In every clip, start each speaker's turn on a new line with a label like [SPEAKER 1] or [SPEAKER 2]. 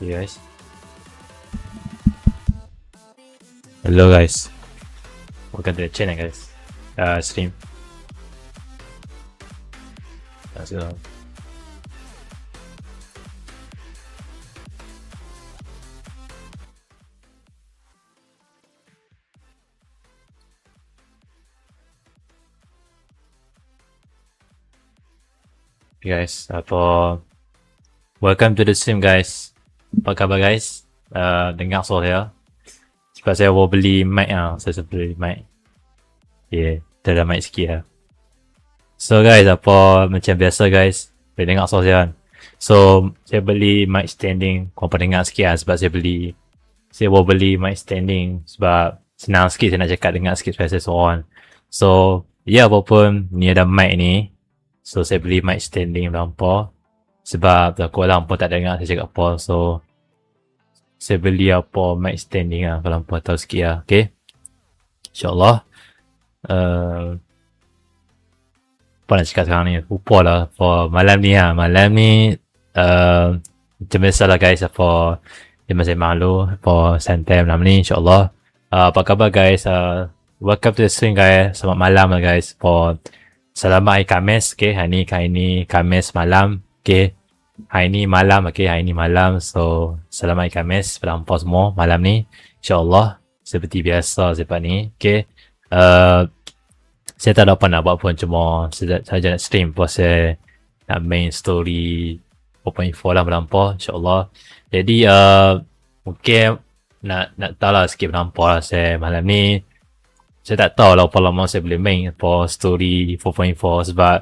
[SPEAKER 1] You guys. Hello guys. Welcome to the channel guys. Stream. Let's go. Guys, welcome to the stream guys. Apa khabar guys? Dengar suara saya. Sebab saya baru beli mic saya beli mic. Yeah, dah mic sikit lah. So guys, macam biasa guys, boleh dengar suara saya kan. So, saya beli mic standing. Korang dengar sikit lah sebab saya baru beli mic standing sebab senang sikit saya nak cakap dengar sikit supaya saya suara kan. So, ya apapun ni ada mic ni. So, saya beli mic standing melampau. Sebab takut lampu tak dengar saya cakap apa. So, saya beli mic standing lah. Kalau lampu tahu sikit lah. Okay. InsyaAllah. Apa nak cakap sekarang ni? Lupa lah. For malam ni lah. Malam ni. Macam biasa lah guys. Dia masih malu. For santai malam ni. InsyaAllah. Apa khabar guys? Welcome to the stream guys. Selamat malam lah guys. Selamat hari Khamis, okay. Hari ni Khamis malam, okay. Hari ni malam, okay. Hari ni malam. So, selamat hari Khamis pada hampa semua malam ni. InsyaAllah, seperti biasa selepas ni, okay. Saya tak ada apa nak buat pun, cuma saja nak stream. Lepas saya nak main story 4.4 lah pada hampa, InsyaAllah. Jadi, mungkin nak tahu lah sikit pada hampa lah saya malam ni. Saya tak tahu lah berapa lama saya boleh main for story 4.4 sebab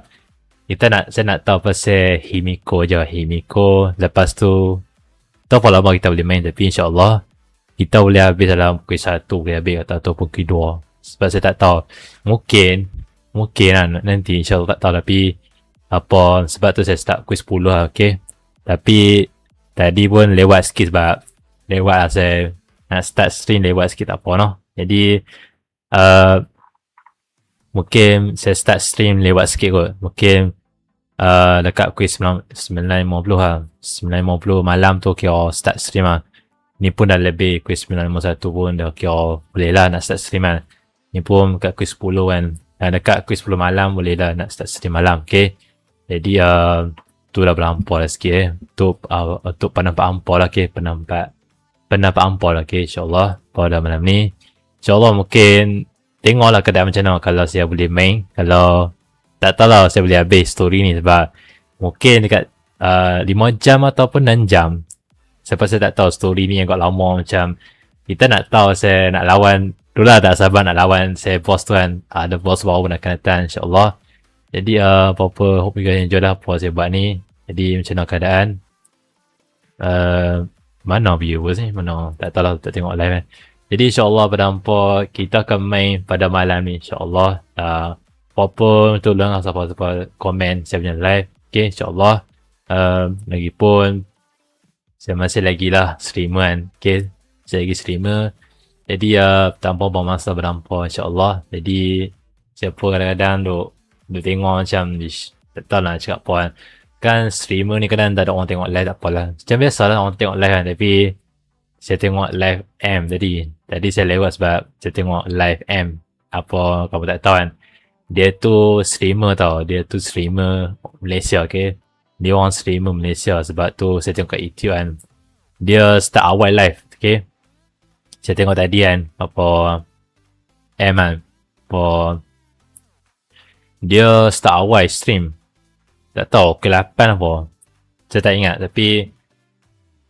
[SPEAKER 1] saya nak tahu pasal Himiko je. Himiko, lepas tu tahu berapa lama kita boleh main, tapi insyaAllah kita boleh habis dalam pukul 1 boleh habis atau pukul 2 sebab saya tak tahu. Mungkin lah nanti insyaAllah tak tahu, tapi sebab tu saya start pukul 10 lah, okay. Tapi tadi pun lewat sikit sebab lewat lah saya nak start stream lewat sikit tak apa no. Jadi mungkin saya start stream lewat sikit kot. Mungkin dekat pukul 9.50 lah. 9.50 malam tu kira start stream lah. Ni pun dah lebih pukul 9.51 pun dah kira boleh lah nak start stream kan. Ni pun dekat pukul 10 kan. Dekat pukul 10 malam boleh lah nak start stream malam, okay. Jadi tu dah berhampa lah sikit untuk penampak hampa lah, okay. Penampak hampa lah, okay. InsyaAllah pada malam ni. InsyaAllah mungkin tengoklah keadaan macam mana kalau saya boleh main. Kalau tak tahu lah saya boleh habis story ni sebab mungkin dekat 5 jam ataupun 6 jam. Sebab saya tak tahu story ni agak lama, macam kita nak tahu saya nak lawan. Itulah tak sabar nak lawan saya boss tu kan. Ada boss baru pun akan datang insyaAllah. Jadi apa-apa hope you guys enjoy lah apa saya buat ni. Jadi macam mana keadaan. Mana viewers ni? Mana? Tak tahu lah, tak tengok live kan. Jadi insyaAllah pada hampa kita akan main pada malam ni insyaAllah. Apa-apa tolong siapa-siapa komen saya punya live, okay, insyaAllah. Lagipun saya masih lagi lah streamer kan, okay. Saya lagi streamer. Jadi tanpa buang masa pada hampa insyaAllah. Jadi siapa kadang-kadang duk tengok macam tak tahu nak cakap apa kan. Kan streamer ni kadang tak ada orang tengok live, tak apalah. Macam biasa lah orang tengok live kan, tapi saya tengok live M tadi saya lewat sebab saya tengok live M. Apa kamu tak tahu kan, dia tu streamer tau. Dia tu streamer Malaysia, okay. Dia orang streamer Malaysia. Sebab tu saya tengok kat YouTube kan, dia start awal live, okay. Saya tengok tadi kan M kan, dia start awal stream. Tak tahu pukul 8 apa, saya tak ingat. Tapi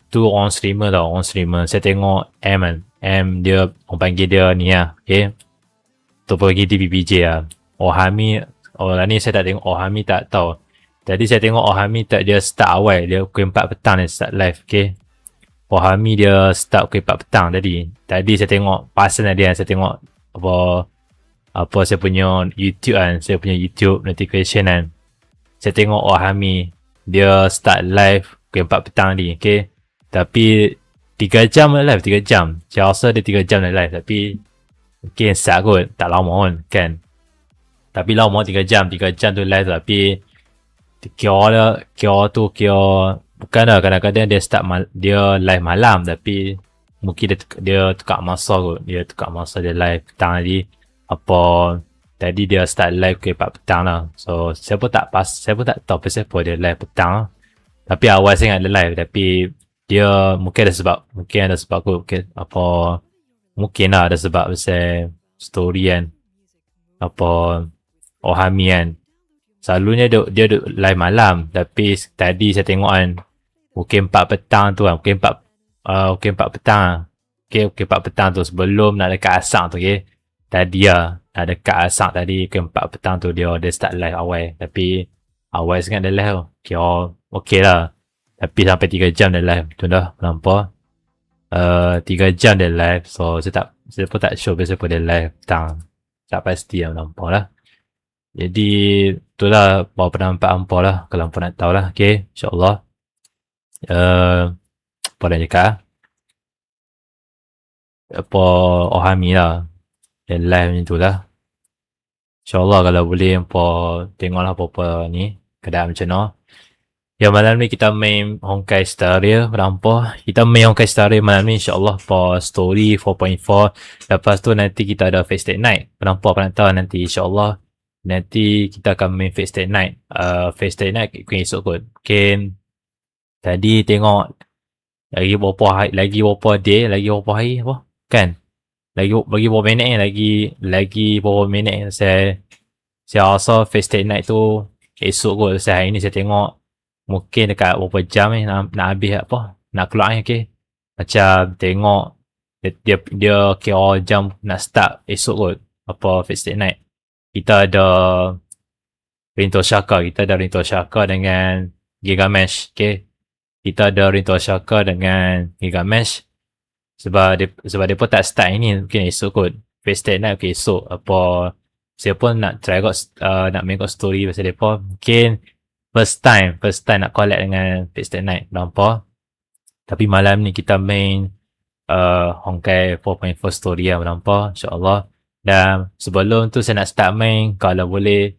[SPEAKER 1] tu orang streamer tau, orang streamer. Saya tengok M kan. M dia, orang panggil dia ni lah, okay. Tu pergi di BBJ lah. Ohami, ni saya tak tengok. Ohami tak tahu. Tadi saya tengok Ohami tak, dia start awal. Dia pukul 4 petang dia start live, okay. Ohami dia start pukul 4 petang tadi. Tadi saya tengok pasal dia, saya tengok apa saya punya YouTube kan. Saya punya YouTube notification kan. Saya tengok Ohami dia start live pukul 4 petang tadi, okay. Tapi 3 jam live, 3 jam. Saya rasa dia 3 jam live. Tapi mungkin start kot, tak lama pun kan. Tapi lama 3 jam tu live. Tapi kira Bukan lah, kadang-kadang dia dia live malam tapi mungkin dia tukar masa kot. Dia tukar masa dia live petang tadi. Apa tadi dia start live ke 4 petang lah. So saya pun tak tahu pasal apa dia live petang lah. Tapi awal sangat dia live tapi dia mungkin ada sebab kot. Mungkin lah ada sebab pasal story kan. Ohami kan. Selalunya dia live malam tapi tadi saya tengok kan mungkin 4 petang tu kan, mungkin 4 petang. Mungkin 4 petang tu sebelum nak dekat asar tu Tadi nak dekat asar tadi mungkin 4 petang tu dia start live awal. Tapi awal sangat dia live tu. Okay lah. Tapi sampai 3 jam dia live. Tu dah nampak. 3 jam dia live. So saya pun tak sure biasa pun dia live petang. Tak pasti lah nampak lah. Jadi itulah bawa pendapat hampa lah kalau hampa nak tahu lah. Okay, insyaAllah. Apa nak cakap apa Ohami lah dia live macam tu lah. InsyaAllah kalau boleh hampa tengok lah apa-apa ni keadaan macam mana. Ya malam ni kita main Honkai Star Rail hampa. Kita main Honkai Star Rail malam ni insyaAllah for story 4.4. Lepas tu nanti kita ada Fate Stay Night. Hampa nak tahu nanti insyaAllah. Nanti kita akan main Fate Stay Night. Fate Stay Night mungkin esok kot. Mungkin tadi tengok lagi berapa hari apa? Kan? Lagi berapa minit lagi berapa minit saya rasa Fate Stay Night tu esok kot. Saya hari ni saya tengok mungkin dekat berapa jam nak habis apa? Nak keluar okay? Macam tengok dia kira jam nak start esok kot. Apa Fate Stay Night. Kita ada Rinto Shaka dengan Gigamesh, okay? Kita ada Rinto Shaka dengan Gigamesh sebab dia pun tak start ini mungkin esok kot. Fate Stay Night okay, esok. Apa saya pun nak try kot nak main kot story pasal depa. Mungkin first time nak collab dengan Fate Stay Night nampak. Tapi malam ni kita main Honkai 4.4 story lah nampak insyaAllah. Dan sebelum tu saya nak start main, kalau boleh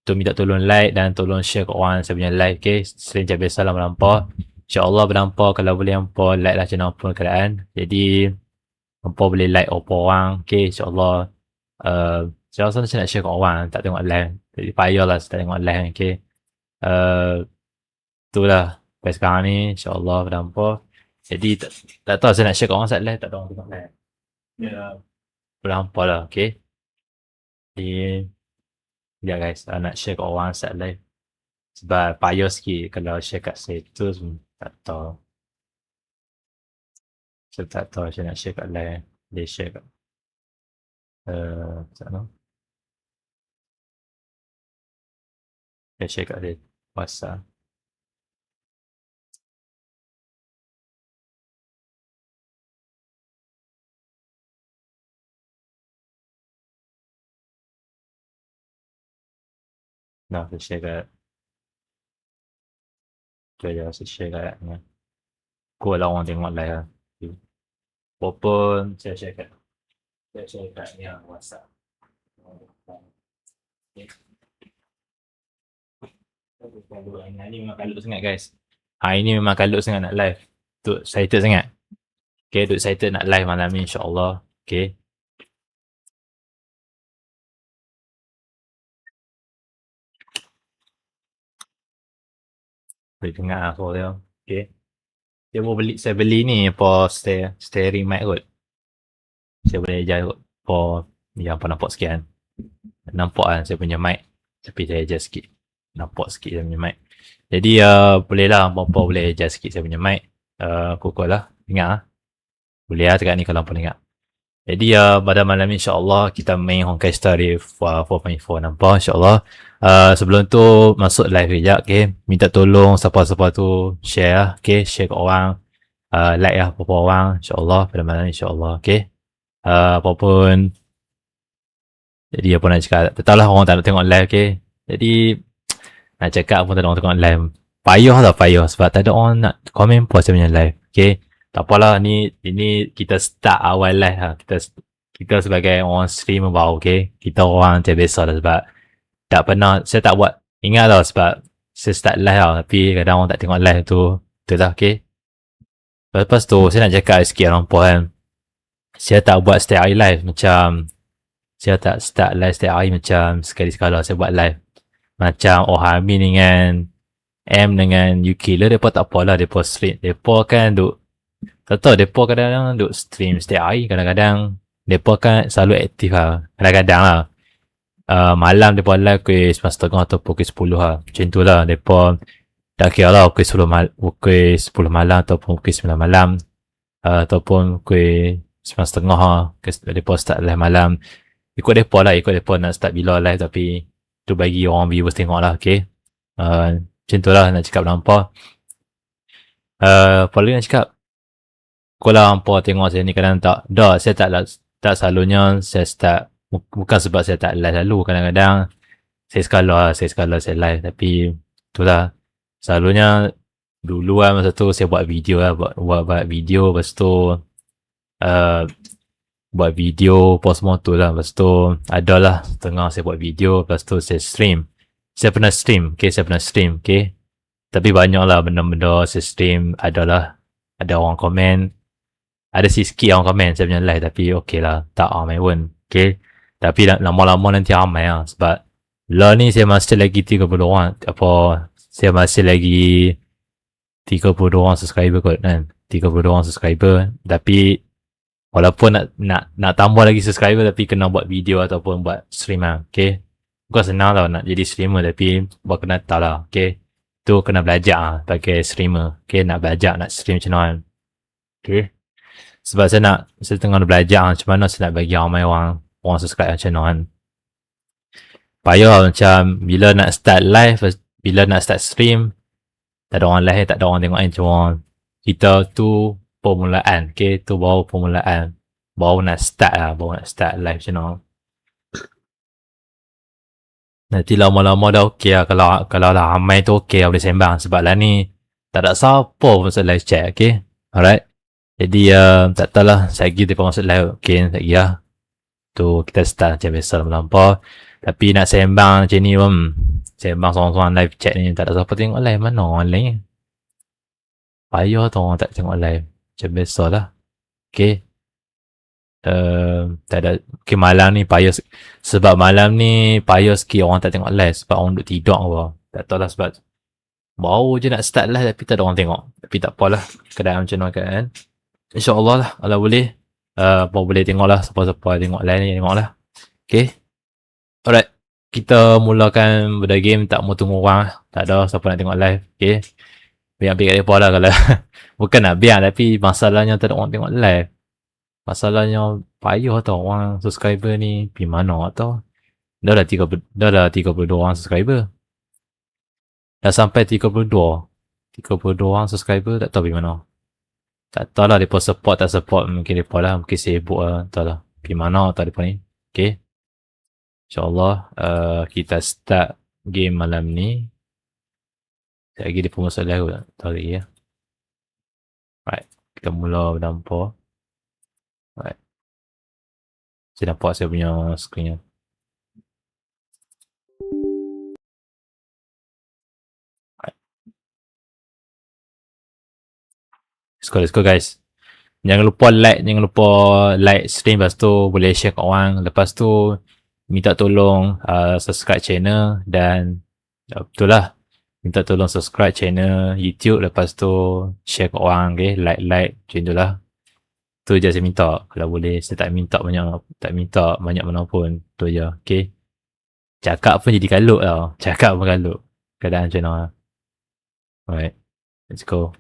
[SPEAKER 1] tu minta tolong like dan tolong share kat orang saya punya live, okay? Sering macam biasa lah menampar. InsyaAllah menampar kalau boleh hampa like lah channel apa keadaan. Jadi hampa boleh like apa orang, okay? InsyaAllah saya rasa saya nak share kat orang tak tengok live. Jadi payah lah saya tak tengok live, okay? Itulah sampai sekarang ni insyaAllah menampar. Jadi tak tahu saya nak share kat orang saat live, tak ada orang tengok live. Berhampa lah, okay? Jadi ya guys, nak share kat orang saat live sebab payah sikit kalau share kat saya tu tak tahu. Saya tak tahu saya nak share kat live. Dia share kat sana. Dia share kat dia WhatsApp. Nah, saya share kat saya share kat ni. Kau lah orang tengok live lah. Walaupun saya share kat ni lah WhatsApp. Hari ni memang kalut sangat guys. Hari ni memang kalut sangat nak live. Tu excited sangat. Okay, tu excited nak live malam ni insyaAllah. Okay. Boleh dengar lah suara dia. Okay. Dia mau saya beli ni apa steering mic kot. Saya boleh adjust kot. For yang apa nampak sikit kan. Nampak kan saya punya mic. Tapi saya adjust sikit. Nampak sikit saya punya mic. Jadi boleh lah apa boleh adjust sikit saya punya mic. Kukul lah. Dengar lah. Boleh lah dekat ni kalau apa dengar. Jadi pada malam ni insyaAllah kita main Honkai Star Rail 4.4 nampak insyaAllah. Sebelum tu masuk live sekejap, okay? Minta tolong siapa-siapa tu share lah, okay? Share kat orang, like lah apa-apa orang insyaAllah pada malam ni insyaAllah, okay? Apapun jadi apa nak cakap, tak tahulah orang tak nak tengok live, okay? Jadi nak cakap pun tak ada orang tengok live. Payah sebab tak ada orang nak komen pun saya punya live, okay? Tak apalah, ni kita start awal live lah. Kita sebagai orang streamer baru, okay? Kita orang macam biasa lah sebab tak pernah, saya tak buat, ingat lah sebab saya start live lah tapi kadang orang tak tengok live tu Itulah, okay. Lepas tu, saya nak cakap sikit orang puan kan. Saya tak buat setiap hari live macam saya tak start live setiap hari macam sekali-sekala saya buat live. Macam Amin dengan M dengan UK lah, mereka tak apa lah, mereka stream. Mereka kan duk, tak tahu, mereka kadang-kadang duk stream setiap hari, kadang-kadang mereka kan selalu aktif lah. Kadang-kadang lah, malam mereka live pukul 9.30 atau pukul 10 lah. Macam tu lah, mereka tak kira lah pukul 10 malam ataupun pukul 9 malam, ataupun pukul 9.30 lah, mereka start live malam. Ikut mereka lah, ikut mereka nak start bila live, tapi tu bagi orang viewers tengok lah, okay. Macam tu lah nak cakap nampak. Apa lagi nak cakap? Kalau hampa tengok saya ni kadang tak, saya tak selalunya saya start, bukan sebab saya tak live selalu, kadang-kadang saya sekala saya live, tapi itulah, selalunya dulu lah masa tu saya buat video lah, buat video, lepas tu buat video post semua tu lah, lepas tu adalah setengah saya buat video, lepas tu saya stream. Saya pernah stream, okay. Tapi banyak lah benda-benda saya stream, ada orang komen, ada sikit orang komen saya punya live, tapi okay lah, tak ramai pun, okay. Tapi lama-lama nanti ramai lah, sebab lah ni saya masih lagi 30 orang, saya masih lagi 32 orang subscriber kot kan, 32 orang subscriber, tapi walaupun nak tambah lagi subscriber, tapi kena buat video ataupun buat stream lah, okay. Bukan senang tau nak jadi streamer, tapi buat kena tahu lah, okay. Tu kena belajar lah sebagai streamer, okay. Nak belajar nak stream macam mana, okay. Sebab saya tengah belajar macam mana saya nak bagi ramai orang subscribe macam mana. Payah macam bila nak start live, bila nak start stream, tak ada orang live, tak ada orang tengok kan, cuma kita tu permulaan, okay. Tu baru permulaan, baru nak start live macam mana. Nanti lama-lama dah okey lah, kalau lah ramai tu okey lah boleh sembang, sebab lah ni tak ada siapa pun masuk live chat, okay. Alright, jadi tak tahu lah, lagi dia masuk live, okay, lagi lah tu kita start macam biasa melampau. Tapi nak sembang macam ni pun, sembang seorang-seorang live chat ni, tak ada siapa tengok live, mana orang lain, payah tu orang tak tengok live, macam biasa lah, okay. Tak ada, okay, malam ni payah, sebab malam ni payah sikit orang tak tengok live, sebab orang duduk tidur apa, tak tahu lah, sebab baru je nak start live tapi tak ada orang tengok, tapi tak apalah, keadaan macam mana kan, InsyaAllah lah, kalau boleh boleh tengok lah, siapa-siapa tengok live ni tengok lah, okay. Alright, kita mulakan pada game, tak mau tunggu orang lah, tak ada siapa nak tengok live, okay. Biar kat mereka lah kalau bukan nak biar, tapi masalahnya tak ada orang tengok live. Masalahnya payah tau, orang subscriber ni pergi mana tau. Dah lah 32 orang subscriber. Dah sampai 32 orang subscriber, tak tahu pergi mana. Tak tahu lah mereka support tak support, mungkin mereka lah, mungkin sibuk lah, tak tahu lah pergi mana tau mereka ni, okay. InsyaAllah kita start game malam ni. Sekejap lagi dia pun masuk live, tak tahu lagi ya. Right, kita mula berdampak. Right, saya nampak saya punya screen. Right, let's go guys. Jangan lupa like stream, lepas tu boleh share kat orang, lepas tu minta tolong subscribe channel, dan betul lah, minta tolong subscribe channel YouTube, lepas tu share kat orang, okay, like macam tu lah. Tu je saya minta, kalau boleh. Saya tak minta banyak mana pun, tu je, okay. Cakap pun jadi kalut tau, cakap pun kalut, keadaan macam mana. Alright, let's go.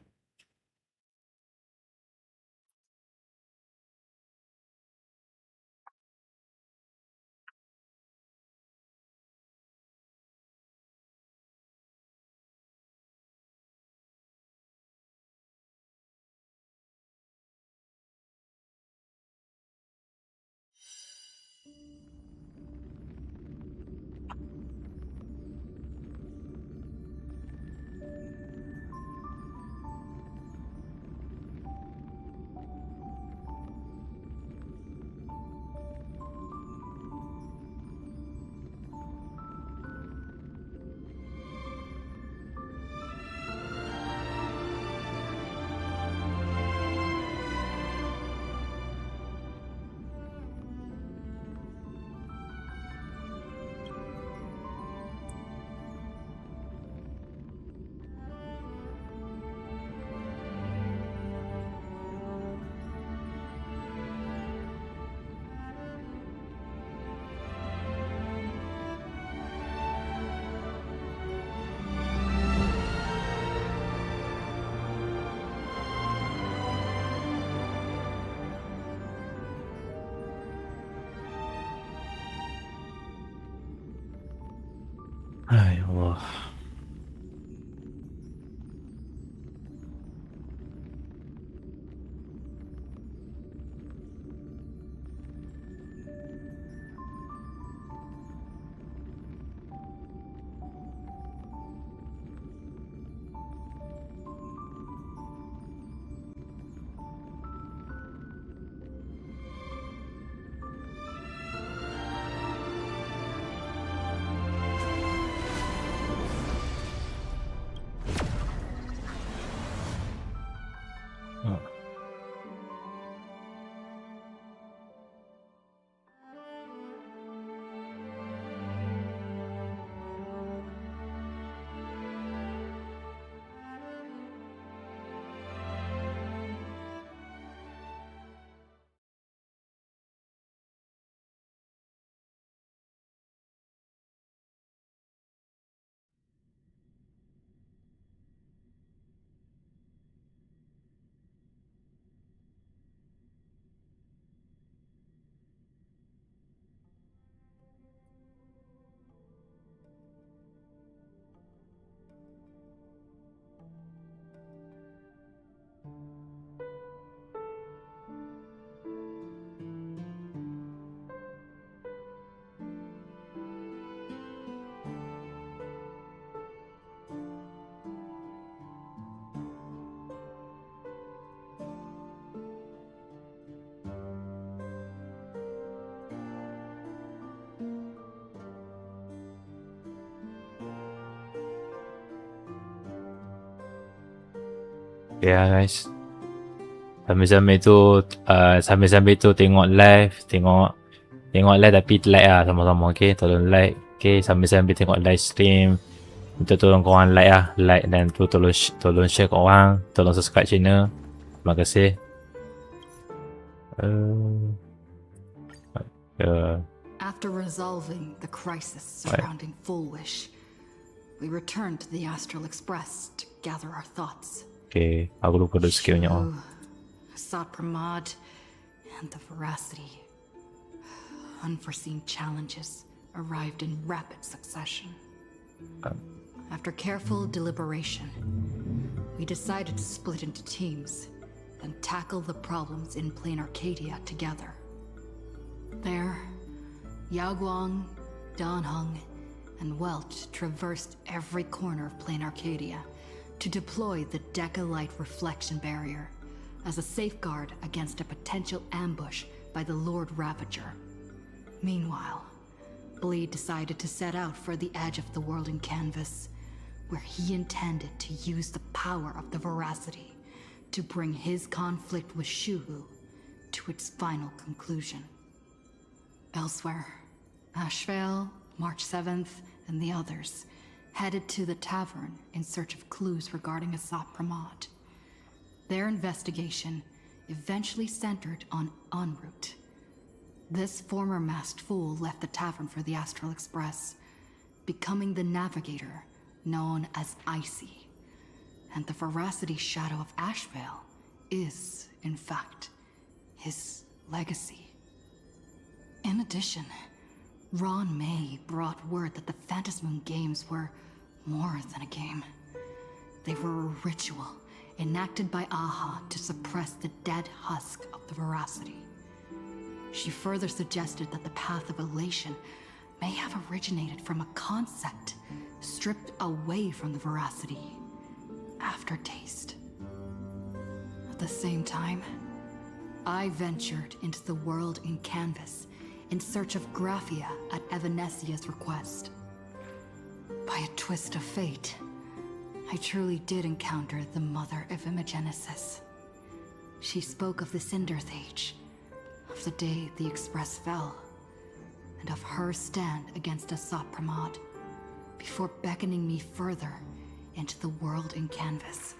[SPEAKER 1] Hai Allah. Ya guys, sambil-sambil tu tengok live, tengok live tapi like lah sama-sama, okay? Tolong like, okay? Sambil-sambil tengok live stream, minta tolong korang like lah, like dan tu tolong share kat orang, tolong subscribe channel. Terima kasih.
[SPEAKER 2] After resolving the crisis surrounding Full Wish, we returned to the Astral Express to gather our thoughts.
[SPEAKER 1] Okay, aku lupa duk skillnya.
[SPEAKER 2] Satpramad, and the Veracity. Unforeseen challenges arrived in rapid succession. After careful deliberation, we decided to split into teams and tackle the problems in Plain Arcadia together. There, Yaoguang, Danheng, and Welch traversed every corner of Plain Arcadia to deploy the Decalite reflection barrier as a safeguard against a potential ambush by the Lord Ravager. Meanwhile, Bleed decided to set out for the edge of the world in Canvas, where he intended to use the power of the Veracity to bring his conflict with Shuhu to its final conclusion. Elsewhere, Ashvale, March 7th, and the others headed to the tavern in search of clues regarding Asat Pramod. Their investigation eventually centered on En route. This former masked fool left the tavern for the Astral Express, becoming the navigator known as Icy. And the Veracity shadow of Ashvale is, in fact, his legacy. In addition, Ron May brought word that the Phantasmoon Games were more than a game. They were a ritual enacted by Aha to suppress the dead husk of the Veracity. She further suggested that the Path of Elation may have originated from a concept stripped away from the Veracity: aftertaste. At the same time, I ventured into the world in Canvas in search of Graphia at Evanesia's request. By a twist of fate, I truly did encounter the mother of Imogenesis. She spoke of the Cinderth Age, of the day the Express fell, and of her stand against Asat Pramod, before beckoning me further into the world in Canvas.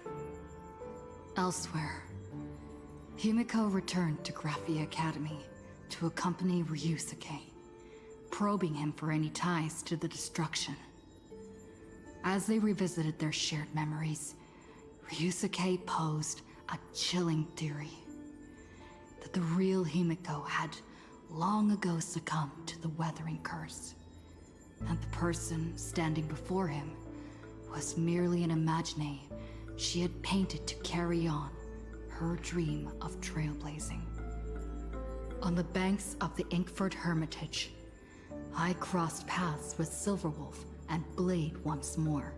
[SPEAKER 2] Elsewhere, Himiko returned to Graphia Academy to accompany Ryusuke, probing him for any ties to the destruction. As they revisited their shared memories, Ryusuke posed a chilling theory that the real Himiko had long ago succumbed to the Weathering Curse. and the person standing before him was merely an imagine she had painted to carry on her dream of trailblazing. On the banks of the Inkford Hermitage, I crossed paths with Silverwolf and Blade once more.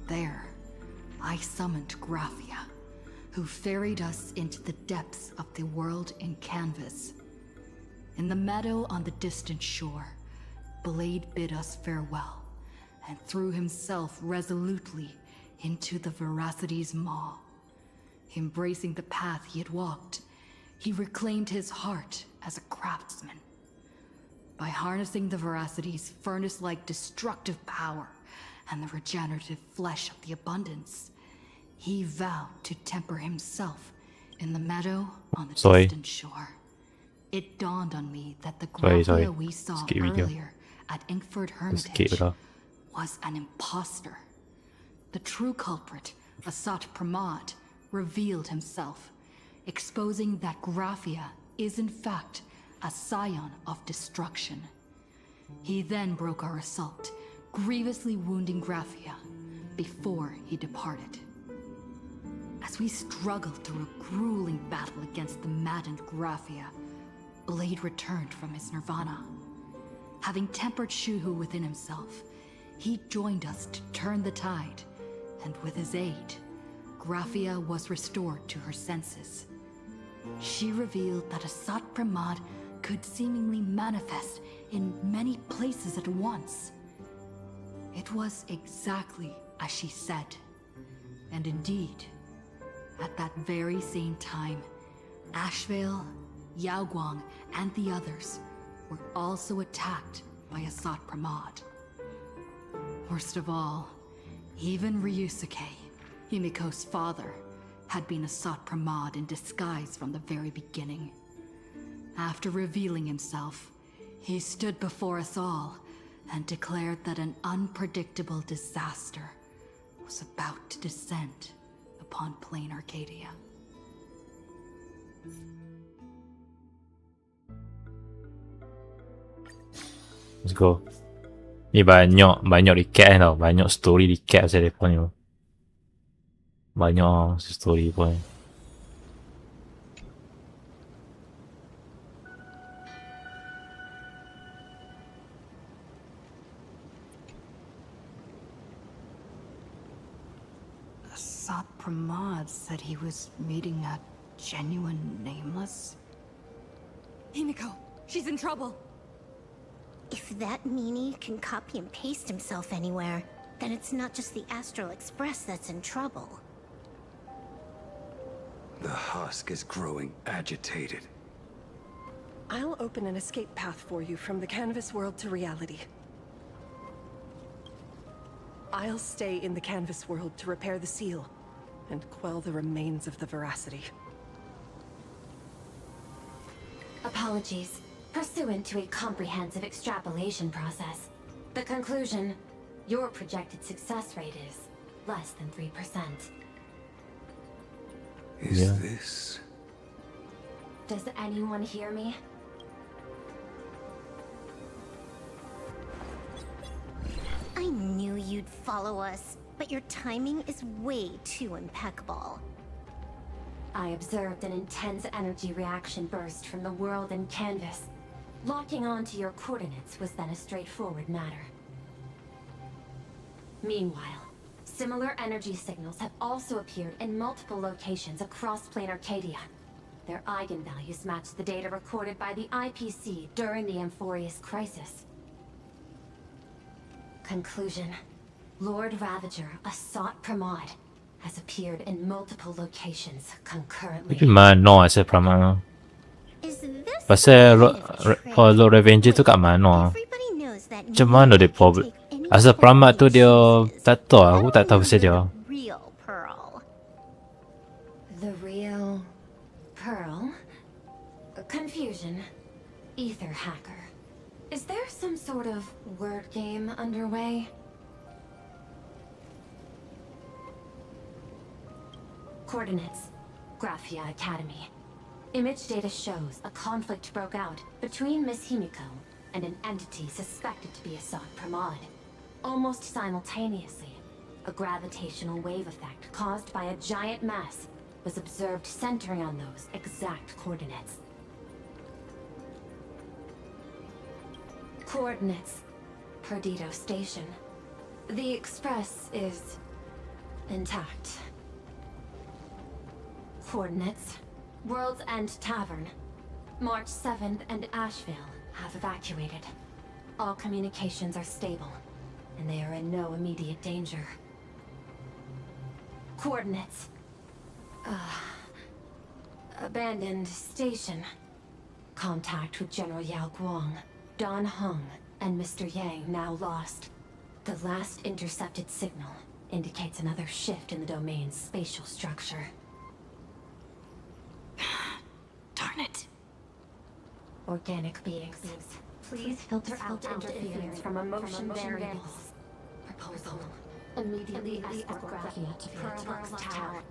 [SPEAKER 2] There, I summoned Graphia, who ferried us into the depths of the world in canvas. In the meadow on the distant shore, Blade bid us farewell and threw himself resolutely into the Veracity's maw. Embracing the path he had walked, he reclaimed his heart as a craftsman. By harnessing the Veracity's furnace-like destructive power and the regenerative flesh of the abundance, he vowed to temper himself in the meadow on the distant shore. It dawned on me that the Graphia we saw earlier at Inkford Hermitage was an imposter. The true culprit, Asat Pramod, revealed himself, exposing that Graphia is in fact a scion of destruction. He then broke our assault, grievously wounding Graphia before he departed. As we struggled through a grueling battle against the maddened Graphia, Blade returned from his nirvana. Having tempered Shuhu within himself, he joined us to turn the tide, and with his aid, Graphia was restored to her senses. She revealed that Asat Pramod could seemingly manifest in many places at once. It was exactly as she said. And indeed, at that very same time, Ashvale, Yaoguang, and the others were also attacked by Asat Pramod. Worst of all, even Ryusuke, Himiko's father, had been Asat Pramod in disguise from the very beginning. After revealing himself, he stood before us all and declared that an unpredictable disaster was about to descend upon plain Arcadia.
[SPEAKER 1] Let's go. Ni banyak recap tau. Banyak story recap saya depan ni. Banyak story pun.
[SPEAKER 2] Asat Pramod said he was meeting a genuine nameless.
[SPEAKER 3] Himiko, she's in trouble.
[SPEAKER 4] If that meanie can copy and paste himself anywhere, then it's not just the Astral Express that's in trouble.
[SPEAKER 5] The husk is growing agitated.
[SPEAKER 3] I'll open an escape path for you from the canvas world to reality. I'll stay in the canvas world to repair the seal and quell the remains of the Veracity.
[SPEAKER 6] Apologies. Pursuant to a comprehensive extrapolation process, the conclusion, your projected success rate is less than 3%.
[SPEAKER 5] Is this...
[SPEAKER 6] Does anyone hear me?
[SPEAKER 4] I knew you'd follow us, but your timing is way too impeccable.
[SPEAKER 6] I observed an intense energy reaction burst from the world in canvas. Locking onto your coordinates was then a straightforward matter. Meanwhile, similar energy signals have also appeared in multiple locations across plain Arcadia. Their eigenvalues match the data recorded by the IPC during the Amphorius crisis. Conclusion. Lord Ravager, Asat Pramod, has appeared in multiple locations concurrently.
[SPEAKER 1] Tapi mana Asat Pramod?
[SPEAKER 4] Is this
[SPEAKER 1] Pasal Lord Revenger tu kat mana?
[SPEAKER 4] Everybody knows that
[SPEAKER 1] Macam mana dia Asat Pramod tu dia tak tahu. Aku tak tahu pasal dia.
[SPEAKER 4] Real Pearl.
[SPEAKER 6] The real Pearl? Confusion. Ether hacker. Is there some sort of word game underway? Coordinates. Graphia Academy. Image data shows a conflict broke out between Miss Himiko and an entity suspected to be a Sod Pramod. Almost simultaneously, a gravitational wave effect caused by a giant mass was observed centering on those exact coordinates. Coordinates. Perdido Station. The Express is intact. Coordinates. World's End Tavern. March 7th and Asheville have evacuated. All communications are stable, and they are in no immediate danger. Coordinates. Abandoned station. Contact with General Yao Guang, Don Hung, and Mr. Yang now lost. The last intercepted signal indicates another shift in the domain's spatial structure.
[SPEAKER 2] Darn it.
[SPEAKER 6] Organic beings. Please filter out interference from emotion variables. Proposal. Immediately escort Graphia to Pearl's Tower.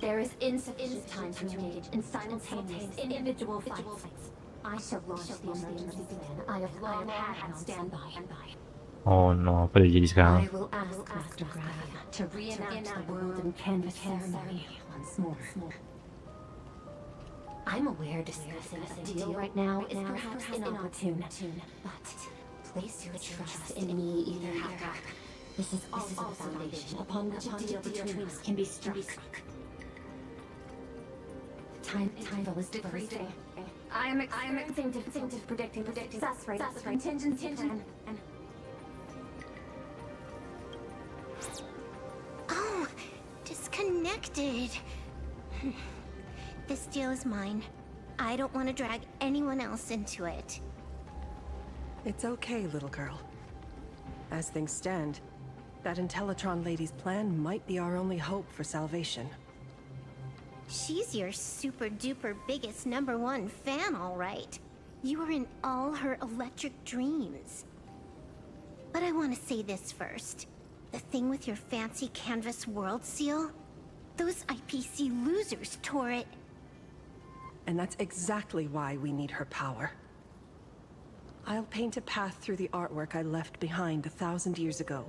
[SPEAKER 6] There is insufficient time to engage in simultaneous individual fights. I shall launch the emergency plan I have long had on standby.
[SPEAKER 1] Oh no, apa dia jadi sekarang?
[SPEAKER 6] I will ask Master Graphia to reenact the world and canvas ceremony once more. I'm aware discussing a deal right now is perhaps inopportune, but place your trust in me, Ether Hacker. This is also the foundation upon which a deal between us can be struck. Time interval is decreasing. I am experiencing difficulty predicting success rate of the contingency plan.
[SPEAKER 4] Oh, disconnected. This deal is mine. I don't want to drag anyone else into it.
[SPEAKER 3] It's okay, little girl. As things stand, that Intellitron lady's plan might be our only hope for salvation.
[SPEAKER 4] She's your super duper biggest #1 fan, all right. You were in all her electric dreams. But I want to say this first. The thing with your fancy canvas world seal? Those IPC losers tore it.
[SPEAKER 3] And that's exactly why we need her power. I'll paint a path through the artwork I left behind 1,000 years ago.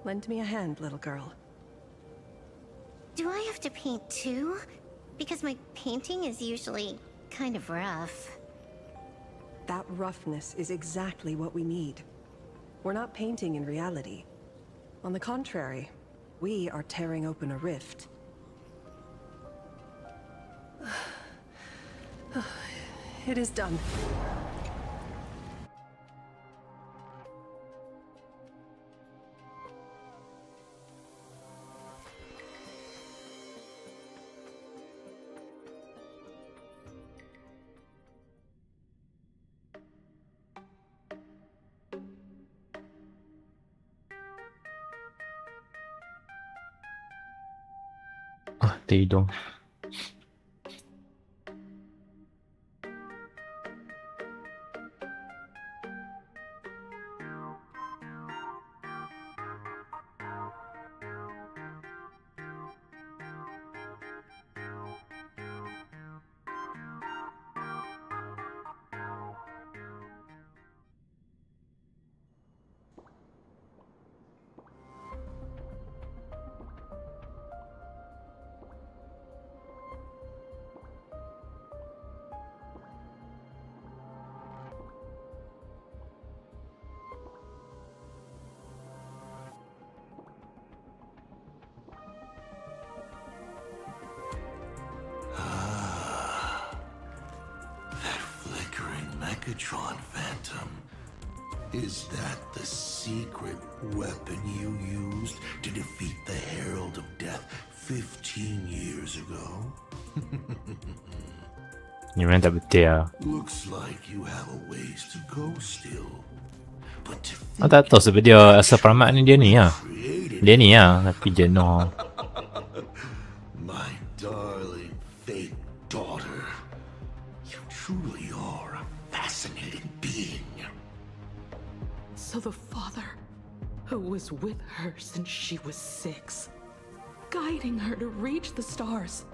[SPEAKER 3] Lend me a hand, little girl.
[SPEAKER 4] Do I have to paint too? Because my painting is usually kind of rough.
[SPEAKER 3] That roughness is exactly what we need. We're not painting in reality. On the contrary, we are tearing open a rift. It is done.
[SPEAKER 1] Tidur.
[SPEAKER 5] Megatron Phantom. Is that the secret weapon you used to defeat the Herald of Death 15 years ago?
[SPEAKER 1] Ni memang tak betul lah.
[SPEAKER 5] Looks like you have a ways to go still. But to
[SPEAKER 1] Aku tak tahu sebab dia asal Pramat ni dia ni lah. Dia ni lah, tapi jenuh.
[SPEAKER 5] My darling fake daughter, you truly are a fascinating being.
[SPEAKER 7] So the father, who was with her since she was 6, guiding her to reach the stars,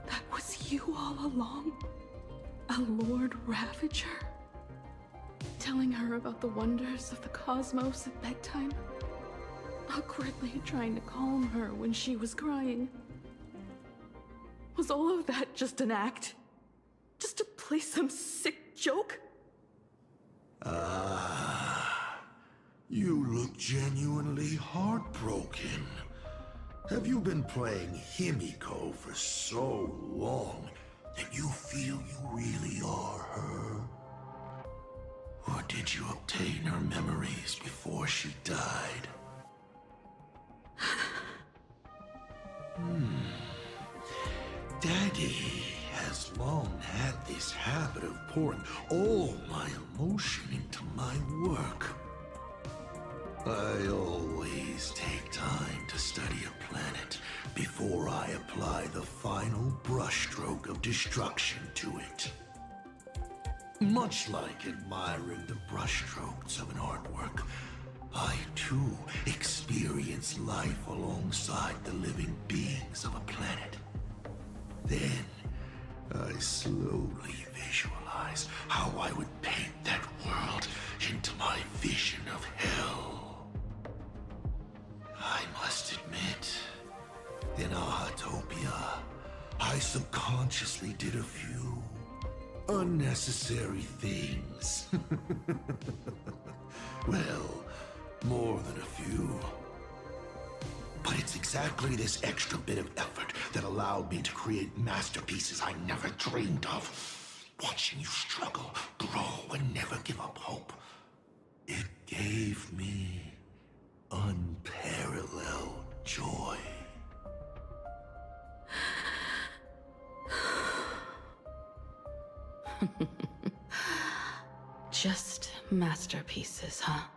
[SPEAKER 7] that was you all along? A Lord Ravager? Telling her about the wonders of the cosmos at bedtime? Awkwardly trying to calm her when she was crying? Was all of that just an act? Just to play some sick joke?
[SPEAKER 5] You look genuinely heartbroken. Have you been playing Himiko for so long that you feel you really are her? Or did you obtain her memories before she died? Daddy has long had this habit of pouring all my emotion into my work. I always take time to study a planet before I apply the final brushstroke of destruction to it. Much like admiring the brushstrokes of an artwork, I too experience life alongside the living beings of a planet. Then, I slowly visualize how I would paint that world into my vision of hell. I must admit, in Ahatopia, I subconsciously did a few unnecessary things. Well, more than a few. But it's exactly this extra bit of effort that allowed me to create masterpieces I never dreamed of. Watching you struggle, grow, and never give up hope. It gave me unparalleled joy.
[SPEAKER 7] Just masterpieces, huh?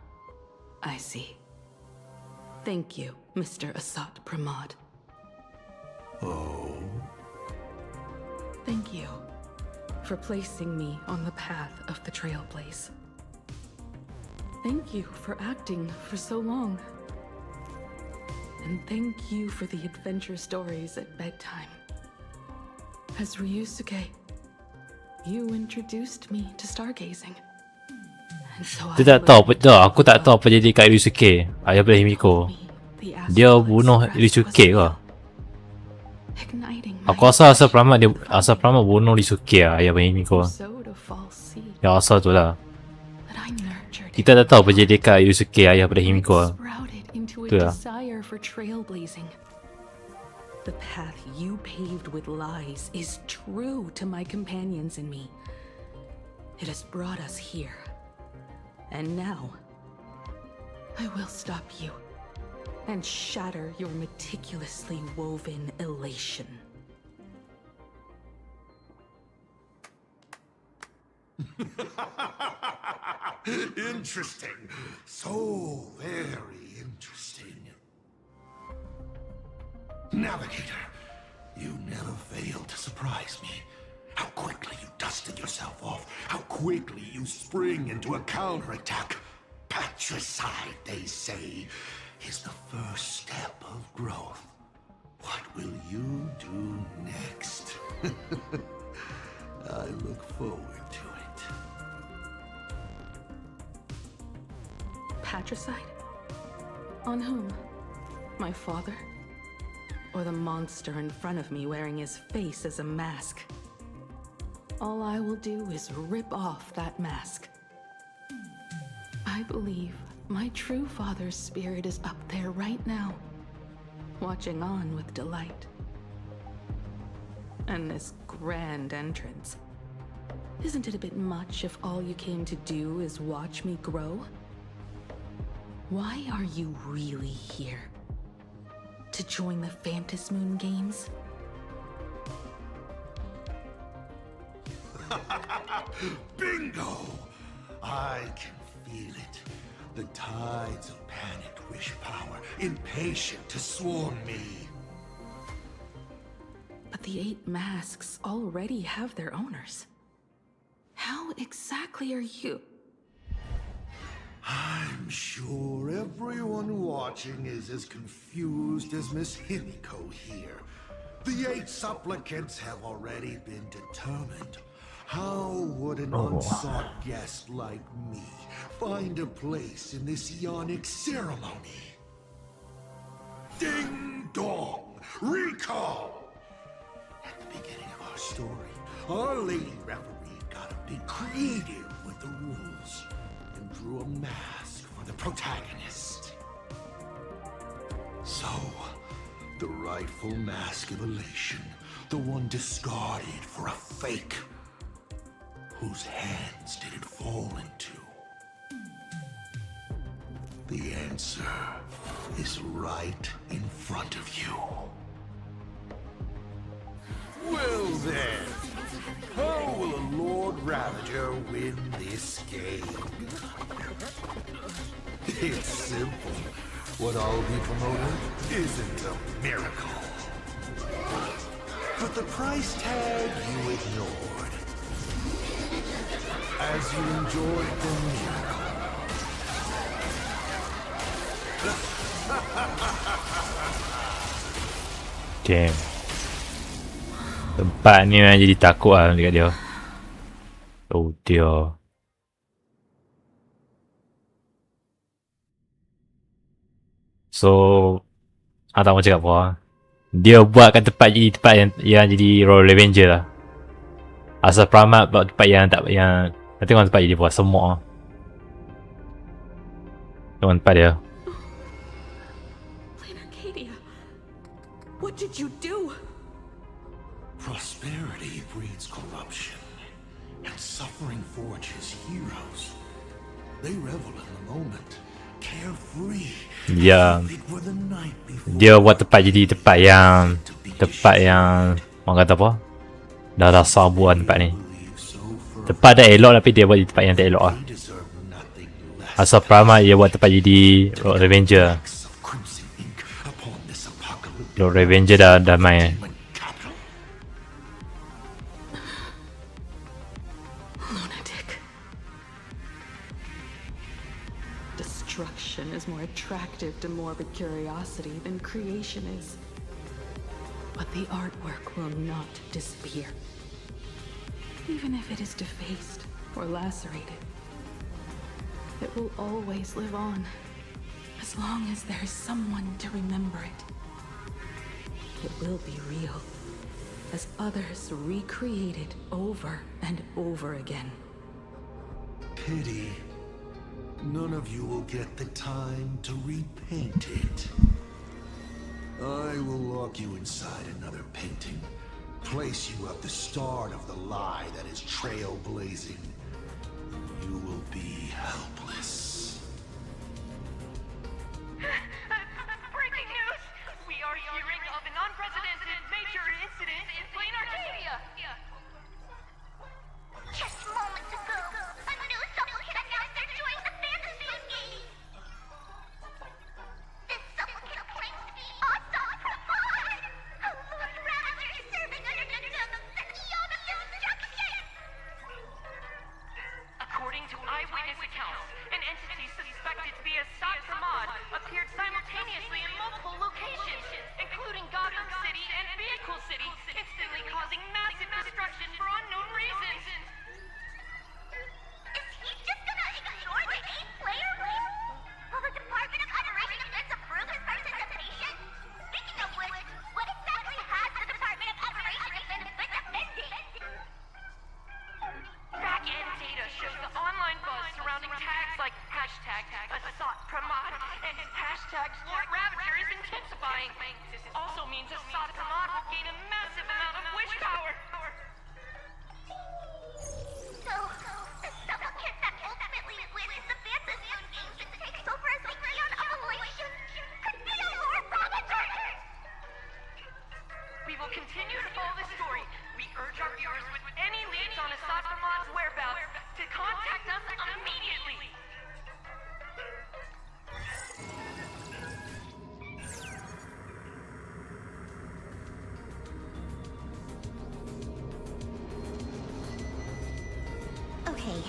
[SPEAKER 7] I see. Thank you, Mr. Asat Pramod.
[SPEAKER 5] Oh?
[SPEAKER 7] Thank you for placing me on the path of the Trailblaze. Thank you for acting for so long. And thank you for the adventure stories at bedtime. As Ryusuke, you introduced me to stargazing. And so
[SPEAKER 1] Dia tak tahu apa, aku tak tahu apa jadi kat Ryusuke, ayah belah Himiko. Dia bunuh Ryusuke ke? Aku rasa asal Pramat bunuh Ryusuke lah, ayah belah Himiko. Ya asal tu lah. Kita tak tahu apa jadi kat Ryusuke, ayah belah Himiko. Tu lah.
[SPEAKER 7] The path you paved with lies is true to my companions and me. It has brought us here. And now, I will stop you and shatter your meticulously woven elation.
[SPEAKER 5] Interesting. So very interesting. Navigator, you never fail to surprise me. How quickly you dusted yourself off. How quickly you spring into a counterattack. Patricide, they say, is the first step of growth. What will you do next? I look forward to it.
[SPEAKER 7] Patricide? On whom? My father? Or the monster in front of me wearing his face as a mask? All I will do is rip off that mask. I believe my true father's spirit is up there right now, watching on with delight. And this grand entrance, isn't it a bit much if all you came to do is watch me grow? Why are you really here? To join the Phantasmoon Games?
[SPEAKER 5] Bingo! I can feel it. The tides of panicked wish power, impatient to swarm me.
[SPEAKER 7] But the 8 masks already have their owners. How exactly are you?
[SPEAKER 5] I'm sure everyone watching is as confused as Miss Himiko here. The 8 supplicants have already been determined. How would an unsought guest like me find a place in this Ionic ceremony? Ding dong! Recall! At the beginning of our story, our lady referee got a bit creative with the rules and drew a mask for the protagonist. So, the rightful mask of elation, the one discarded for a fake. Whose hands did it fall into? The answer is right in front of you. Well then, how will a Lord Ravager win this game? It's simple. What I'll be promoting isn't a miracle. But the price tag you ignored. As you enjoyed the miracle.
[SPEAKER 1] Damn. Tempat ni memang jadi takut lah dekat dia. Oh dear. So, tak mau cakap apa. Dia buatkan tempat jadi tempat yang jadi Royal Revenger lah. Asal Pramat buat tempat yang tak yang nanti orang tempat jadi buat semua. Tengok tempat dia.
[SPEAKER 7] Plain Arcadia, what did you do?
[SPEAKER 5] Prosperity breeds corruption, and suffering forges heroes. They revel in the moment, carefree.
[SPEAKER 1] Ya,
[SPEAKER 5] Think for the night before
[SPEAKER 1] dia buat tempat jadi tempat yang orang kata apa? Dah rasa buat tempat ni. Tempat dah elok tapi dia buat di tempat yang tak elok lah.
[SPEAKER 5] they deserve nothing less
[SPEAKER 1] Asal Pramat dia buat tempat jadi Lord Revenger.
[SPEAKER 5] of crimson ink upon this apocalyptic
[SPEAKER 1] Lord Revenger dah main.
[SPEAKER 5] capital.
[SPEAKER 7] Lunatic. Destruction is more attractive to morbid curiosity than creation is. But the artwork will not disappear. Even if it is defaced or lacerated, it will always live on, as long as there is someone to remember it. It will be real, as others recreate it over and over again.
[SPEAKER 5] Pity. None of you will get the time to repaint it. I will lock you inside another painting. Place you at the start of the lie that is trailblazing. You will be helpless.
[SPEAKER 8] Breaking news! We are hearing of an unprecedented major incident in Plain Arcadia!
[SPEAKER 4] Just moments ago, a new supplicant announced they're joining the fantasy game. This supplicant claims to be Asaf Pramod, a Lord Ravager serving under the name of the Eon of Destruction.
[SPEAKER 8] According to eyewitness accounts, an entity suspected to be Asaf Pramod appeared simultaneously in multiple locations, including Gotham City and Vehicle City, instantly causing massive destruction for unknown reasons.
[SPEAKER 4] Is he just gonna ignore the 8-player list? Will the Department of Adoration Events approve his participation? Speaking of which, what exactly has the Department of Adoration Events been defending?
[SPEAKER 8] Back-end data shows the online buzz surrounding tags like hashtag Asaf Pramod and hashtag Lord Ravager is intensifying. This also means Asaf Pramod will gain a massive amount of wish power.
[SPEAKER 4] So, the supplicant that ultimately wins the fantasy games and takes over as the Eon of Elation could be a Lord Ravager!
[SPEAKER 8] We will continue to follow this story. We urge our viewers with any leads on Asaf Pramod's whereabouts to contact us immediately.
[SPEAKER 4] Okay,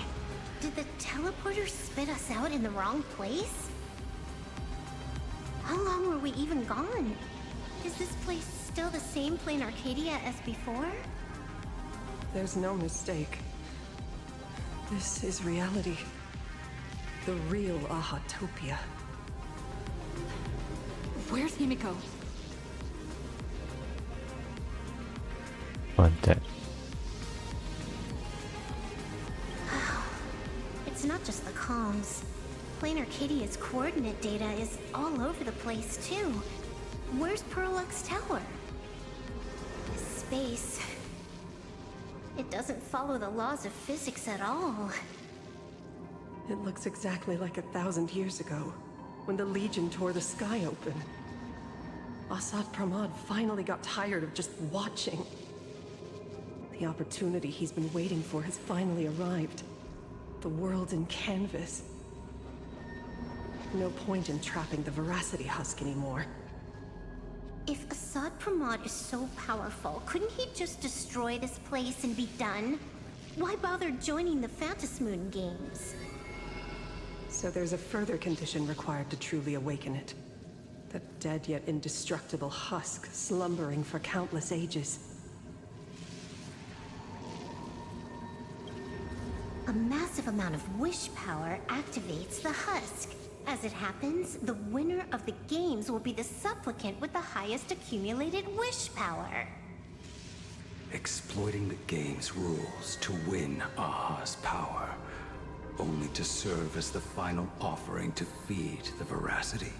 [SPEAKER 4] did the teleporter spit us out in the wrong place? How long were we even gone? Is this place still the same Plain Arcadia as before?
[SPEAKER 3] There's no mistake. This is reality. The real Ahatopia.
[SPEAKER 2] Where's Himiko?
[SPEAKER 1] Want that.
[SPEAKER 4] It's not just the comms. Planar Arcadia's coordinate data is all over the place, too. Where's Perlux Tower? Space. It doesn't follow the laws of physics at all.
[SPEAKER 3] It looks exactly like 1,000 years ago, when the Legion tore the sky open. Assad Pramad finally got tired of just watching. The opportunity he's been waiting for has finally arrived. The world in canvas. No point in trapping the Veracity Husk anymore.
[SPEAKER 4] If Assad Pramad is so powerful, couldn't he just destroy this place and be done? Why bother joining the Phantasmoon games?
[SPEAKER 3] So there's a further condition required to truly awaken it. The dead yet indestructible husk slumbering for countless ages.
[SPEAKER 4] A massive amount of wish power activates the husk. As it happens, the winner of the games will be the supplicant with the highest accumulated wish power.
[SPEAKER 9] Exploiting the game's rules to win Aha's power, only to serve as the final offering to feed the Veracity.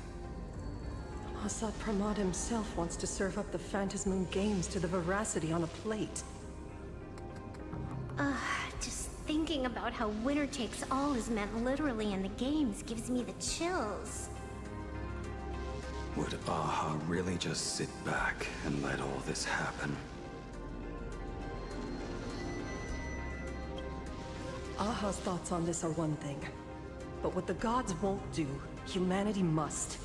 [SPEAKER 3] Assad Pramad himself wants to serve up the Phantasmoon games to the Veracity on a plate.
[SPEAKER 4] Just thinking about how winner takes all is meant literally in the games gives me the chills.
[SPEAKER 9] Would Aha really just sit back and let all this happen?
[SPEAKER 3] Aha's thoughts on this are one thing. But what the gods won't do, humanity must.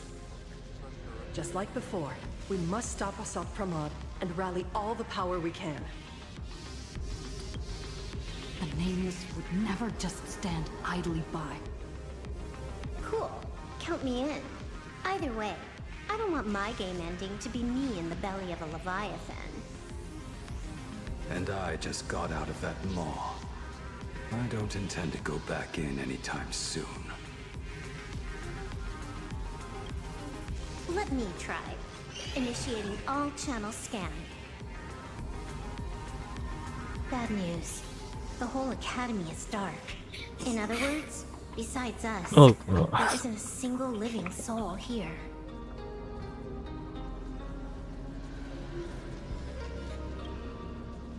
[SPEAKER 3] Just like before, we must stop Assad Pramad and rally all the power we can.
[SPEAKER 2] The Nameless would never just stand idly by.
[SPEAKER 4] Cool. Count me in. Either way, I don't want my game ending to be me in the belly of a Leviathan.
[SPEAKER 9] And I just got out of that maw. I don't intend to go back in anytime soon.
[SPEAKER 4] Let me try. Initiating all channel scan. Bad news. The whole academy is dark. In other words, besides us,
[SPEAKER 1] Oh,
[SPEAKER 4] there isn't a single living soul here.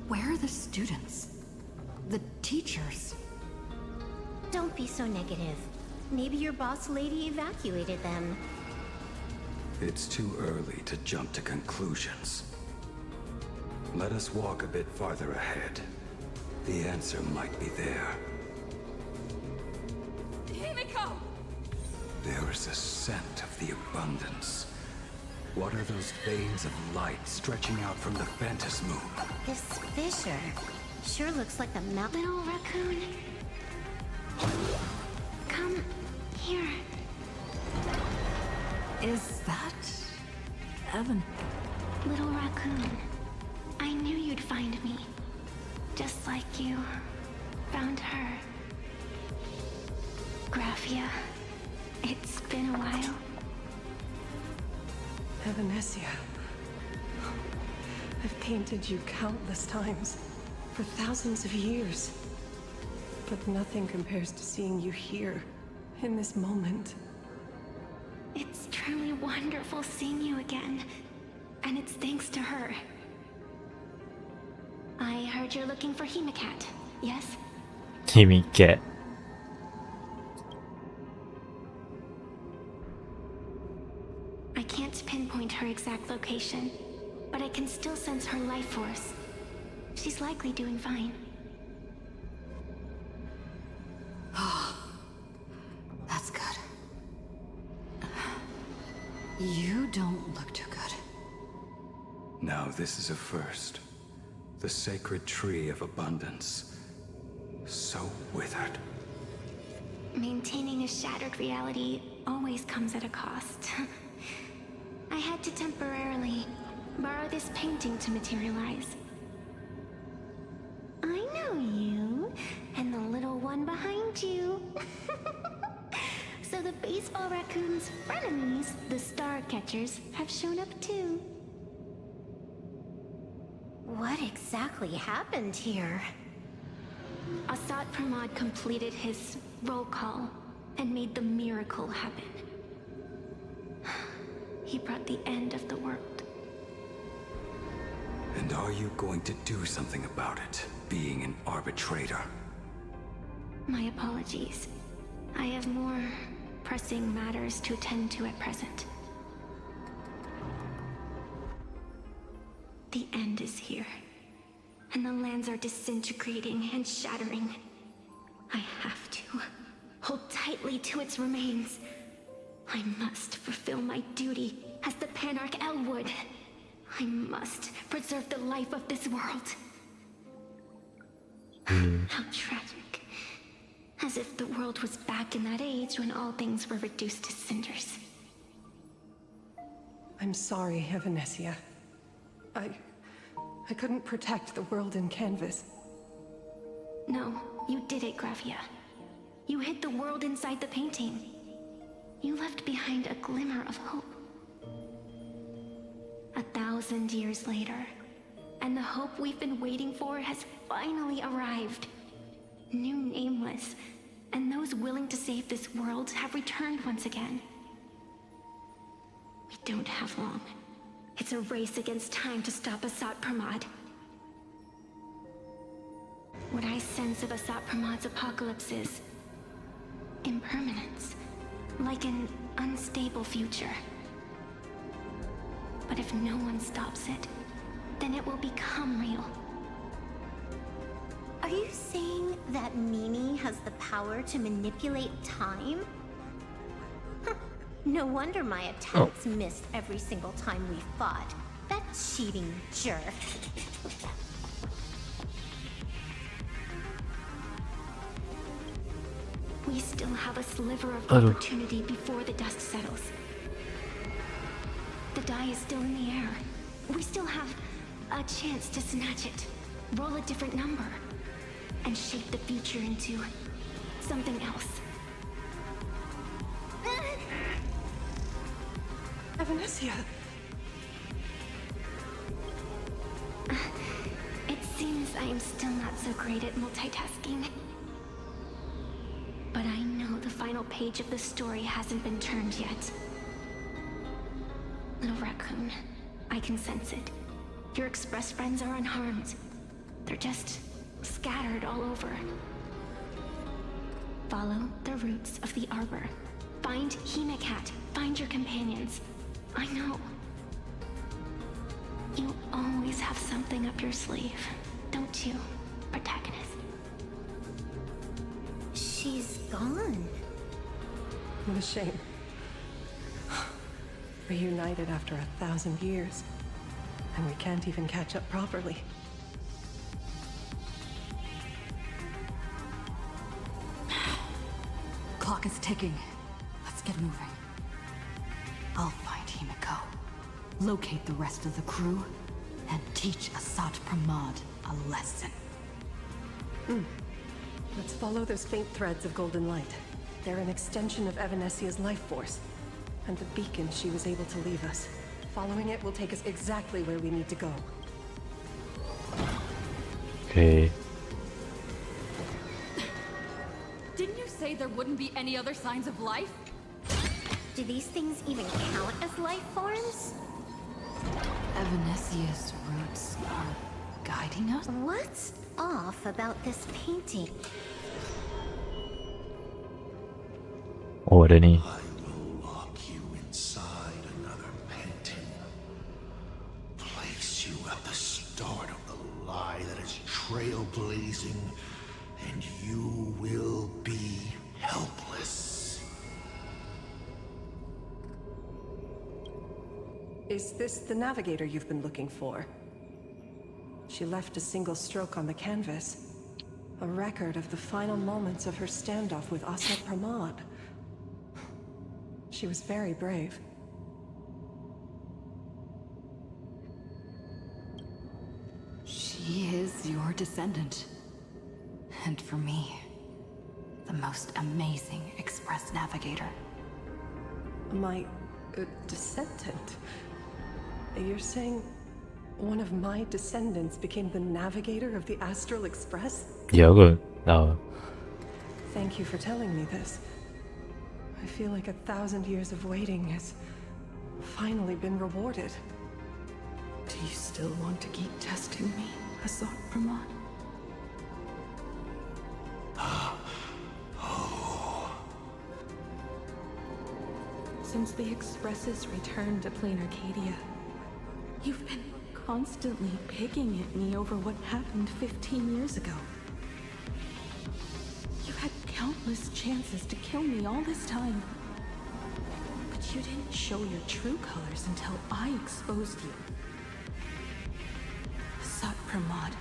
[SPEAKER 2] Where are the students? The teachers?
[SPEAKER 4] Don't be so negative. Maybe your boss lady evacuated them.
[SPEAKER 9] It's too early to jump to conclusions. Let us walk a bit farther ahead. The answer might be there.
[SPEAKER 7] Himiko!
[SPEAKER 9] There is a scent of the abundance. What are those veins of light stretching out from the Phantasmoon?
[SPEAKER 4] This fissure sure looks like the little raccoon. Come here.
[SPEAKER 2] Is that Evan?
[SPEAKER 4] Little raccoon. I knew you'd find me. Just like you found her. Graphia. It's been a while.
[SPEAKER 3] Evanesia. I've painted you countless times, for thousands of years. But nothing compares to seeing you here, in this moment.
[SPEAKER 4] It's truly wonderful seeing you again. And it's thanks to her. I heard you're looking for Hemicat, yes?
[SPEAKER 1] Himiket.
[SPEAKER 4] I can't pinpoint her exact location, but I can still sense her life force. She's likely doing fine.
[SPEAKER 2] That's good. You don't look too good.
[SPEAKER 9] Now this is a first. The sacred tree of abundance. So withered.
[SPEAKER 4] Maintaining a shattered reality always comes at a cost. I had to temporarily borrow this painting to materialize. I So the baseball raccoon's frenemies, the star catchers, have shown up too. What exactly happened here? Assad Pramod completed his roll call and made the miracle happen. He brought the end of the world.
[SPEAKER 9] And are you going to do something about it, being an arbitrator?
[SPEAKER 4] My apologies. I have more pressing matters to attend to at present. The end is here, and the lands are disintegrating and shattering. I have to hold tightly to its remains. I must fulfill my duty as the Panarch Elwood. I must preserve the life of this world. How tragic. As if the world was back in that age when all things were reduced to cinders.
[SPEAKER 3] I'm sorry, Evanesia. I couldn't protect the world in canvas.
[SPEAKER 4] No, you did it, Gravia. You hid the world inside the painting. You left behind a glimmer of hope. 1,000 years later, and the hope we've been waiting for has finally arrived. New Nameless, and those willing to save this world have returned once again. We don't have long. It's a race against time to stop Assad Pramod. What I sense of Assad Pramod's apocalypse is impermanence, like an unstable future. But if no one stops it, then it will become real.
[SPEAKER 10] Are you saying that Mimi has the power to manipulate time? Huh. No wonder my attacks missed every single time we fought. That cheating jerk.
[SPEAKER 4] We still have a sliver of opportunity before the dust settles. The die is still in the air. We still have a chance to snatch it, roll a different number, and shape the future into something else.
[SPEAKER 3] Evanesia!
[SPEAKER 4] It seems I am still not so great at multitasking. But I know the final page of the story hasn't been turned yet. Little raccoon, I can sense it. Your express friends are unharmed. They're just scattered all over. Follow the roots of the arbor. Find Hemacat. Find your companions. I know. You always have something up your sleeve, don't you, protagonist?
[SPEAKER 10] She's gone.
[SPEAKER 3] What a shame. Reunited after 1,000 years. And we can't even catch up properly.
[SPEAKER 2] Clock is ticking. Let's get moving. I'll find Himiko, locate the rest of the crew, and teach Assad Pramod a lesson.
[SPEAKER 3] Let's follow those faint threads of golden light. They're an extension of Evanesia's life force, and the beacon she was able to leave us. Following it will take us exactly where we need to go.
[SPEAKER 1] Okay.
[SPEAKER 11] Didn't you say there wouldn't be any other signs of life?
[SPEAKER 10] Do these things even count as life forms?
[SPEAKER 2] Evanesia's roots are guiding us?
[SPEAKER 10] What's off about this painting?
[SPEAKER 1] Oh, ada ni.
[SPEAKER 5] I will lock you inside another painting. Place you at the start of the lie that is trailblazing, and you will be helpless.
[SPEAKER 3] Is this the navigator you've been looking for? She left a single stroke on the canvas. A record of the final moments of her standoff with Assad Pramod. She was very brave.
[SPEAKER 2] She is your descendant. And for me, the the most amazing express navigator.
[SPEAKER 3] My descendant? You're saying one of my descendants became the navigator of the Astral Express?
[SPEAKER 1] Ya kot. Tahu.
[SPEAKER 3] Thank you for telling me this. I feel like 1,000 years of waiting has finally been rewarded.
[SPEAKER 7] Do you still want to keep testing me, Asad Brahman? Since the Expresses returned to Plain Arcadia, you've been constantly picking at me over what happened 15 years ago. You had countless chances to kill me all this time. But you didn't show your true colors until I exposed you. Sat Pramod,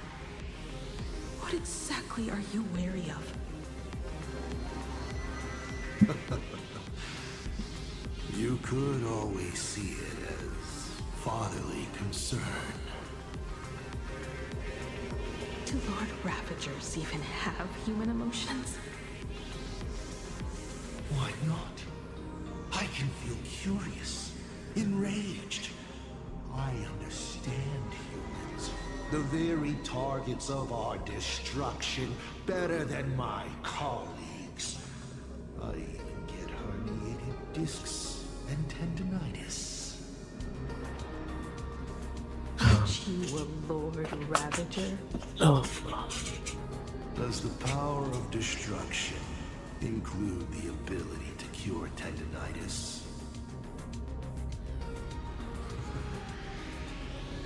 [SPEAKER 7] what exactly are you wary of?
[SPEAKER 5] You could always see it as fatherly concern.
[SPEAKER 7] Do Lord Ravagers even have human emotions?
[SPEAKER 5] Why not? I can feel curious, enraged. I understand humans, the very targets of our destruction, better than my colleagues. I even get herniated discs and tendinitis.
[SPEAKER 7] Aren't you a Lord Ravager?
[SPEAKER 5] Does the power of destruction include the ability to cure tendinitis?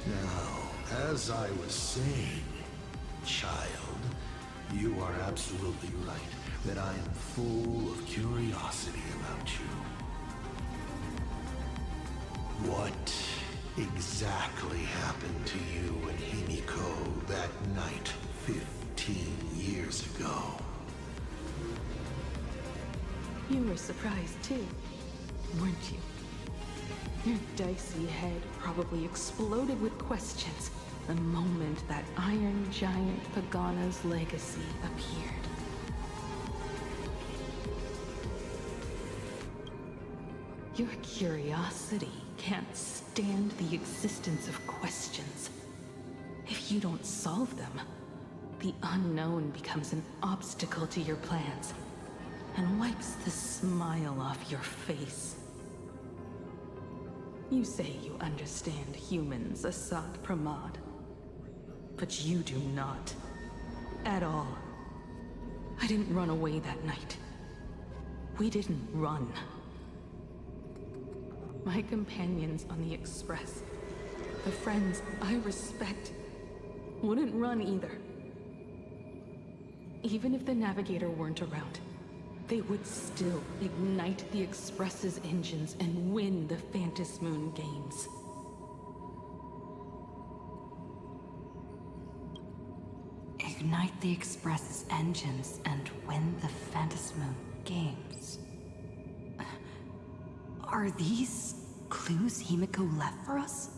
[SPEAKER 5] Now, as I was saying, child, you are absolutely right that I am full of curiosity about you. What exactly happened to you and Himiko that night 15 years ago?
[SPEAKER 7] You were surprised too, weren't you? Your dicey head probably exploded with questions the moment that Iron Giant Pagana's legacy appeared. Your curiosity can't stand the existence of questions. If you don't solve them, the unknown becomes an obstacle to your plans and wipes the smile off your face. You say you understand humans, Asad Pramod, but you do not. At all. I didn't run away that night. We didn't run. My companions on the Express, the friends I respect, wouldn't run either. Even if the Navigator weren't around, they would still ignite the Express's engines and win the Phantasmoon games.
[SPEAKER 2] Ignite the Express's engines and win the Phantasmoon games. Are these clues Himiko left for us?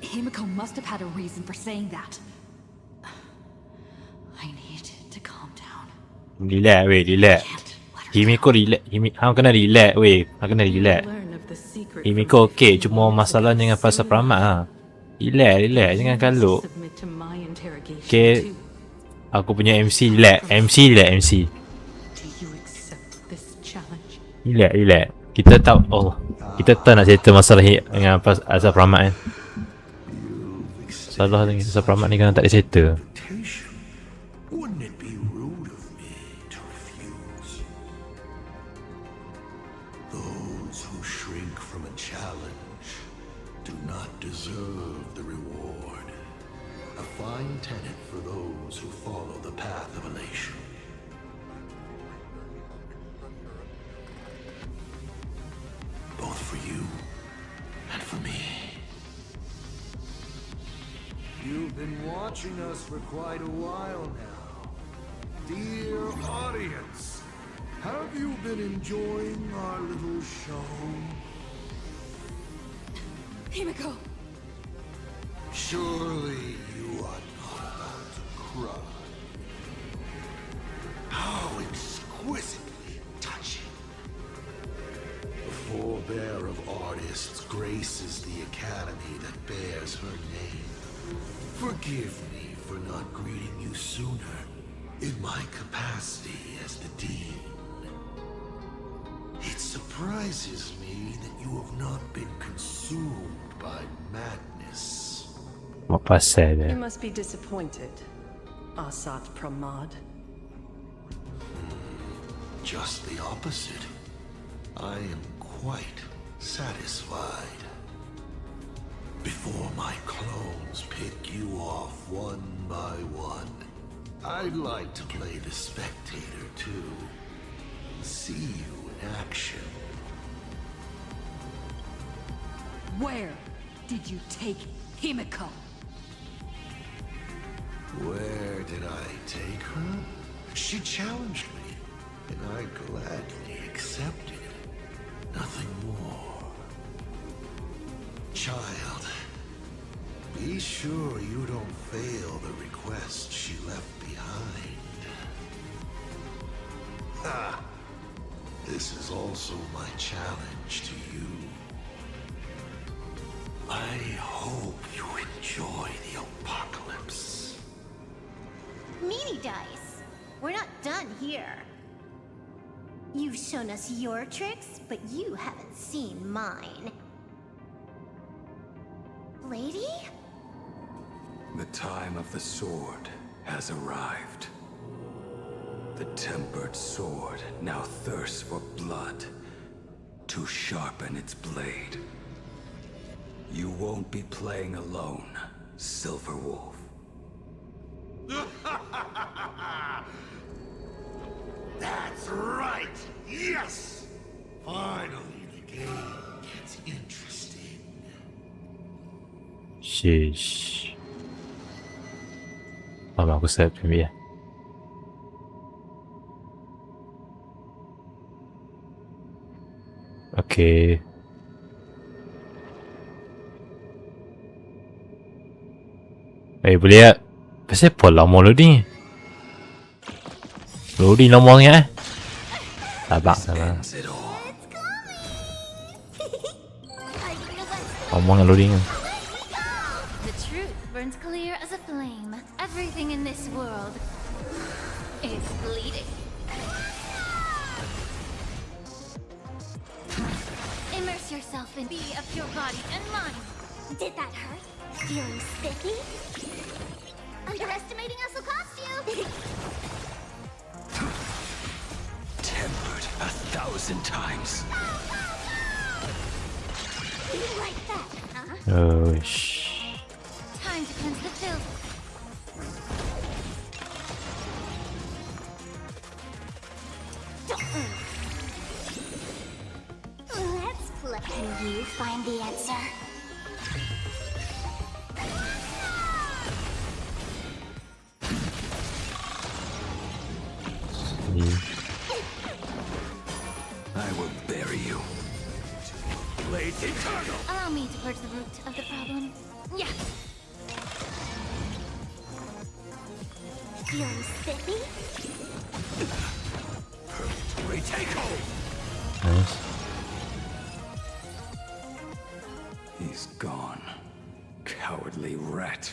[SPEAKER 2] Himiko must have had a reason for saying that. I need to calm down.
[SPEAKER 1] Relax weh, relax. Himiko relax. Hang kena relax weh. Hang kena relax. Himiko okey, cuma masalahnya dengan pasal Pramat ha. Relax, relax. Jangan kaluk. Okay. Aku punya MC relax. MC relax, MC. Relax, relax. Kita tahu, kita tahu nak cerita masalah dengan asal Pramat kan. Salah dengan asal Pramat ni kan tak ada cerita.
[SPEAKER 5] Wouldn't it be rude of me to refuse? Those who shrink from a challenge do not deserve the reward. A fine tenet for those who follow the path of elation. Both for you and for me. You've been watching us for quite a while now. Dear audience, have you been enjoying our little show?
[SPEAKER 11] Himiko!
[SPEAKER 5] Surely you are not about to cry. How so exquisitely touching. The forebear of artists graces the academy that bears her name. Forgive me for not greeting you sooner in my capacity as the Dean. It surprises me that you have not been consumed by madness.
[SPEAKER 1] What pasal
[SPEAKER 3] You
[SPEAKER 1] dia?
[SPEAKER 3] must be disappointed, Asat Pramod.
[SPEAKER 5] Just the opposite. I am quite satisfied. Before my clones pick you off one by one, I'd like to play the spectator too. See you in action.
[SPEAKER 11] Where did you take Himiko?
[SPEAKER 5] Where did I take her? She challenged me, and I gladly accepted. Nothing more. Child, be sure you don't fail the request she left behind. Ha! This is also my challenge to you. I hope you enjoy the apocalypse.
[SPEAKER 10] Meanie dice. We're not done here. You've shown us your tricks, but you haven't seen mine. Lady?
[SPEAKER 9] The time of the sword has arrived. The tempered sword now thirsts for blood to sharpen its blade. You won't be playing alone, Silver Wolf.
[SPEAKER 5] That's right! Yes! Finally, the game gets interesting.
[SPEAKER 1] Sheesh. Lama aku set premier. Okay. Boleh tak? Pasal apa lama loading? Loading lama sangat Sabar.
[SPEAKER 9] Ends it all.
[SPEAKER 1] Lama dengan loading kan.
[SPEAKER 10] The truth burns clear as a flame. Everything in this world is bleeding. Immerse yourself in be of your body and mind.
[SPEAKER 4] Did that hurt? Feeling sticky? Underestimating us will cost you!
[SPEAKER 9] Tempered 1,000 times.
[SPEAKER 4] You like that, huh?
[SPEAKER 1] Oh, shh.
[SPEAKER 10] Time to cleanse the filth.
[SPEAKER 4] Let's play. Can you find the answer?
[SPEAKER 9] I will bury you. Blades eternal.
[SPEAKER 10] Allow me to purge the root of the problem. Yeah.
[SPEAKER 4] Feeling sticky?
[SPEAKER 9] Retake hold.
[SPEAKER 1] Nice.
[SPEAKER 9] He's gone. Cowardly rat.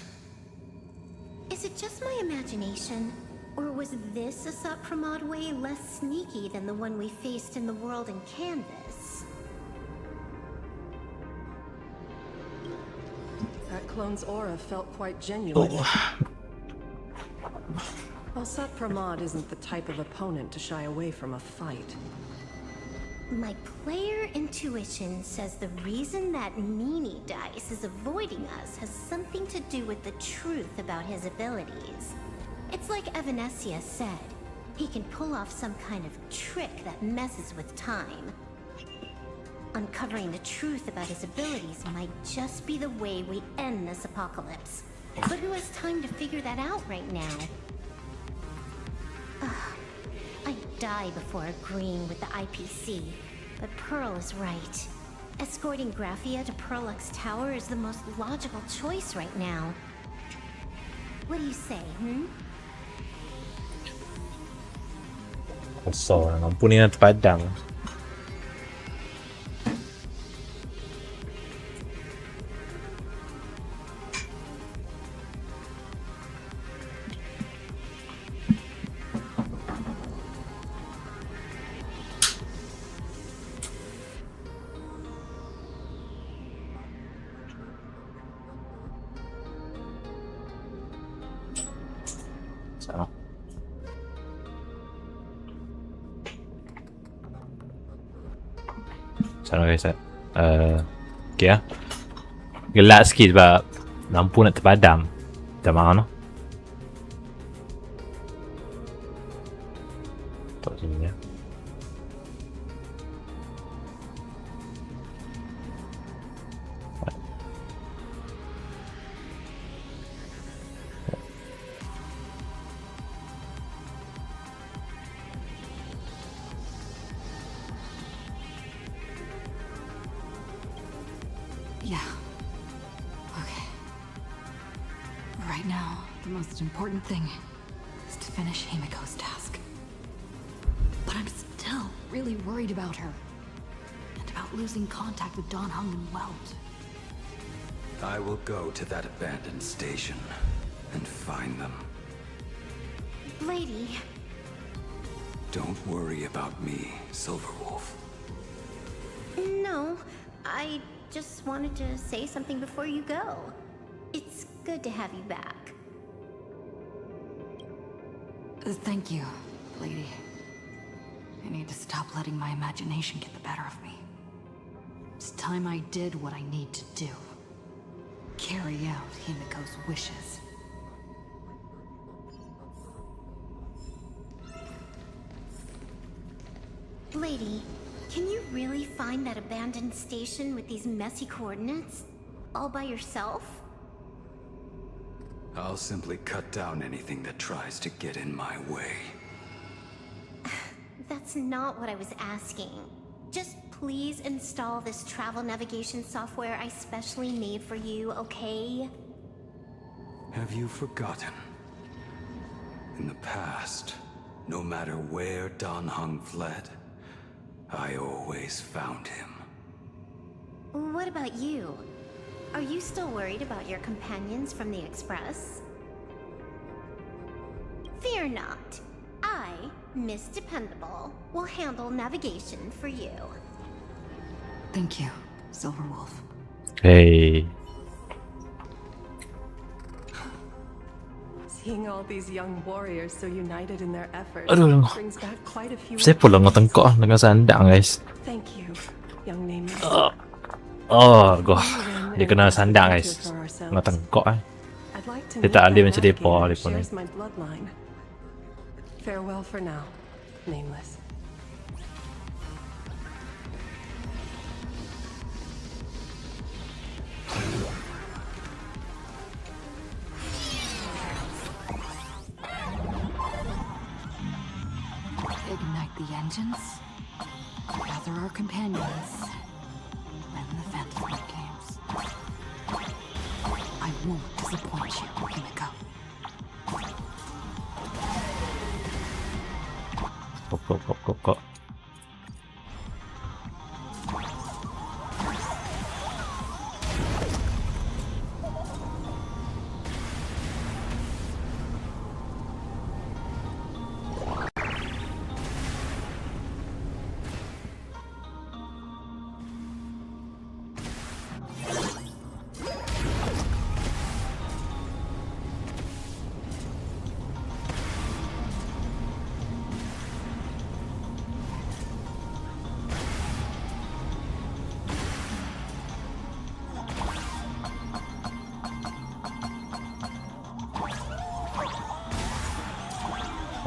[SPEAKER 10] Is it just my imagination? Or was this Asat Pramod way less sneaky than the one we faced in the world in Canvas?
[SPEAKER 3] That clone's aura felt quite genuine. Asat Pramod isn't the type of opponent to shy away from a fight.
[SPEAKER 10] My player intuition says the reason that Meanie Dice is avoiding us has something to do with the truth about his abilities. It's like Evanesia said, he can pull off some kind of trick that messes with time. Uncovering the truth about his abilities might just be the way we end this apocalypse. But who has time to figure that out right now? I'd die before agreeing with the IPC, but Pearl is right. Escorting Graphia to Perlux Tower is the most logical choice right now. What do you say,
[SPEAKER 1] Kosong, lampu ni dah terpadam. So. Macam mana guys? Okay lah. Gelap sikit sebab lampu nak terpadam. Macam mana? Tak sini ya.
[SPEAKER 2] Yeah. Okay. Right now, the most important thing is to finish Himiko's task. But I'm still really worried about her. And about losing contact with Don Hung and Welt.
[SPEAKER 9] I will go to that abandoned station and find them.
[SPEAKER 4] Lady,
[SPEAKER 9] Don't worry about me, Silverwolf.
[SPEAKER 4] no, I just wanted to say something before you go. It's good to have you back.
[SPEAKER 2] Thank you, lady. I need to stop letting my imagination get the better of me. It's time I did what I need to do. Carry out Himiko's wishes.
[SPEAKER 4] Lady, can you really find that abandoned station with these messy coordinates? All by yourself?
[SPEAKER 9] I'll simply cut down anything that tries to get in my way.
[SPEAKER 4] That's not what I was asking. Just please install this travel navigation software I specially made for you, okay?
[SPEAKER 9] Have you forgotten? In the past, no matter where Don Hung fled, I always found him.
[SPEAKER 4] What about you? Are you still worried about your companions from the Express? Fear not. I, Miss Dependable, will handle navigation for you.
[SPEAKER 2] Thank you, Silverwolf.
[SPEAKER 1] Hey.
[SPEAKER 3] Seeing all these young warriors so united in their efforts
[SPEAKER 1] Aduh.
[SPEAKER 3] brings back quite a few
[SPEAKER 1] Saya pula dengan tengkok dengan sandang guys.
[SPEAKER 3] Thank you, young nameless.
[SPEAKER 1] Oh, goh. Dia kena sandang guys. Dengan tengkok
[SPEAKER 3] I'd like to
[SPEAKER 1] Dia
[SPEAKER 3] meet
[SPEAKER 1] tak ada
[SPEAKER 3] that
[SPEAKER 1] macam depa
[SPEAKER 3] navigator who
[SPEAKER 1] depa ni.
[SPEAKER 3] shares my bloodline. Farewell for now, nameless.
[SPEAKER 2] Ignite the engines. Gather our companions. Win the fantasy games. I won't disappoint you, Himiko.
[SPEAKER 1] Kok.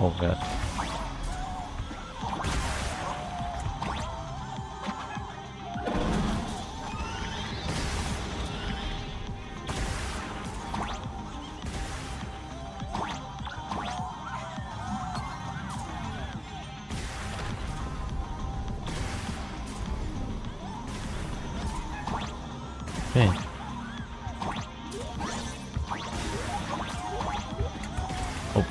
[SPEAKER 1] Oh god. Hey. Oh.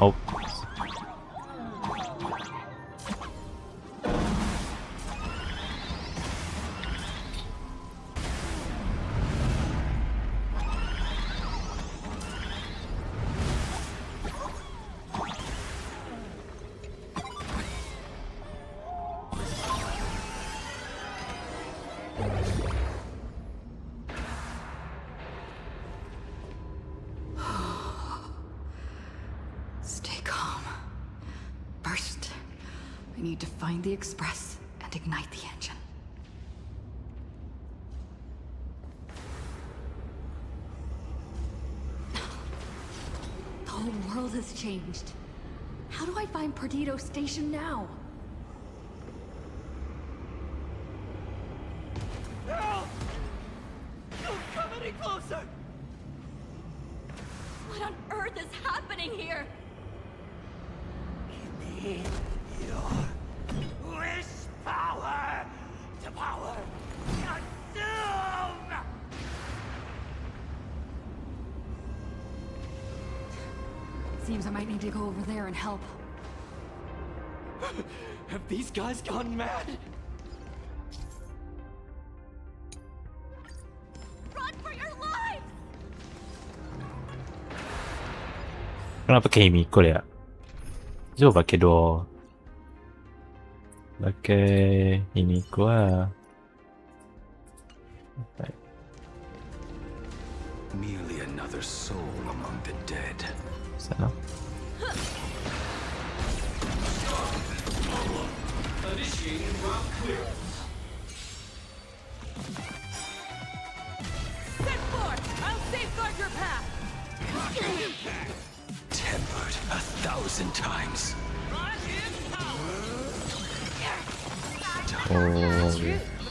[SPEAKER 1] Oh.
[SPEAKER 2] Stay calm. First, I need to find the express and ignite the engine.
[SPEAKER 11] The whole world has changed. How do I find Perdido Station now?
[SPEAKER 8] Help! Don't come any closer!
[SPEAKER 11] What on earth is happening here?
[SPEAKER 8] Give me your wish power to power consume!
[SPEAKER 11] Seems I might need to go over there and help.
[SPEAKER 8] Have these guys gone mad?
[SPEAKER 11] Run for your lives!
[SPEAKER 1] Kenapa pakai Himiko ya? Coba pakai dua. Pakai Himiko lah.
[SPEAKER 9] Merely another soul among the dead.
[SPEAKER 1] Sana.
[SPEAKER 8] Initiating route clear.
[SPEAKER 11] Set forth! I'll safeguard your path!
[SPEAKER 9] Tempered 1,000 times.
[SPEAKER 1] Oh.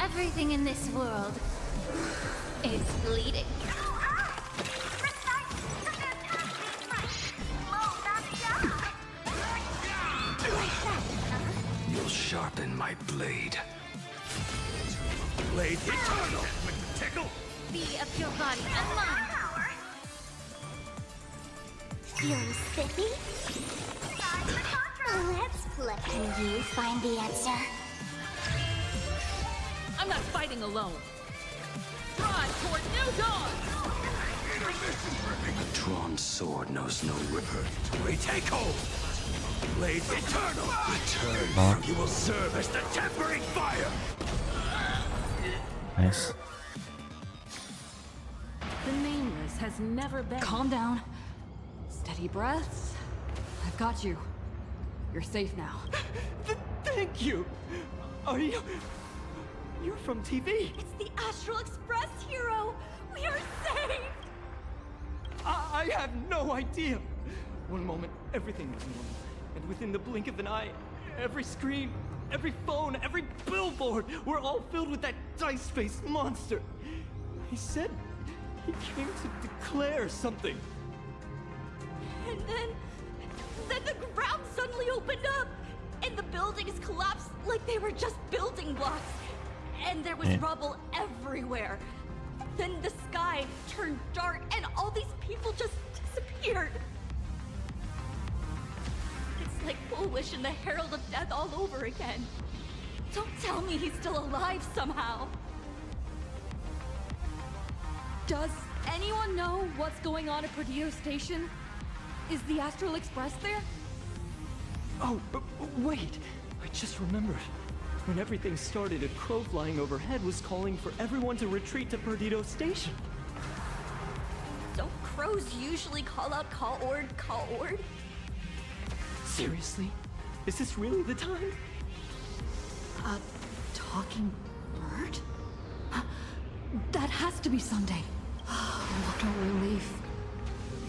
[SPEAKER 10] Everything in this world is bleeding.
[SPEAKER 9] You'll sharpen my blade.
[SPEAKER 8] Blade eternal with the tickle.
[SPEAKER 10] Be of your body and mine. Feeling spiffy? Let's flip. Can you find the answer?
[SPEAKER 11] I'm not fighting alone. Drive toward new dawn!
[SPEAKER 9] A drawn sword knows no ripper.
[SPEAKER 8] We take hold. Blade eternal.
[SPEAKER 9] Return.
[SPEAKER 8] You will serve as the tempering fire.
[SPEAKER 1] Nice.
[SPEAKER 11] The Nameless has never been...
[SPEAKER 2] Calm down. Steady breaths. I've got you. You're safe now.
[SPEAKER 8] Thank you. Are you... You're from TV.
[SPEAKER 11] It's the Astral Express, hero! We are saved!
[SPEAKER 8] I have no idea. One moment, everything was normal. And within the blink of an eye, every screen, every phone, every billboard were all filled with that dice-faced monster. He said he came to declare something.
[SPEAKER 11] And then the ground suddenly opened up, and the buildings collapsed like they were just building blocks. And there was rubble everywhere. Then the sky turned dark, and all these people just disappeared. It's like Foolish and the Herald of Death all over again. Don't tell me he's still alive somehow. Does anyone know what's going on at Perdido Station? Is the Astral Express there?
[SPEAKER 8] Oh, wait. I just remembered. When everything started, a crow flying overhead was calling for everyone to retreat to Perdido Station.
[SPEAKER 11] Don't crows usually call out call ord?
[SPEAKER 8] Seriously? Is this really the time?
[SPEAKER 2] A talking bird? That has to be Sunday. What a relief.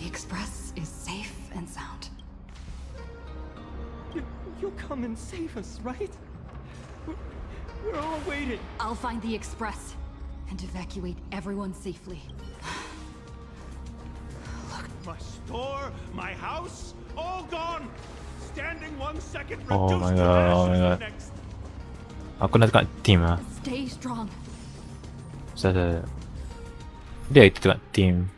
[SPEAKER 2] The Express is safe and sound.
[SPEAKER 8] You'll come and save us, right? We're all waiting.
[SPEAKER 2] I'll find the Express and evacuate everyone safely.
[SPEAKER 8] My store, my house, all gone. Standing 1 second,
[SPEAKER 1] Oh
[SPEAKER 8] reduced
[SPEAKER 1] my
[SPEAKER 8] to
[SPEAKER 1] god, oh my
[SPEAKER 8] ashes the
[SPEAKER 1] god.
[SPEAKER 8] next.
[SPEAKER 1] Aku nak tengok team lah.
[SPEAKER 2] Stay strong.
[SPEAKER 1] Dia kita tengok team.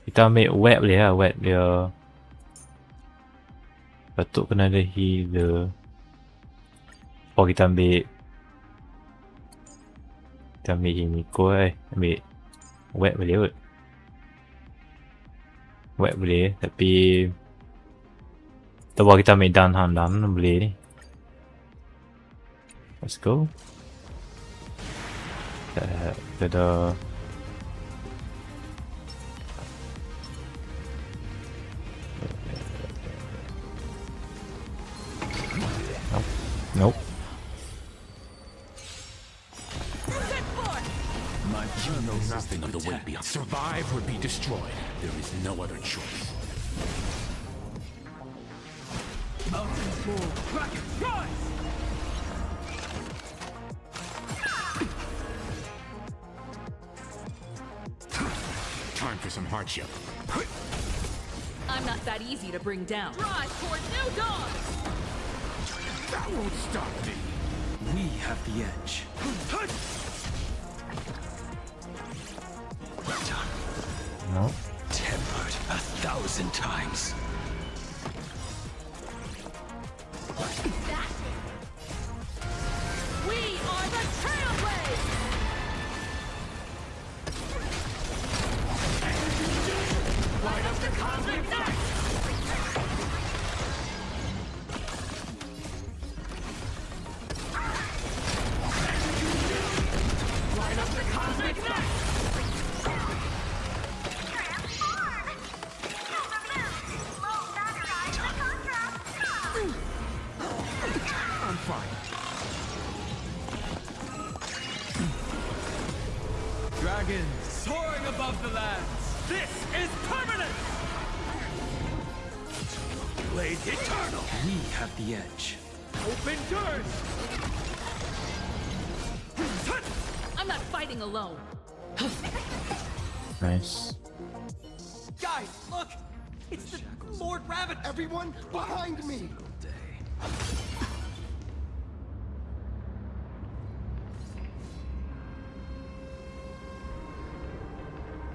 [SPEAKER 1] Kita ambil web boleh lah, web dia Patut kena ada healer. Oh, kita ambil ini ambil wet boleh kot. Wet boleh, tapi kita ambil down boleh ni. Let's go. Kita dah Nope.
[SPEAKER 12] My king knows nothing of the way beyond. Survive or be destroyed. There is no other choice. Mountain Bull, Rocket, rise! Time for some hardship.
[SPEAKER 7] I'm not that easy to bring down.
[SPEAKER 11] Rise toward new dawn!
[SPEAKER 12] That won't stop me.
[SPEAKER 9] We have the edge.
[SPEAKER 1] no.
[SPEAKER 9] Tempered 1,000 times.
[SPEAKER 11] We are the Trailblaze!
[SPEAKER 12] Light up the cosmic night! Light up the cosmic night! I'm fine.
[SPEAKER 13] Dragons soaring above the lands. This is permanent!
[SPEAKER 12] Blade eternal!
[SPEAKER 9] We have the edge.
[SPEAKER 13] Open doors!
[SPEAKER 7] I'm not fighting alone.
[SPEAKER 1] Nice.
[SPEAKER 13] Guys, look! It's the Lord Rabbit!
[SPEAKER 14] Everyone behind me!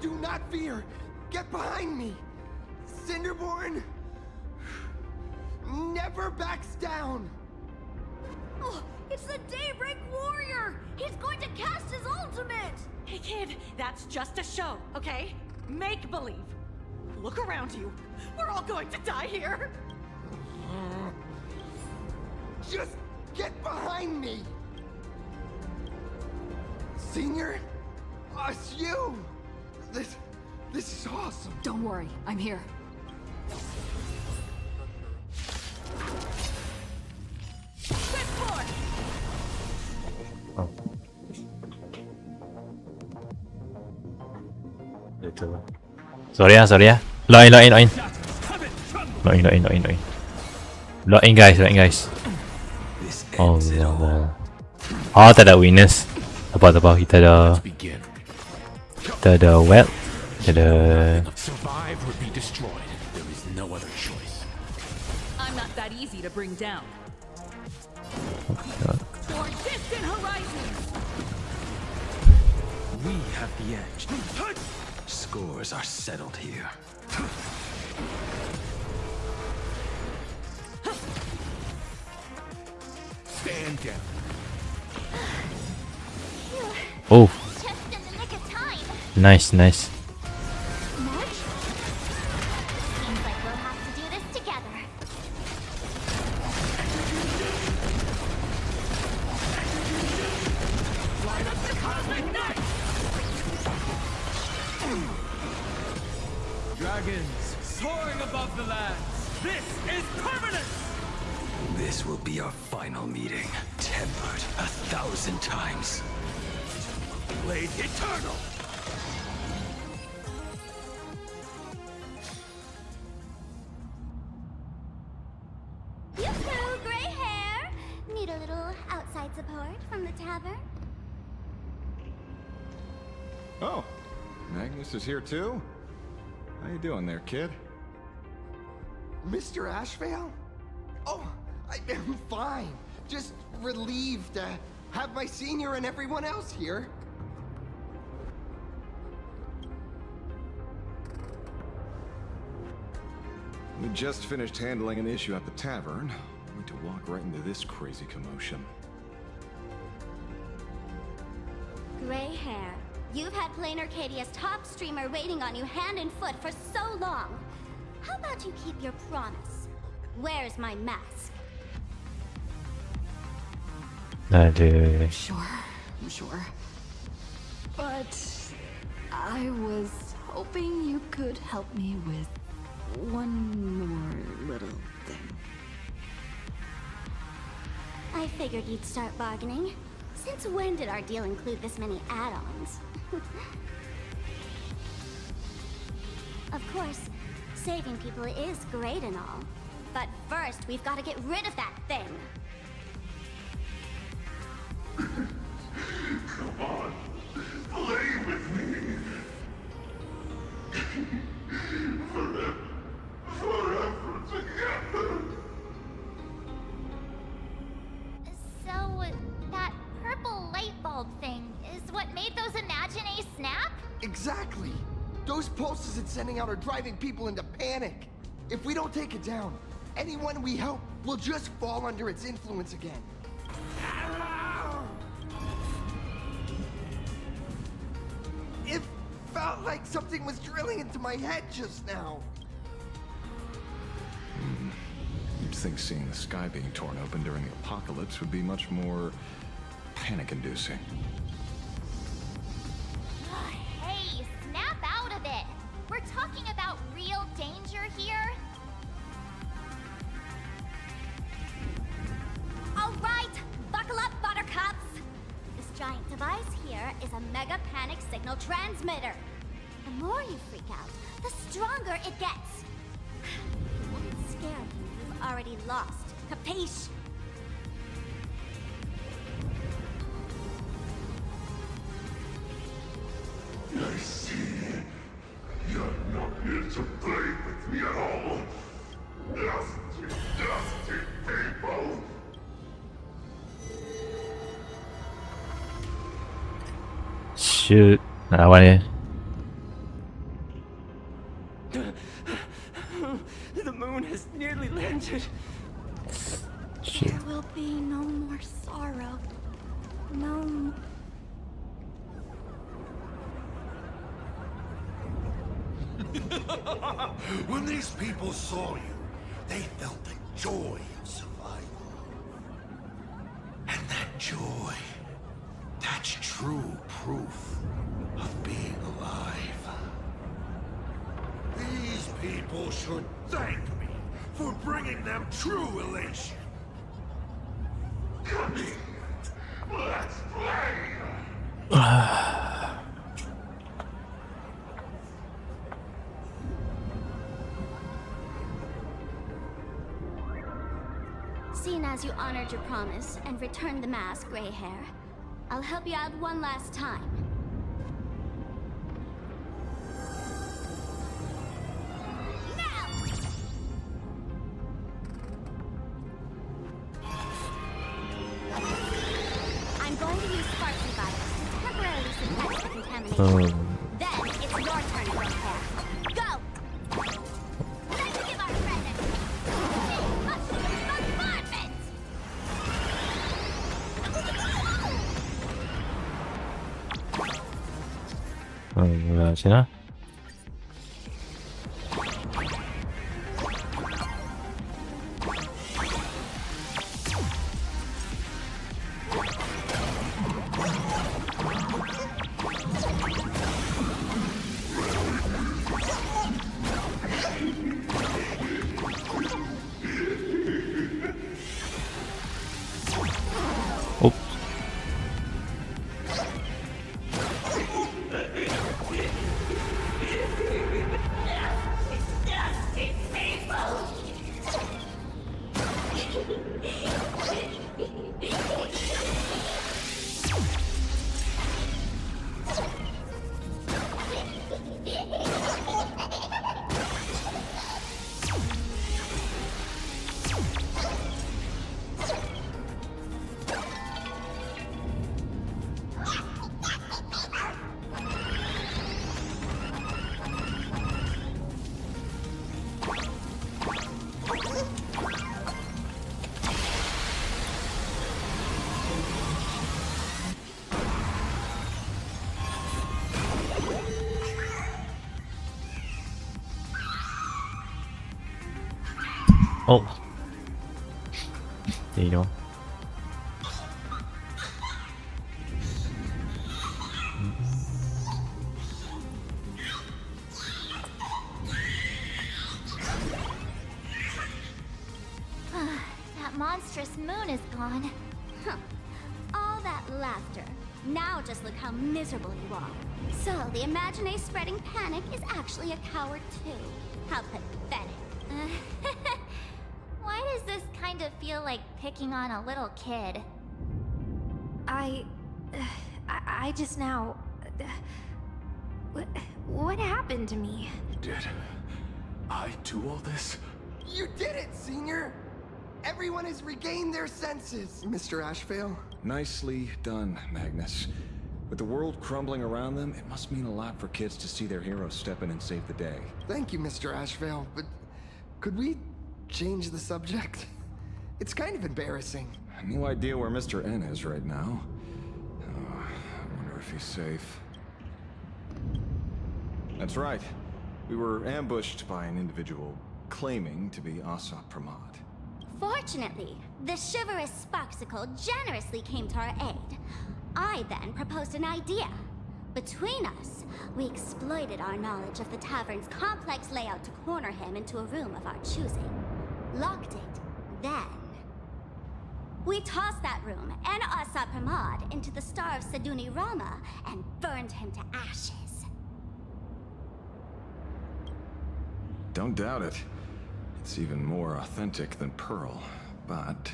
[SPEAKER 14] Do not fear! Get behind me! Cinderborn never backs down!
[SPEAKER 11] Oh, it's the Daybreak Warrior! He's going to cast his ultimate!
[SPEAKER 3] Hey kid, that's just a show, okay? Make believe. Look around you. We're all going to die here.
[SPEAKER 14] Just get behind me! Senior? It's you! This is awesome!
[SPEAKER 2] Don't worry, I'm here.
[SPEAKER 1] Oh. Itu. Sorry ya. Login. Login guys. Oh no. Oh, tak ada winners. Apa kita ada web. Kita ada
[SPEAKER 12] Survive or be destroyed. There is no other choice.
[SPEAKER 7] I'm not that easy to bring down.
[SPEAKER 11] For distant horizons!
[SPEAKER 9] We have the edge. Scores are settled here.
[SPEAKER 12] Stand down.
[SPEAKER 1] Oh,
[SPEAKER 10] Just in the nick of time.
[SPEAKER 1] nice.
[SPEAKER 10] Much? Seems like we'll have to do this together.
[SPEAKER 12] Light up the cosmic night!
[SPEAKER 13] Dragons soaring above the lands. This is permanent!
[SPEAKER 9] This will be our final meeting. Tempered 1,000 times.
[SPEAKER 12] Blade eternal!
[SPEAKER 10] Yoo-hoo, gray hair! Need a little outside support from the tavern?
[SPEAKER 15] Oh, Magnus is here too? How you doing there, kid?
[SPEAKER 14] Mr. Ashvale? Oh, I'm fine. Just relieved to have my senior and everyone else here.
[SPEAKER 15] We just finished handling an issue at the tavern. Only to walk right into this crazy commotion.
[SPEAKER 10] Gray hair, you've had Plain Arcadia's top streamer waiting on you hand and foot for so long. How about you keep your promise? Where's my mask?
[SPEAKER 1] Aduh.
[SPEAKER 2] Sure. But I was hoping you could help me with one more little thing.
[SPEAKER 10] I figured you'd start bargaining. Since when did our deal include this many add-ons? Of course, saving people is great and all. But first, we've got to get rid of that thing.
[SPEAKER 5] Come on, play with me. Forever together.
[SPEAKER 10] So, that purple light bulb thing is what made those Imaginae snap?
[SPEAKER 14] Exactly. Those pulses it's sending out are driving people into panic. If we don't take it down, anyone we help will just fall under its influence again. It felt like something was drilling into my head just now.
[SPEAKER 15] You'd think seeing the sky being torn open during the apocalypse would be much more panic-inducing.
[SPEAKER 10] Hey, snap out of it! We're talking about real danger here. Alright, buckle up, buttercups! This giant device here is a mega panic signal transmitter. The more you freak out, the stronger it gets. It won't scare you, you've already lost. Capiche?
[SPEAKER 5] I see. You're not here to play with me at all. Dusty people.
[SPEAKER 1] Shoot. Lawan dia.
[SPEAKER 13] The moon has nearly landed.
[SPEAKER 2] There will be no more sorrow. No.
[SPEAKER 5] When these people saw you, they felt the joy of survival. And that joy, that's true proof of being alive. These people should thank me for bringing them true elation. Come in. Let's play.
[SPEAKER 10] Seeing as you honored your promise and returned the mask, Gray Hair, I'll help you out one last time. Now! I'm going to use Sparks Revives to temporarily suppress the contamination. Then it's your turn, Gray Hair. Go! Time to give our friend a bombardment!
[SPEAKER 1] Sini lah. Oh. There you go.
[SPEAKER 10] That monstrous moon is gone. Huh. All that laughter. Now just look how miserable you are. So, the Imagine spreading panic is actually a coward too. How pathetic. Why does this kind of feel like picking on a little kid?
[SPEAKER 11] I just now... What happened to me?
[SPEAKER 9] Did I do all this?
[SPEAKER 14] You did it, Senior! Everyone has regained their senses, Mr. Ashvale.
[SPEAKER 15] Nicely done, Magnus. With the world crumbling around them, it must mean a lot for kids to see their heroes step in and save the day.
[SPEAKER 14] Thank you, Mr. Ashvale, but could we change the subject? It's kind of embarrassing.
[SPEAKER 15] No idea where Mr. N is right now. I wonder if he's safe. That's right. We were ambushed by an individual claiming to be Asap Pramod.
[SPEAKER 10] Fortunately, the chivalrous Sparksicle generously came to our aid. I then proposed an idea. Between us, we exploited our knowledge of the tavern's complex layout to corner him into a room of our choosing. Locked it. Then, we tossed that room and Asap Pramod into the Star of Seduni Rama and burned him to ashes.
[SPEAKER 15] Don't doubt it. It's even more authentic than Pearl, but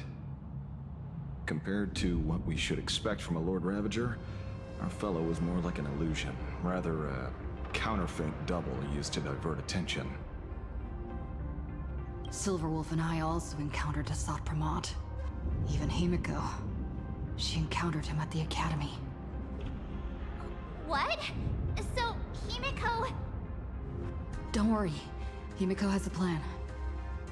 [SPEAKER 15] compared to what we should expect from a Lord Ravager, our fellow was more like an illusion, rather a counterfeit double used to divert attention.
[SPEAKER 2] Silverwolf and I also encountered Asap Pramod. Even Himiko. She encountered him at the academy.
[SPEAKER 10] What? So, Himiko...
[SPEAKER 2] Don't worry. Himiko has a plan.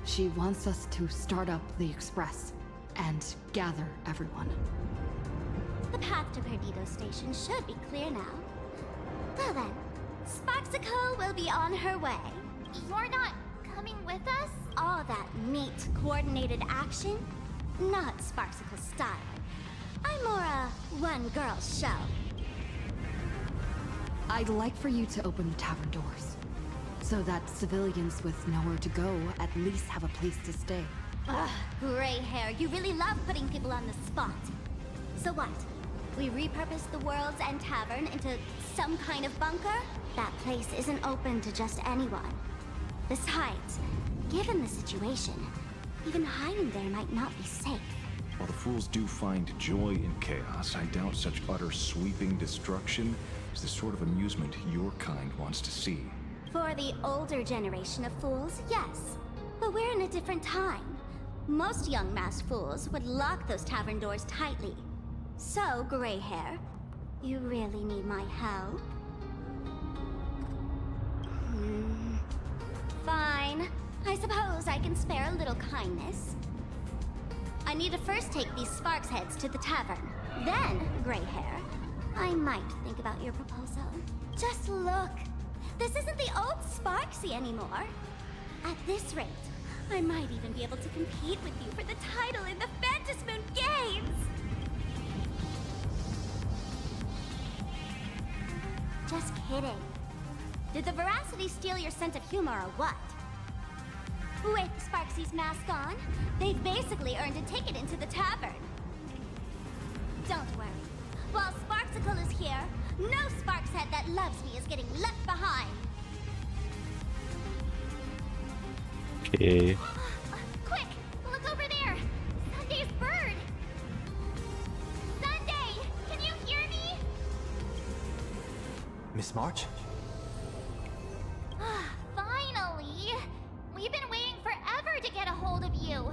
[SPEAKER 2] She wants us to start up the Express and gather everyone.
[SPEAKER 10] The path to Perdido Station should be clear now. Well then, Sparksicle will be on her way.
[SPEAKER 4] You're not coming with us?
[SPEAKER 10] All that neat, coordinated action? Not Sparksicle style. I'm more a one-girl show.
[SPEAKER 2] I'd like for you to open the tavern doors, so that civilians with nowhere to go at least have a place to stay.
[SPEAKER 10] Ugh, gray hair, you really love putting people on the spot. So what? We repurpose the World's End Tavern into some kind of bunker? That place isn't open to just anyone. Besides, given the situation, even hiding there might not be safe.
[SPEAKER 15] While the fools do find joy in chaos, I doubt such utter sweeping destruction is the sort of amusement your kind wants to see.
[SPEAKER 10] For the older generation of fools, yes. But we're in a different time. Most young masked fools would lock those tavern doors tightly. So, gray hair, you really need my help? Fine. I suppose I can spare a little kindness. I need to first take these Sparks heads to the tavern. Then, gray hair, I might think about your proposal. Just look. This isn't the old Sparksy anymore. At this rate, I might even be able to compete with you for the title in the Phantasmoon Games! Just kidding. Did the Veracity steal your sense of humor or what? With Sparksy's mask on, they've basically earned a ticket into the tavern. Don't worry. While Sparksicle is here, no Sparkshead that loves me is getting left behind.
[SPEAKER 1] Okay.
[SPEAKER 10] Quick! Look over there! Sunday's bird! Sunday! Can you hear me?
[SPEAKER 16] Miss March?
[SPEAKER 10] Finally! We've been waiting forever to get a hold of you.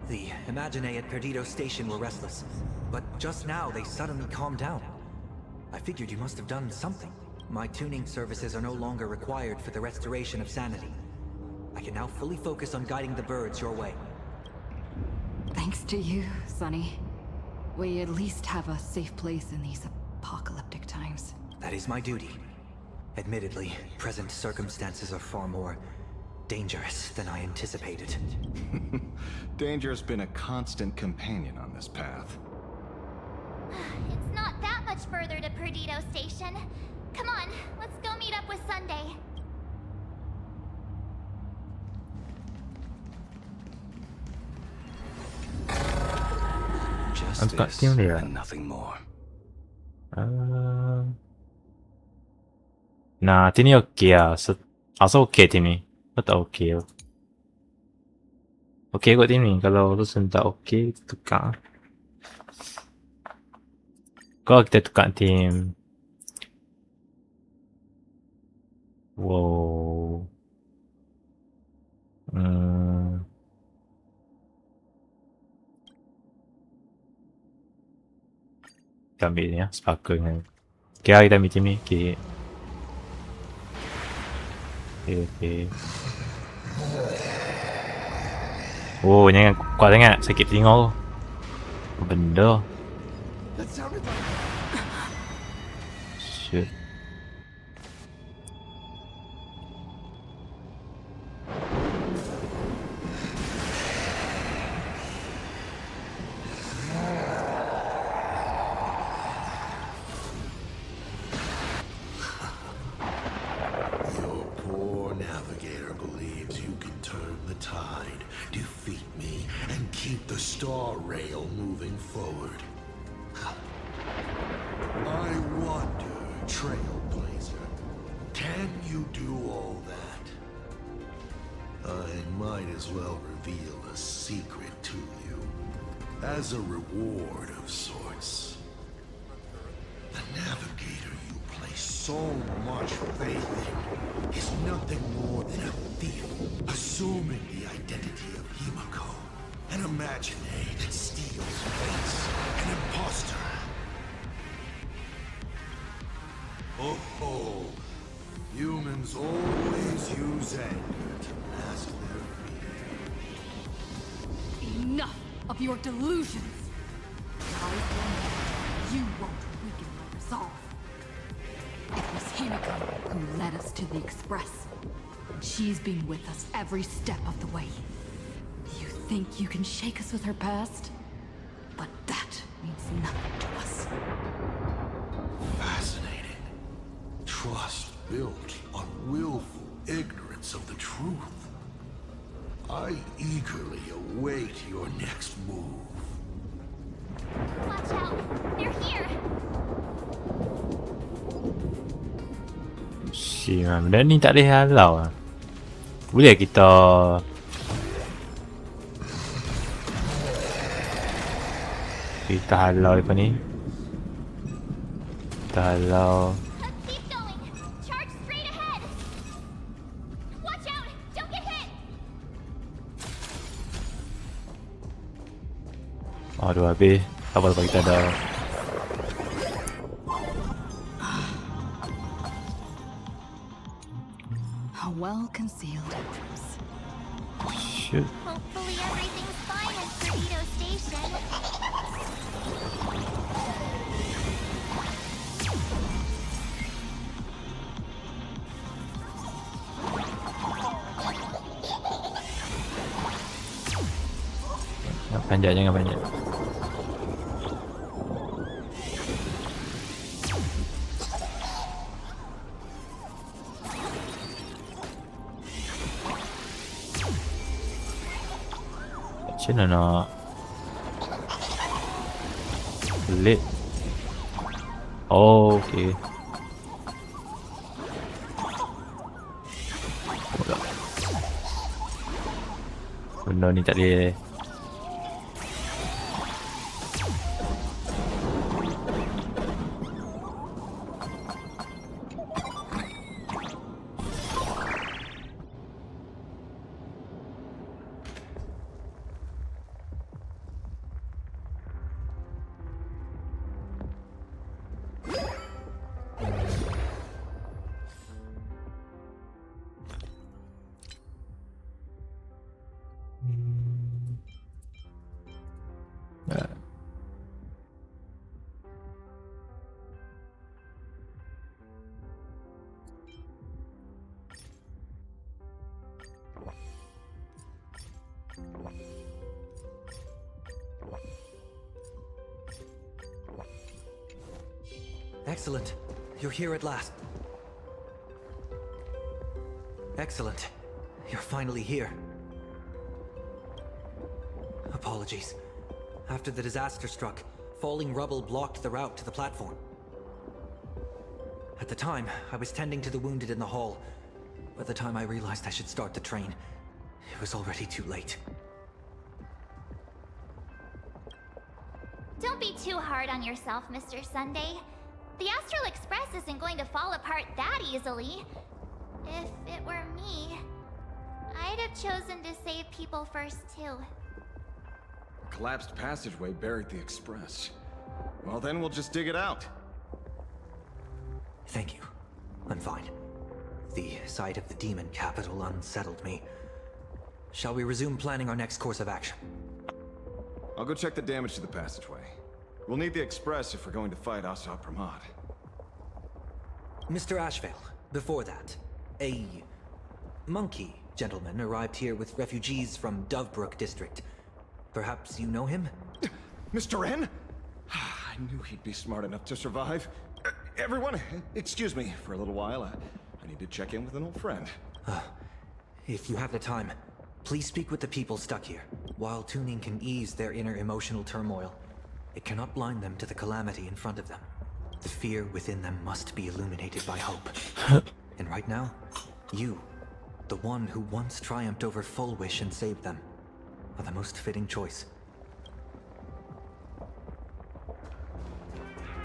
[SPEAKER 16] The Imagine at Perdido Station were restless, but just now they suddenly calmed down. I figured you must have done something. My tuning services are no longer required for the restoration of sanity. I can now fully focus on guiding the birds your way.
[SPEAKER 2] Thanks to you, Sonny. We at least have a safe place in these apocalyptic times.
[SPEAKER 16] That is my duty. Admittedly, present circumstances are far more dangerous than I anticipated.
[SPEAKER 15] Danger's been a constant companion on this path.
[SPEAKER 10] It's not that much further to Perdido Station. Come on, let's go meet up with Sunday.
[SPEAKER 16] Justice and nothing more.
[SPEAKER 1] Nah, tim ni okey lah. Asal okey tim ni. Kau tak okey. Okey kot tim ni. Kalau tu tak okey, tukar. Kau kita tukar tim. Wow. Kita ambil ni ya, sparkle dengan. Okay lah, kita ambil tim ni. Okay. Okay. Oh, jangan kuat sangat. Sakit telinga tu. Apa benda? Shit.
[SPEAKER 5] As a reward of sorts. The navigator you place so much faith in is nothing more than a thief assuming the identity of Himiko, an imaginary that steals face, an imposter. Oh, humans always use anger to mask their fear.
[SPEAKER 2] Enough of your delusions! I warn you, you won't weaken my resolve. It was Himiko who led us to the Express. She's been with us every step of the way. You think you can shake us with her past? But that means nothing to us.
[SPEAKER 5] Fascinating. Trust built on willful ignorance of the truth. I eagerly await your next move.
[SPEAKER 10] Watch out! They're here!
[SPEAKER 1] Sial, benda ni tak boleh halau lah. Boleh kita halau apa ni? Kita halau.
[SPEAKER 10] Keep going! Charge straight ahead! Watch out! Don't get hit!
[SPEAKER 1] Aduh, habis. Tak apa-apa, kita ada.
[SPEAKER 2] A well-concealed entrance.
[SPEAKER 1] Shoot.
[SPEAKER 10] Hopefully everything's fine at Perdido Station.
[SPEAKER 1] Jangan panjat, jangan panjat. Macam mana nak pelik? Oh, okay. Benda ni tak boleh.
[SPEAKER 16] Excellent. You're here at last. Excellent. You're finally here. Apologies. After the disaster struck, falling rubble blocked the route to the platform. At the time, I was tending to the wounded in the hall. By the time I realized I should start the train, it was already too late.
[SPEAKER 10] Don't be too hard on yourself, Mr. Sunday. The Astral Express isn't going to fall apart that easily. If it were me, I'd have chosen to save people first, too.
[SPEAKER 15] A collapsed passageway buried the express. Well, then we'll just dig it out.
[SPEAKER 16] Thank you. I'm fine. The sight of the demon capital unsettled me. Shall we resume planning our next course of action?
[SPEAKER 15] I'll go check the damage to the passageway. We'll need the express if we're going to fight Asa Pramod.
[SPEAKER 16] Mr. Ashvale, before that, a monkey gentleman arrived here with refugees from Dovebrook district. Perhaps you know him?
[SPEAKER 15] Mr. N? I knew he'd be smart enough to survive. Everyone, excuse me for a little while. I need to check in with an old friend.
[SPEAKER 16] If you have the time, please speak with the people stuck here. While tuning can ease their inner emotional turmoil, it cannot blind them to the calamity in front of them. The fear within them must be illuminated by hope. And right now, you, the one who once triumphed over Full Wish and saved them, are the most fitting choice.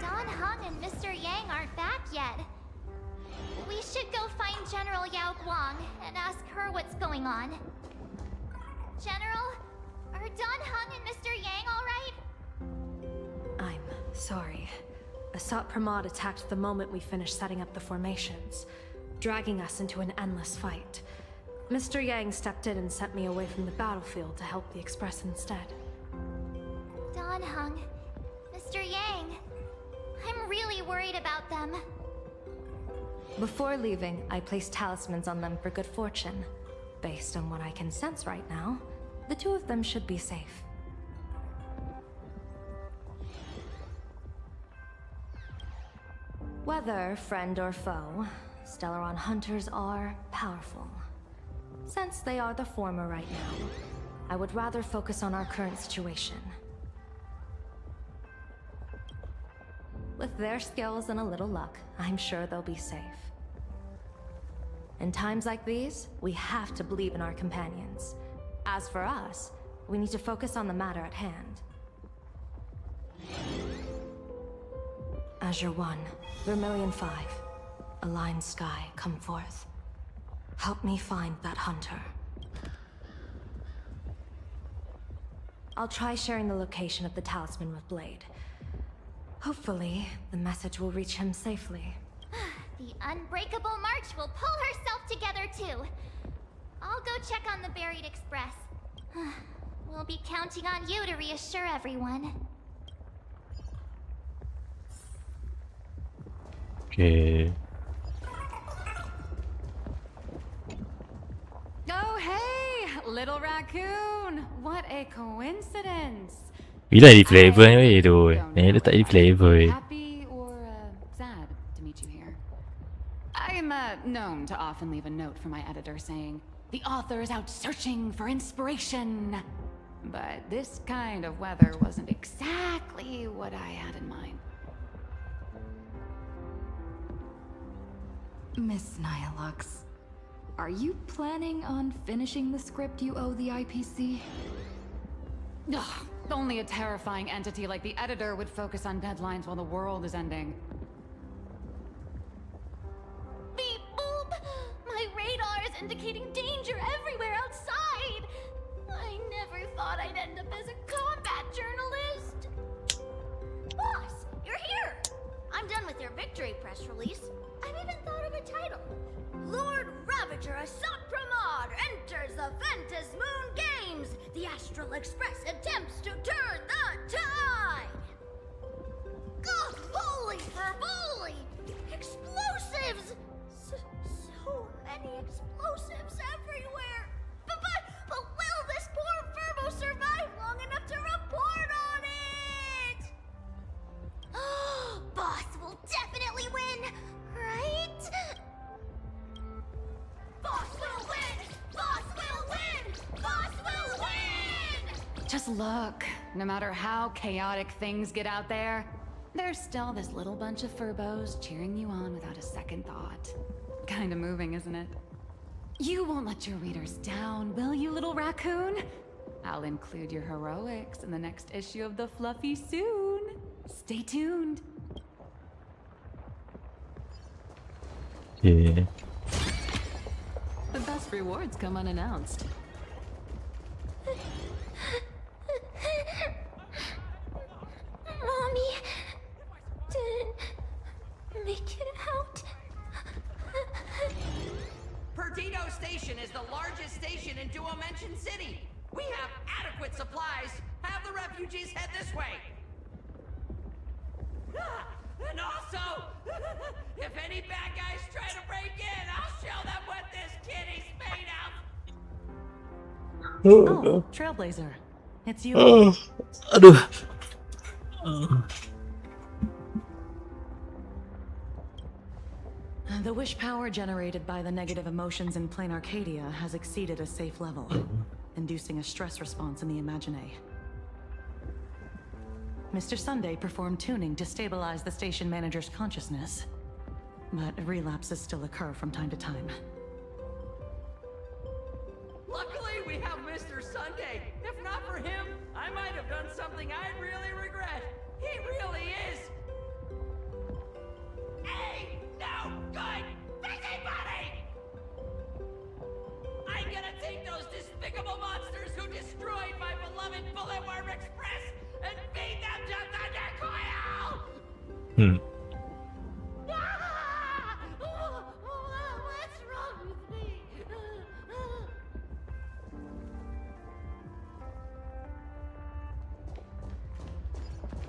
[SPEAKER 10] Don Hung and Mr. Yang aren't back yet. We should go find General Yao Guang and ask her what's going on. General, are Don Hung and Mr. Yang all right?
[SPEAKER 17] I'm sorry. Asat Pramod attacked the moment we finished setting up the formations, dragging us into an endless fight. Mr. Yang stepped in and sent me away from the battlefield to help the Express instead.
[SPEAKER 10] Don Hung, Mr. Yang, I'm really worried about them.
[SPEAKER 17] Before leaving, I placed talismans on them for good fortune. Based on what I can sense right now, the two of them should be safe. Whether friend or foe, Stellaron hunters are powerful. Since they are the former right now, I would rather focus on our current situation. With their skills and a little luck, I'm sure they'll be safe. In times like these, we have to believe in our companions. As for us, we need to focus on the matter at hand. Azure 1, Vermilion 5, Aligned Sky, come forth. Help me find that hunter. I'll try sharing the location of the talisman with Blade. Hopefully, the message will reach him safely.
[SPEAKER 10] The Unbreakable March will pull herself together too. I'll go check on the buried express. We'll be counting on you to reassure everyone.
[SPEAKER 1] Okay.
[SPEAKER 18] Oh, hey! Little raccoon! What a coincidence!
[SPEAKER 1] Bila di flavor ni weh tu. Ni dia tak di flavor weh.
[SPEAKER 18] Happy or sad to meet you here. I'm known to often leave a note for my editor saying, "The author is out searching for inspiration." But this kind of weather wasn't exactly what I had in mind.
[SPEAKER 2] Miss Nyalux, are you planning on finishing the script you owe the IPC?
[SPEAKER 18] Ugh, only a terrifying entity like the editor would focus on deadlines while the world is ending.
[SPEAKER 10] Beep boop! My radar is indicating danger everywhere outside! I never thought I'd end up as a combat journalist! Boss, you're here! I'm done with your victory press release. I've even thought of a title. Lord Ravager Asat Pramod enters the Ventus Moon Games! The Astral Express attempts to turn the tide! God, holy verboli! Explosives! So many explosives everywhere! But will this poor Verbo survive long enough to report on it? Boss will definitely
[SPEAKER 11] Boss will win! Boss will win! Boss will win!
[SPEAKER 18] Just look. No matter how chaotic things get out there, there's still this little bunch of furbos cheering you on without a second thought. Kinda moving, isn't it? You won't let your readers down, will you, little raccoon? I'll include your heroics in the next issue of the Fluffy soon. Stay tuned.
[SPEAKER 1] Yeah.
[SPEAKER 7] The best rewards come unannounced.
[SPEAKER 10] Mommy didn't make it out.
[SPEAKER 19] Perdido Station is the largest station in Duo Mention City. We have adequate supplies. Have the refugees head this way. And also, if any bad guys try to break in, I'll show them what this kitty's made of.
[SPEAKER 7] Oh, Trailblazer. It's you.
[SPEAKER 1] Aduh.
[SPEAKER 7] The wish power generated by the negative emotions in Plain Arcadia has exceeded a safe level, inducing a stress response in the Imaginée. Mr. Sunday performed tuning to stabilize the station manager's consciousness, but relapses still occur from time to time.
[SPEAKER 19] Luckily, we have Mr. Sunday. If not for him, I might have done something I'd really regret. He really is. Hey, no good busybody! I'm gonna take those despicable monsters who destroyed my beloved Bulletworm Express and feed them to Thunder Coil!
[SPEAKER 11] Ah! What's wrong with me?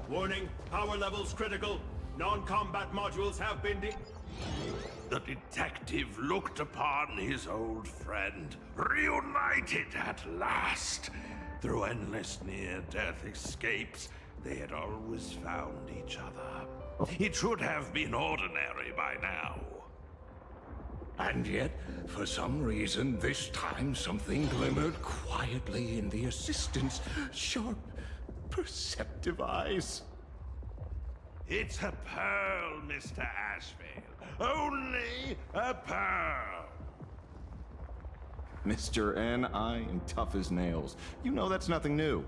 [SPEAKER 20] Warning, power levels critical. Non-combat modules have been
[SPEAKER 5] The detective looked upon his old friend, reunited at last. Through endless near-death escapes, they had always found each other. It should have been ordinary by now. And yet, for some reason, this time something glimmered quietly in the assistant's sharp, perceptive eyes. It's a pearl, Mr. Ashvale. Only a pearl.
[SPEAKER 15] Mr. N, I am tough as nails. You know that's nothing new.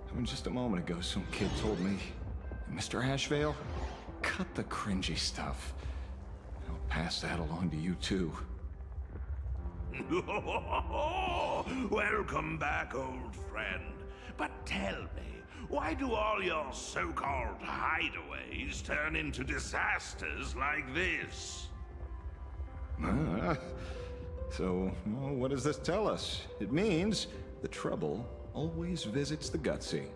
[SPEAKER 15] I mean, just a moment ago, some kid told me, Mr. Ashvale, cut the cringy stuff. I'll pass that along to you, too.
[SPEAKER 5] Welcome back, old friend. But tell me, why do all your so-called hideaways turn into disasters like this?
[SPEAKER 15] So, well, what does this tell us? It means the trouble always visits the gutsy.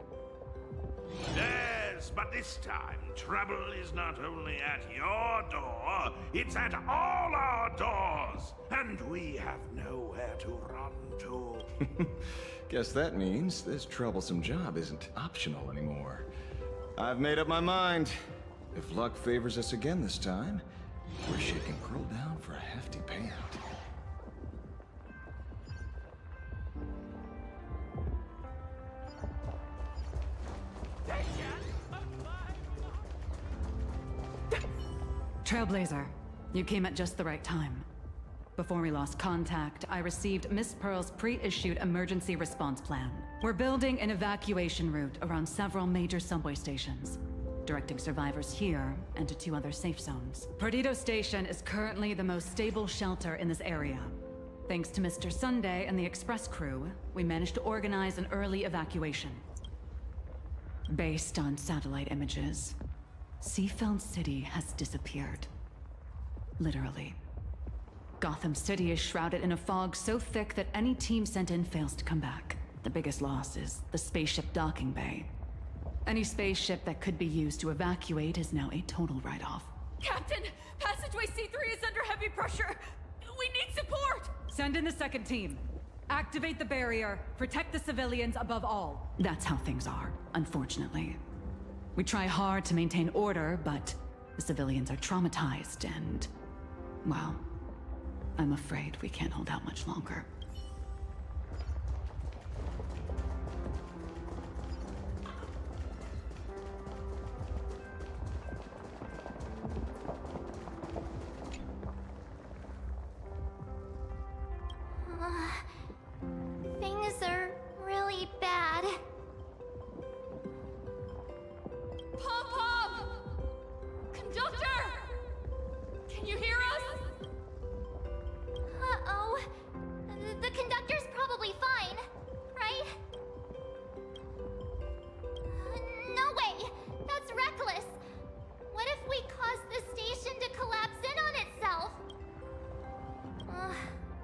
[SPEAKER 5] Yes, but this time, trouble is not only at your door, it's at all our doors, and we have nowhere to run to.
[SPEAKER 15] Guess that means this troublesome job isn't optional anymore. I've made up my mind. If luck favors us again this time, we're shaking Pearl down for a hefty payout.
[SPEAKER 18] Trailblazer, you came at just the right time. Before we lost contact, I received Miss Pearl's pre-issued emergency response plan. We're building an evacuation route around several major subway stations, directing survivors here and to 2 other safe zones. Perdido Station is currently the most stable shelter in this area. Thanks to Mr. Sunday and the express crew, we managed to organize an early evacuation. Based on satellite images, Seafeld City has disappeared. Literally. Gotham City is shrouded in a fog so thick that any team sent in fails to come back. The biggest loss is the spaceship docking bay. Any spaceship that could be used to evacuate is now a total write-off.
[SPEAKER 11] Captain, passageway C3 is under heavy pressure. We need support.
[SPEAKER 18] Send in the second team. Activate the barrier. Protect the civilians above all. That's how things are, unfortunately. We try hard to maintain order, but the civilians are traumatized and, well, I'm afraid we can't hold out much longer.
[SPEAKER 10] Things are really bad.
[SPEAKER 11] Pom-Pom! Conductor! Can you hear us?
[SPEAKER 10] Uh-oh. The conductor's probably fine, right? No way! That's reckless! What if we cause the station to collapse in on itself?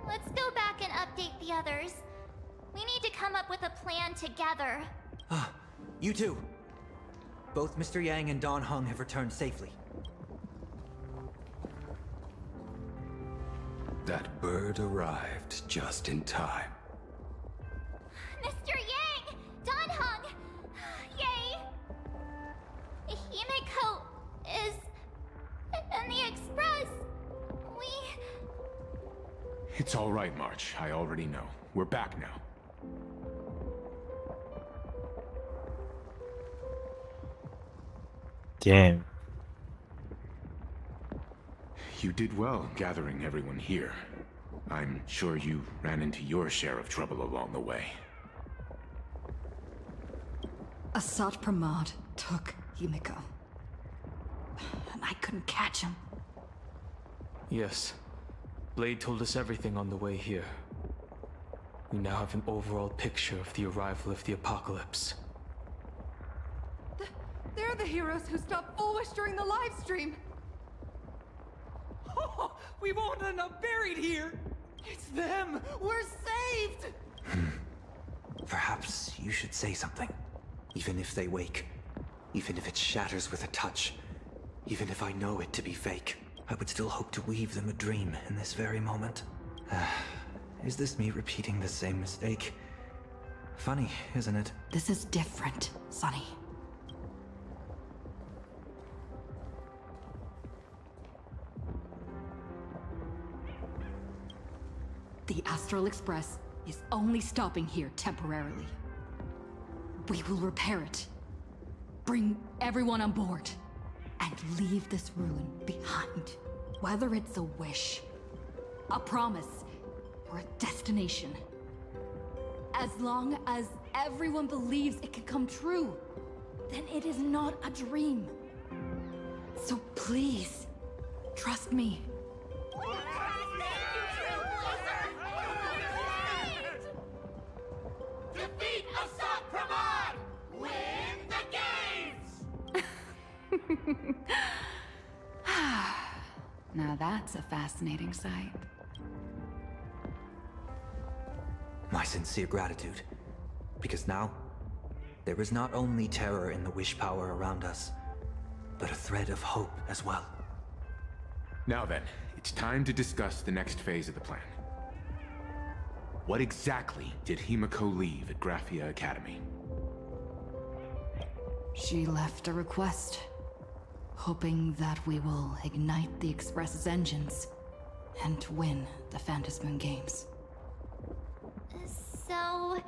[SPEAKER 10] Let's go back and update the others. We need to come up with a plan together.
[SPEAKER 16] You two! Both Mr. Yang and Dan Heng have returned safely.
[SPEAKER 9] That bird arrived just in time.
[SPEAKER 10] Mr. Yang! Dan Heng! Yay! Himiko is in the express.
[SPEAKER 12] It's all right, March. I already know. We're back now.
[SPEAKER 1] Damn.
[SPEAKER 12] You did well gathering everyone here. I'm sure you ran into your share of trouble along the way.
[SPEAKER 2] Asad Pramad took Himiko. And I couldn't catch him.
[SPEAKER 13] Yes. Blade told us everything on the way here. We now have an overall picture of the arrival of the apocalypse.
[SPEAKER 11] They're the heroes who stopped Foolish during the live stream.
[SPEAKER 19] Oh, we won't end up buried here. It's them. We're saved.
[SPEAKER 16] Perhaps you should say something. Even if they wake. Even if it shatters with a touch. Even if I know it to be fake. I would still hope to weave them a dream in this very moment. Is this me repeating the same mistake? Funny, isn't it?
[SPEAKER 2] This is different, Sonny. The Astral Express is only stopping here temporarily. We will repair it, bring everyone on board, and leave this ruin behind. Whether it's a wish, a promise, or a destination. As long as everyone believes it can come true, then it is not a dream. So please, trust me.
[SPEAKER 19] Defeat Asad Pramad! Win the games!
[SPEAKER 18] Now that's a fascinating sight.
[SPEAKER 16] My sincere gratitude. Because now, there is not only terror in the wish power around us, but a thread of hope as well.
[SPEAKER 12] Now then, it's time to discuss the next phase of the plan. What exactly did Himiko leave at Graphia Academy?
[SPEAKER 2] She left a request, hoping that we will ignite the Express's engines and win the Phantasmoon Games.
[SPEAKER 10] So,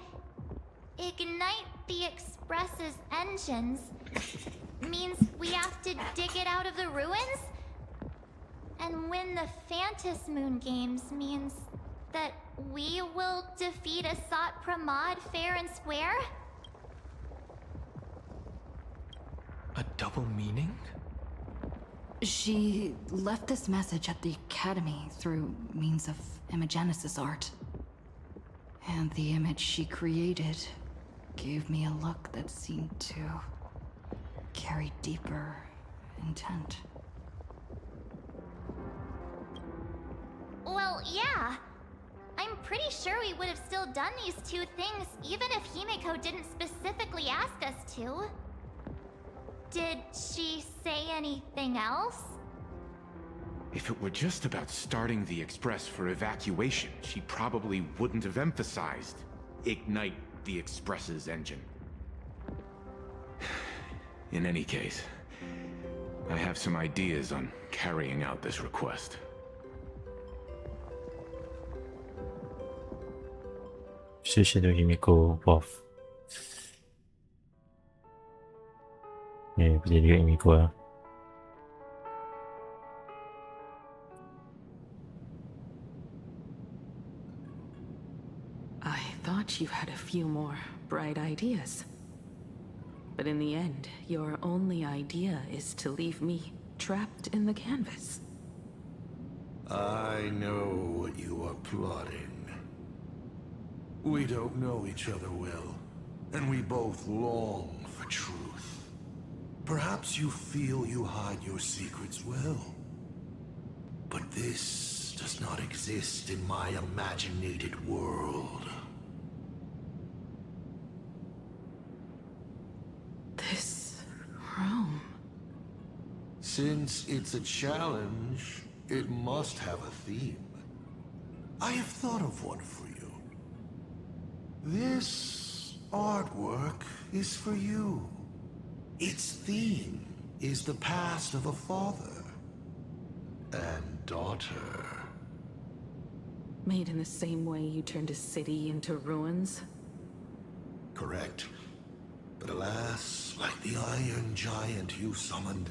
[SPEAKER 10] ignite the Express's engines means we have to dig it out of the ruins? And win the Phantasmoon Games means that we will defeat Asad Pramad fair and square?
[SPEAKER 13] A double meaning?
[SPEAKER 2] She left this message at the Academy through means of Imagenesis art. And the image she created gave me a look that seemed to carry deeper intent.
[SPEAKER 10] Well, yeah. I'm pretty sure we would have still done these two things even if Himiko didn't specifically ask us to. Did she say anything else?
[SPEAKER 12] If it were just about starting the Express for evacuation, she probably wouldn't have emphasized ignite the Express's engine. In any case, I have some ideas on carrying out this request.
[SPEAKER 1] Sushi to Himiko Wolf. Boleh juga Himiko lah.
[SPEAKER 7] I thought you had a few more bright ideas. But in the end, your only idea is to leave me trapped in the canvas.
[SPEAKER 5] I know what you are plotting. We don't know each other well, and we both long for truth. Perhaps you feel you hide your secrets well. But this does not exist in my imaginated world.
[SPEAKER 7] This room...
[SPEAKER 5] Since it's a challenge, it must have a theme. I have thought of one for you. This artwork is for you. Its theme is the past of a father and daughter.
[SPEAKER 7] Made in the same way you turned a city into ruins?
[SPEAKER 5] Correct. But alas, like the iron giant you summoned,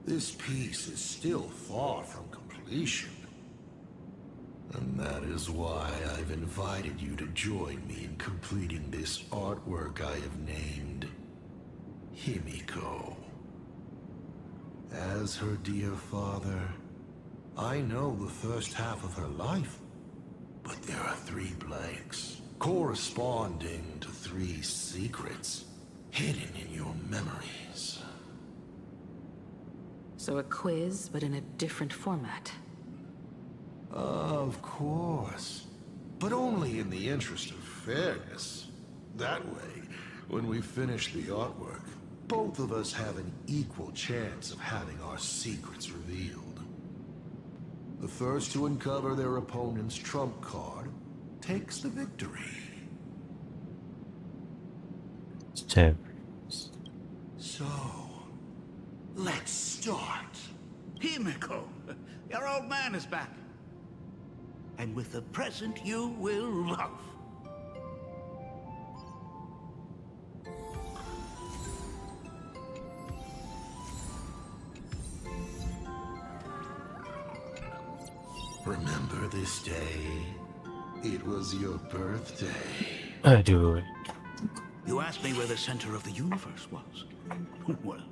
[SPEAKER 5] this piece is still far from completion. And that is why I've invited you to join me in completing this artwork I have named Himiko. As her dear father, I know the first half of her life, but there are 3 blanks, corresponding to 3 secrets, hidden in your memories.
[SPEAKER 7] So a quiz, but in a different format.
[SPEAKER 5] Of course, but only in the interest of fairness. That way, when we finish the artwork, both of us have an equal chance of having our secrets revealed. The first to uncover their opponent's trump card takes the victory. So, let's start.
[SPEAKER 21] Himiko, your old man is back. And with a present you will love.
[SPEAKER 5] Remember this day? It was your birthday.
[SPEAKER 1] Aduh.
[SPEAKER 21] You asked me where the center of the universe was. Well,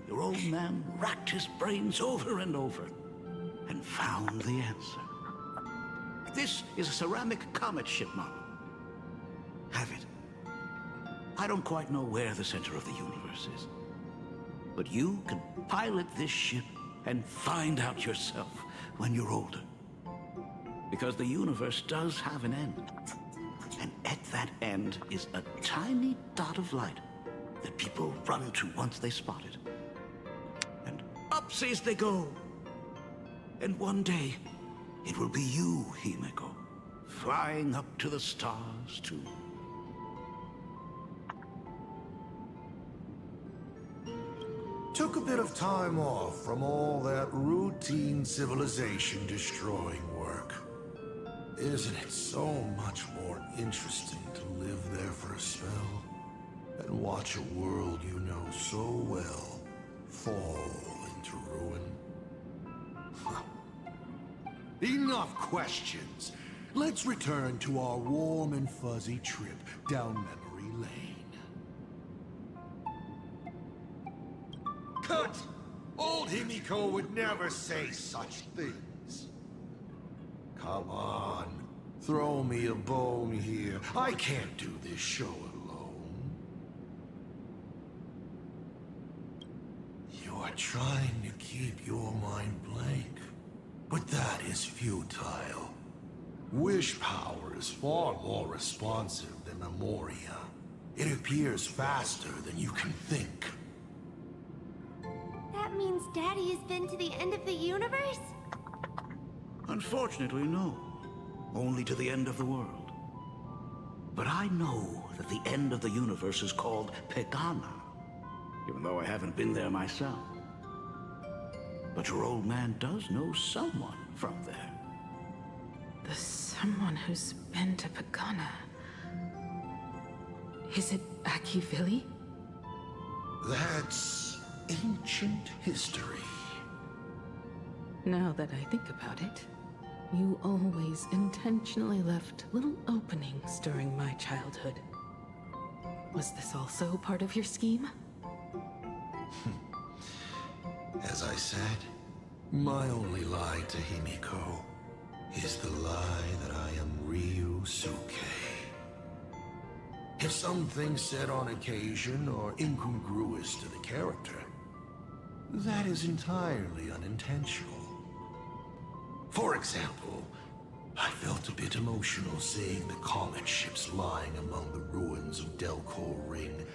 [SPEAKER 21] your old man racked his brains over and over and found the answer. This is a ceramic comet ship model. Have it. I don't quite know where the center of the universe is, but you can pilot this ship and find out yourself when you're older. Because the universe does have an end. And at that end is a tiny dot of light that people run to once they spot it. And upsies they go. And one day, it will be you, Himiko, flying up to the stars too.
[SPEAKER 5] Took a bit of time off from all that routine civilization-destroying work. Isn't it so much more interesting to live there for a spell and watch a world you know so well fall into ruin? Enough questions. Let's return to our warm and fuzzy trip down memory lane. Cut! Old Himiko would never say such things. Come on, throw me a bone here. I can't do this show alone. You're trying to keep your mind blank, but that is futile. Wish power is far more responsive than Memoria. It appears faster than you can think.
[SPEAKER 10] That means Daddy has been to the end of the universe?
[SPEAKER 21] Unfortunately, no. Only to the end of the world. But I know that the end of the universe is called Pegana, even though I haven't been there myself. But your old man does know someone from there.
[SPEAKER 7] The someone who's been to Pagana. Is it Akivili?
[SPEAKER 5] That's ancient history.
[SPEAKER 7] Now that I think about it, you always intentionally left little openings during my childhood. Was this also part of your scheme?
[SPEAKER 5] As I said, my only lie to Himiko is the lie that I am Ryusuke. If something said on occasion or incongruous to the character, that is entirely unintentional. For example, I felt a bit emotional seeing the comet ships lying among the ruins of Delco Ring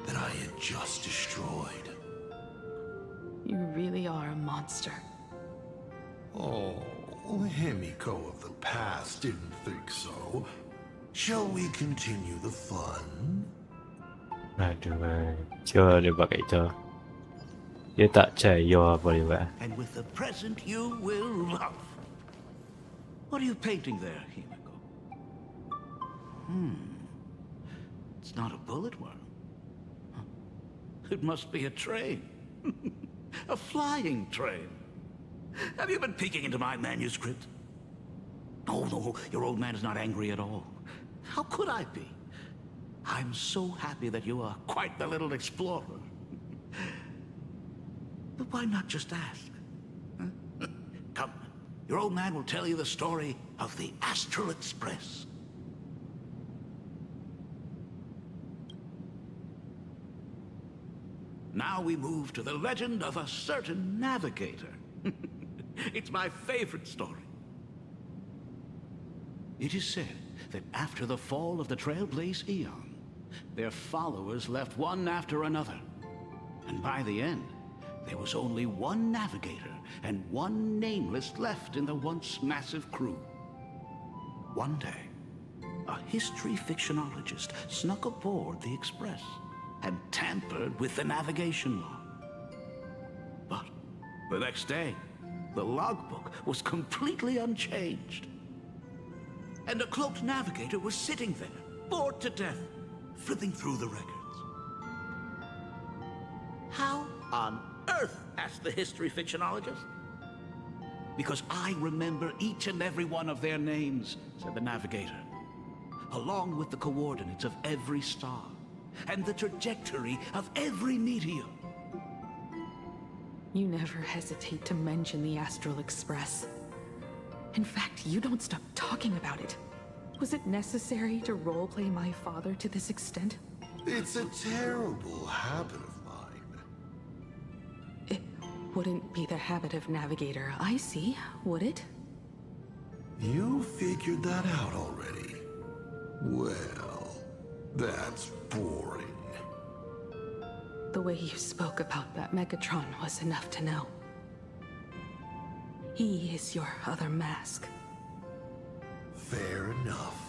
[SPEAKER 5] that I had just destroyed.
[SPEAKER 7] You really are a monster.
[SPEAKER 5] Oh, Himiko of the past didn't think so. Shall we continue the fun?
[SPEAKER 1] Aduh, Joe dia buat kat kita. Dia tak percaya boleh buat.
[SPEAKER 21] And with the present you will love. What are you painting there, Himiko? It's not a bullet worm. It must be a train. A flying train. Have you been peeking into my manuscript? Oh, no, your old man is not angry at all. How could I be? I'm so happy that you are quite the little explorer. But why not just ask? Huh? Come, your old man will tell you the story of the Astral Express. Now we move to the legend of a certain navigator. It's my favorite story. It is said that after the fall of the Trailblaze Eon, their followers left one after another. And by the end, there was only one navigator and one nameless left in the once massive crew. One day, a history fictionologist snuck aboard the Express and tampered with the navigation log. But the next day, the logbook was completely unchanged. And a cloaked navigator was sitting there, bored to death, flipping through the records. How on earth, asked the history fictionologist? Because I remember each and every one of their names, said the navigator, along with the coordinates of every star and the trajectory of every meteor.
[SPEAKER 7] You never hesitate to mention the Astral Express. In fact, you don't stop talking about it. Was it necessary to roleplay my father to this extent?
[SPEAKER 5] It's a terrible habit of mine.
[SPEAKER 7] It wouldn't be the habit of Navigator I see, would it?
[SPEAKER 5] You figured that out already. Well, that's boring.
[SPEAKER 7] The way you spoke about that Megatron was enough to know. He is your other mask.
[SPEAKER 5] Fair enough.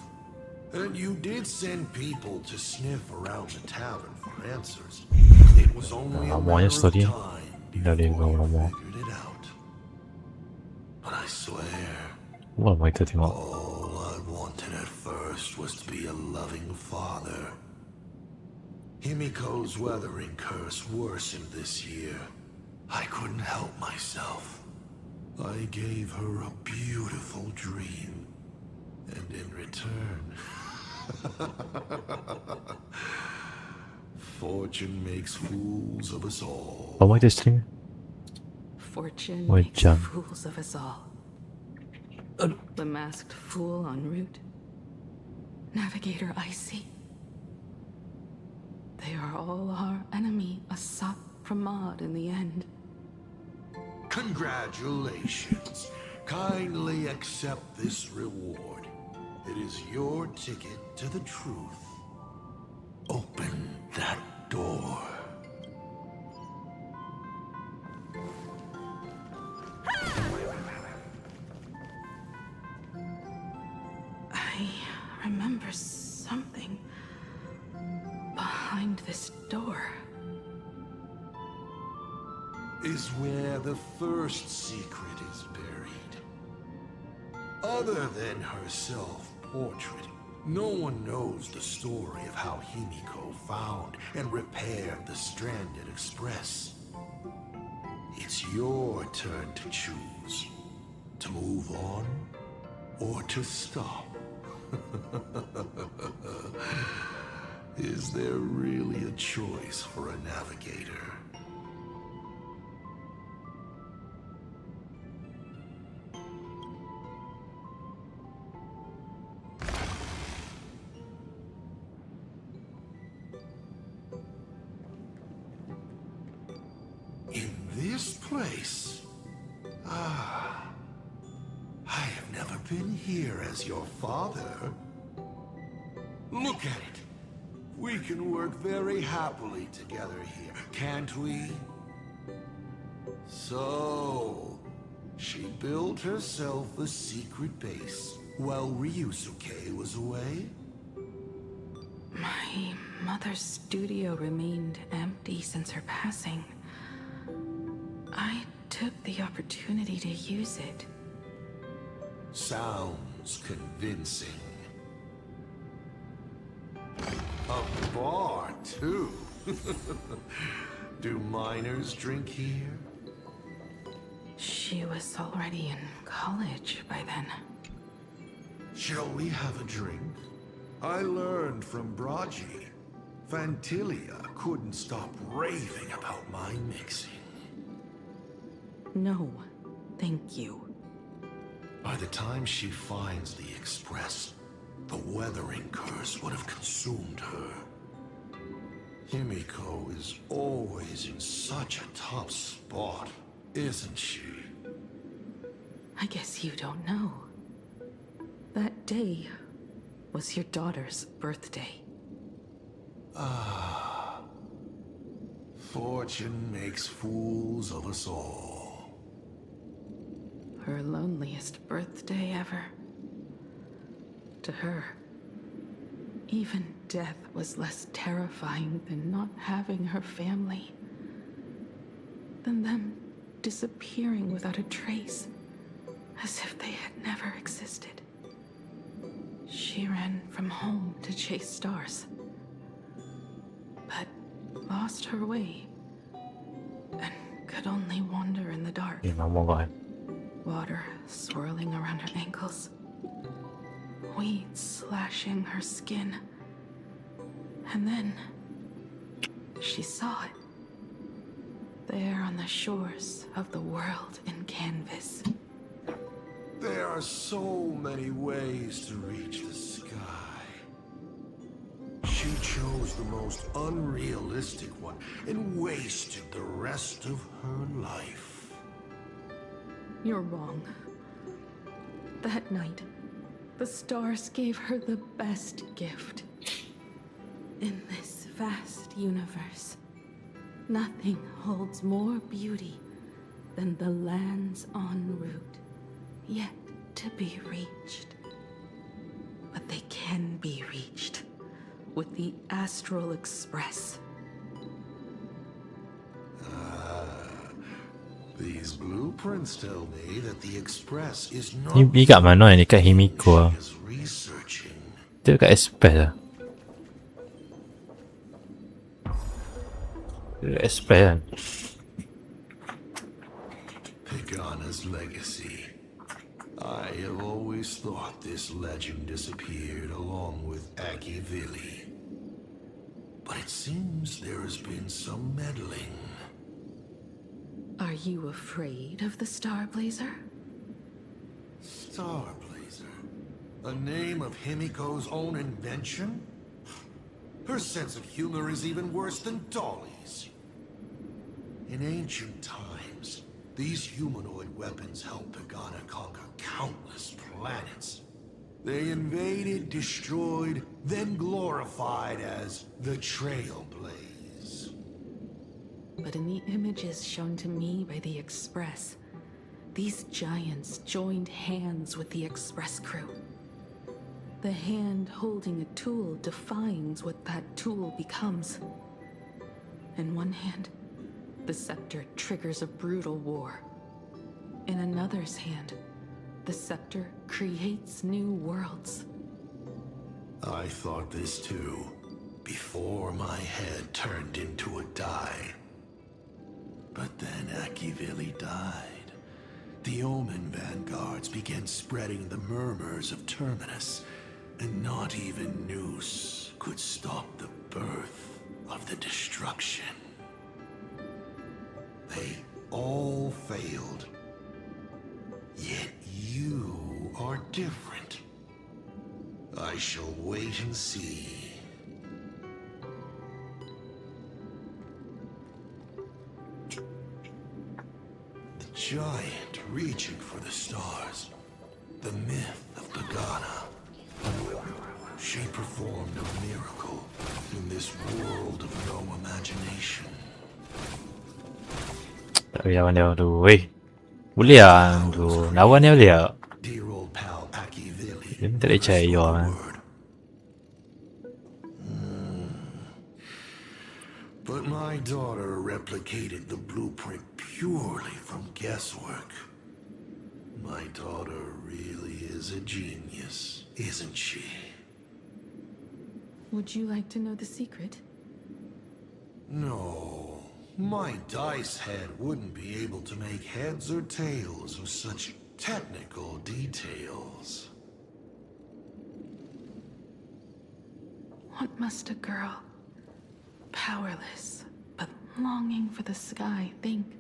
[SPEAKER 5] And you did send people to sniff around the tavern for answers. It was only a matter of time before you figured it out. But I swear, all I wanted at first was to be a loving father. Himiko's weathering curse worsened this year. I couldn't help myself. I gave her a beautiful dream. And in return, fortune makes fools of us all.
[SPEAKER 1] What was the
[SPEAKER 7] Fortune
[SPEAKER 1] Wait,
[SPEAKER 7] makes
[SPEAKER 1] John.
[SPEAKER 7] fools of us all. The masked fool en route. Navigator Icy. They are all our enemy, Asat Pramod in the end.
[SPEAKER 5] Congratulations. Kindly accept this reward. It is your ticket to the truth. Open that door.
[SPEAKER 7] I remember something behind this door.
[SPEAKER 5] Is where the first secret is buried. Other than her self-portrait, No one knows the story of how Himiko found and repaired the stranded Express. It's your turn to choose. To move on or to stop. Is there really a choice for a navigator? In this place? Ah, I have never been here as your father. Look at it. We can work very happily together here, can't we? So, she built herself a secret base while Ryusuke was away?
[SPEAKER 7] My mother's studio remained empty since her passing. I took the opportunity to use it.
[SPEAKER 5] Sounds convincing. A bar, too. Do minors drink here?
[SPEAKER 7] She was already in college by then.
[SPEAKER 5] Shall we have a drink? I learned from Braji. Fantilia couldn't stop raving about my mixing.
[SPEAKER 7] No, thank you.
[SPEAKER 5] By the time she finds the Express, the weathering curse would have consumed her. Himiko is always in such a tough spot, isn't she?
[SPEAKER 7] I guess you don't know. That day was your daughter's birthday.
[SPEAKER 5] Ah. Fortune makes fools of us all.
[SPEAKER 7] Her loneliest birthday ever. To her, even death was less terrifying than not having her family. Than them disappearing without a trace, as if they had never existed. She ran from home to chase stars, but lost her way and could only wander in the dark. Water swirling around her ankles, weeds slashing her skin. And then she saw it. There on the shores of the world in canvas.
[SPEAKER 5] There are so many ways to reach the sky. She chose the most unrealistic one and wasted the rest of her life.
[SPEAKER 7] You're wrong. That night, the stars gave her the best gift. In this vast universe, nothing holds more beauty than the lands en route, yet to be reached. But they can be reached with the Astral Express.
[SPEAKER 5] These blueprints tell me that the Express is not
[SPEAKER 1] Ni kat mana ni? Kat Himiko.
[SPEAKER 5] researching.
[SPEAKER 1] Dia kat Express lah. Dia kat Express kan?
[SPEAKER 5] Pagana's legacy. I have always thought this legend disappeared along with Akivili. But it seems there has been some meddling.
[SPEAKER 7] Are you afraid of the Star Blazer?
[SPEAKER 5] Starblazer? A name of Himiko's own invention? Her sense of humor is even worse than Dolly's. In ancient times, these humanoid weapons helped Pagana conquer countless planets. They invaded, destroyed, then glorified as the Trailblaze.
[SPEAKER 7] But in the images shown to me by the Express, these giants joined hands with the Express crew. The hand holding a tool defines what that tool becomes. In one hand, the scepter triggers a brutal war. In another's hand, the scepter creates new worlds.
[SPEAKER 5] I thought this too, before my head turned into a die. But then Akivili died. The Omen vanguards began spreading the murmurs of Terminus, and not even Noose could stop the birth of the destruction. They all failed. Yet you are different. I shall wait and see. The giant reaching for the stars. The myth of Pagana. She performed a miracle in this world of no imagination.
[SPEAKER 1] Lawan dia tu. Weh. Boleh lah tu. Lawan dia boleh lah.
[SPEAKER 5] Dear old pal Akivili.
[SPEAKER 1] Dia tak boleh percaya lah.
[SPEAKER 5] But my daughter replicated the blueprint purely from guesswork. My daughter really is a genius, isn't she?
[SPEAKER 7] Would you like to know the secret?
[SPEAKER 5] No. My dice head wouldn't be able to make heads or tails of such technical details.
[SPEAKER 7] What must a girl, powerless but longing for the sky, think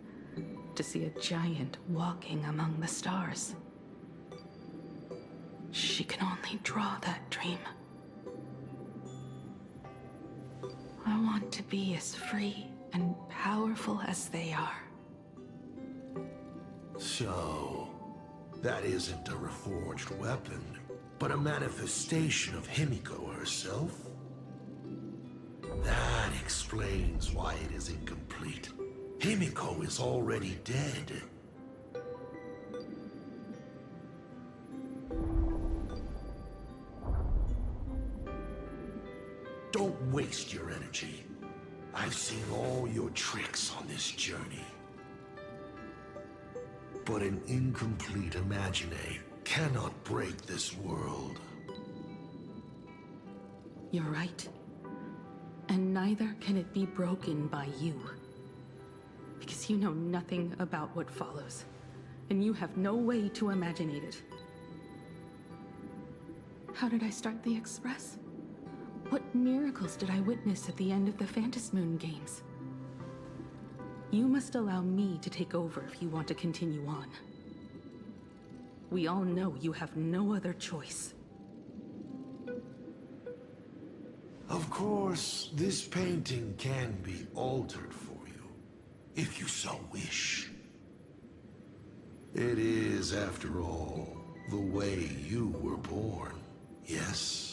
[SPEAKER 7] to see a giant walking among the stars? She can only draw that dream. I want to be as free and powerful as they are.
[SPEAKER 5] So, that isn't a reforged weapon, but a manifestation of Himiko herself? That explains why it is incomplete. Himiko is already dead. Don't waste your energy. I've seen all your tricks on this journey. But an incomplete Imagine cannot break this world.
[SPEAKER 7] You're right. And neither can it be broken by you. Because you know nothing about what follows. And you have no way to imagine it. How did I start the Express? What miracles did I witness at the end of the Phantasmoon games? You must allow me to take over if you want to continue on. We all know you have no other choice.
[SPEAKER 5] Of course, this painting can be altered for you, if you so wish. It is, after all, the way you were born, yes?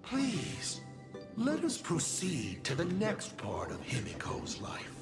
[SPEAKER 5] Please, let us proceed to the next part of Himiko's life.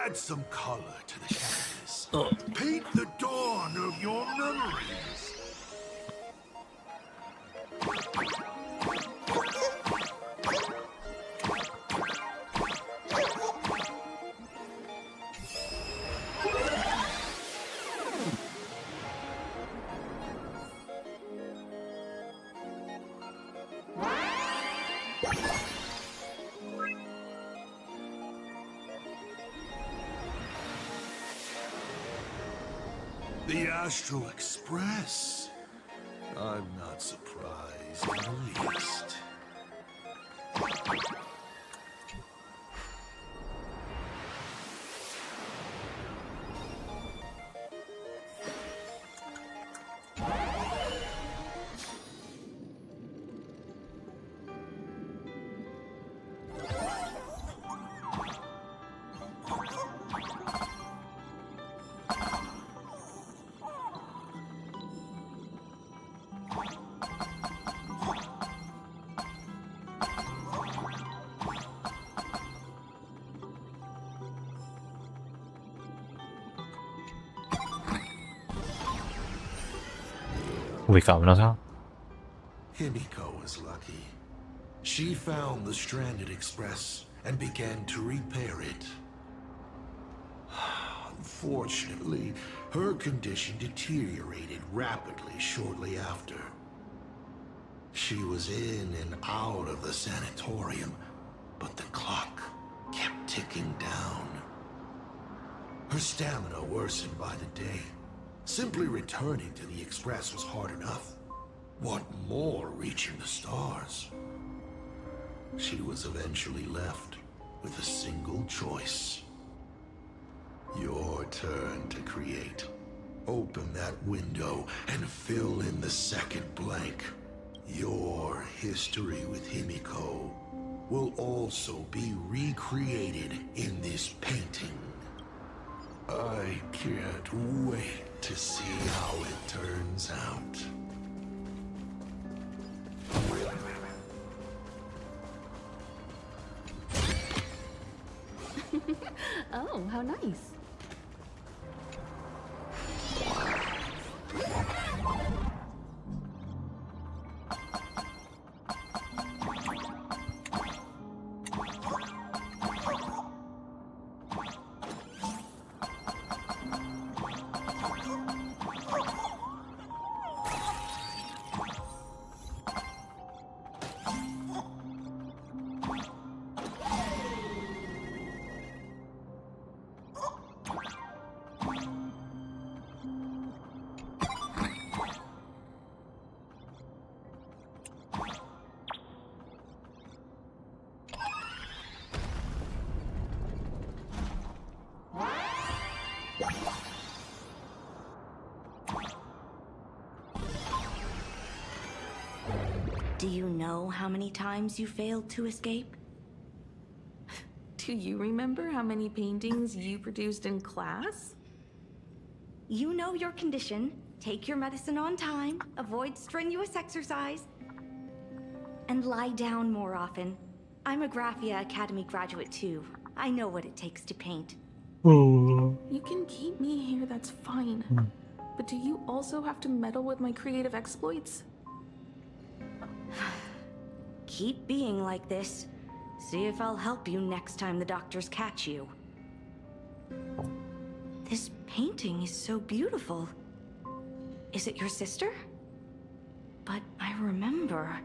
[SPEAKER 5] Add some color to the canvas. Paint the dawn of your memories. The Astral Express. I'm not surprised in the least.
[SPEAKER 1] cảm nó sao?
[SPEAKER 5] Himiko was lucky. She found the stranded express and began to repair it. Unfortunately, her condition deteriorated rapidly shortly after. She was in and out of the sanatorium, but the clock kept ticking down. Her stamina worsened by the day. Simply returning to the express was hard enough. What more reaching the stars? She was eventually left with a single choice. Your turn to create. Open that window and fill in the second blank. Your history with Himiko will also be recreated in this painting. I can't wait to see how it turns out.
[SPEAKER 7] Oh, how nice.
[SPEAKER 6] Do you know how many times you failed to escape?
[SPEAKER 7] Do you remember how many paintings you produced in class?
[SPEAKER 6] You know your condition. Take your medicine on time, avoid strenuous exercise, and lie down more often. I'm a Graphia Academy graduate too. I know what it takes to paint.
[SPEAKER 7] You can keep me here, that's fine. But do you also have to meddle with my creative exploits?
[SPEAKER 6] Keep being like this. See if I'll help you next time the doctors catch you. This painting is so beautiful. Is it your sister? But I remember.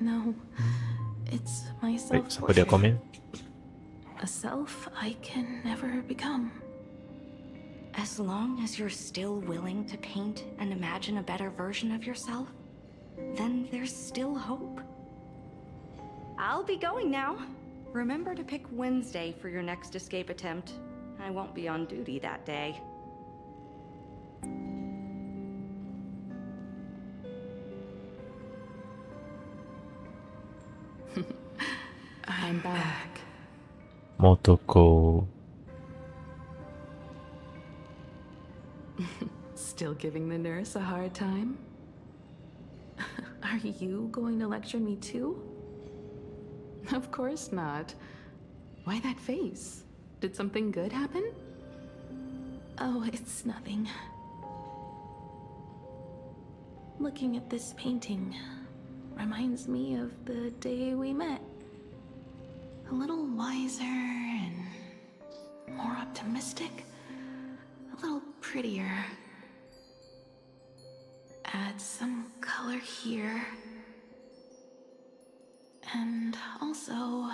[SPEAKER 7] No, it's my
[SPEAKER 1] Wait, sampai dia
[SPEAKER 7] self-portrait.
[SPEAKER 1] komen.
[SPEAKER 7] A self I can never become.
[SPEAKER 6] As long as you're still willing to paint and imagine a better version of yourself, then there's still hope. I'll be going now. Remember to pick Wednesday for your next escape attempt. I won't be on duty that day.
[SPEAKER 7] I'm back.
[SPEAKER 1] Motoko.
[SPEAKER 7] Still giving the nurse a hard time? Are you going to lecture me too? Of course not. Why that face? Did something good happen? Oh, it's nothing. Looking at this painting reminds me of the day we met. A little wiser and more optimistic. A little prettier. Add some color here. And also...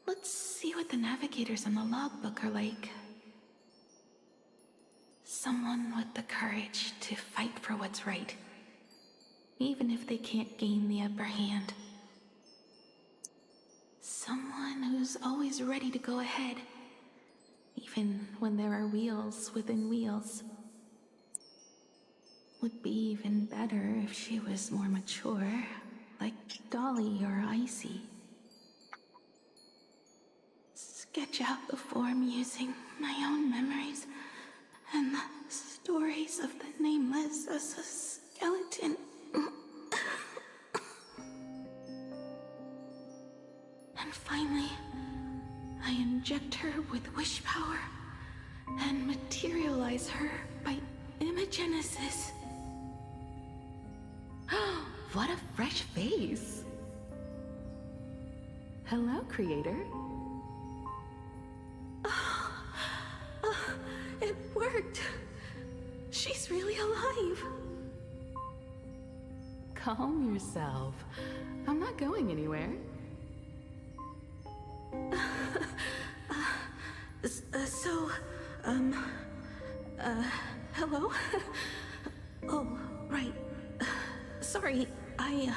[SPEAKER 7] Let's see what the navigators on the logbook are like. Someone with the courage to fight for what's right, even if they can't gain the upper hand. Someone who's always ready to go ahead, even when there are wheels within wheels. Would be even better if she was more mature, like Dolly or Icy. Sketch out the form using my own memories and the stories of the nameless as a skeleton. And finally, I inject her with wish power and materialize her by Genesis. What a fresh face. Hello, Creator. It worked. She's really alive. Calm yourself. I'm not going anywhere. Hello? Oh, right. Sorry, I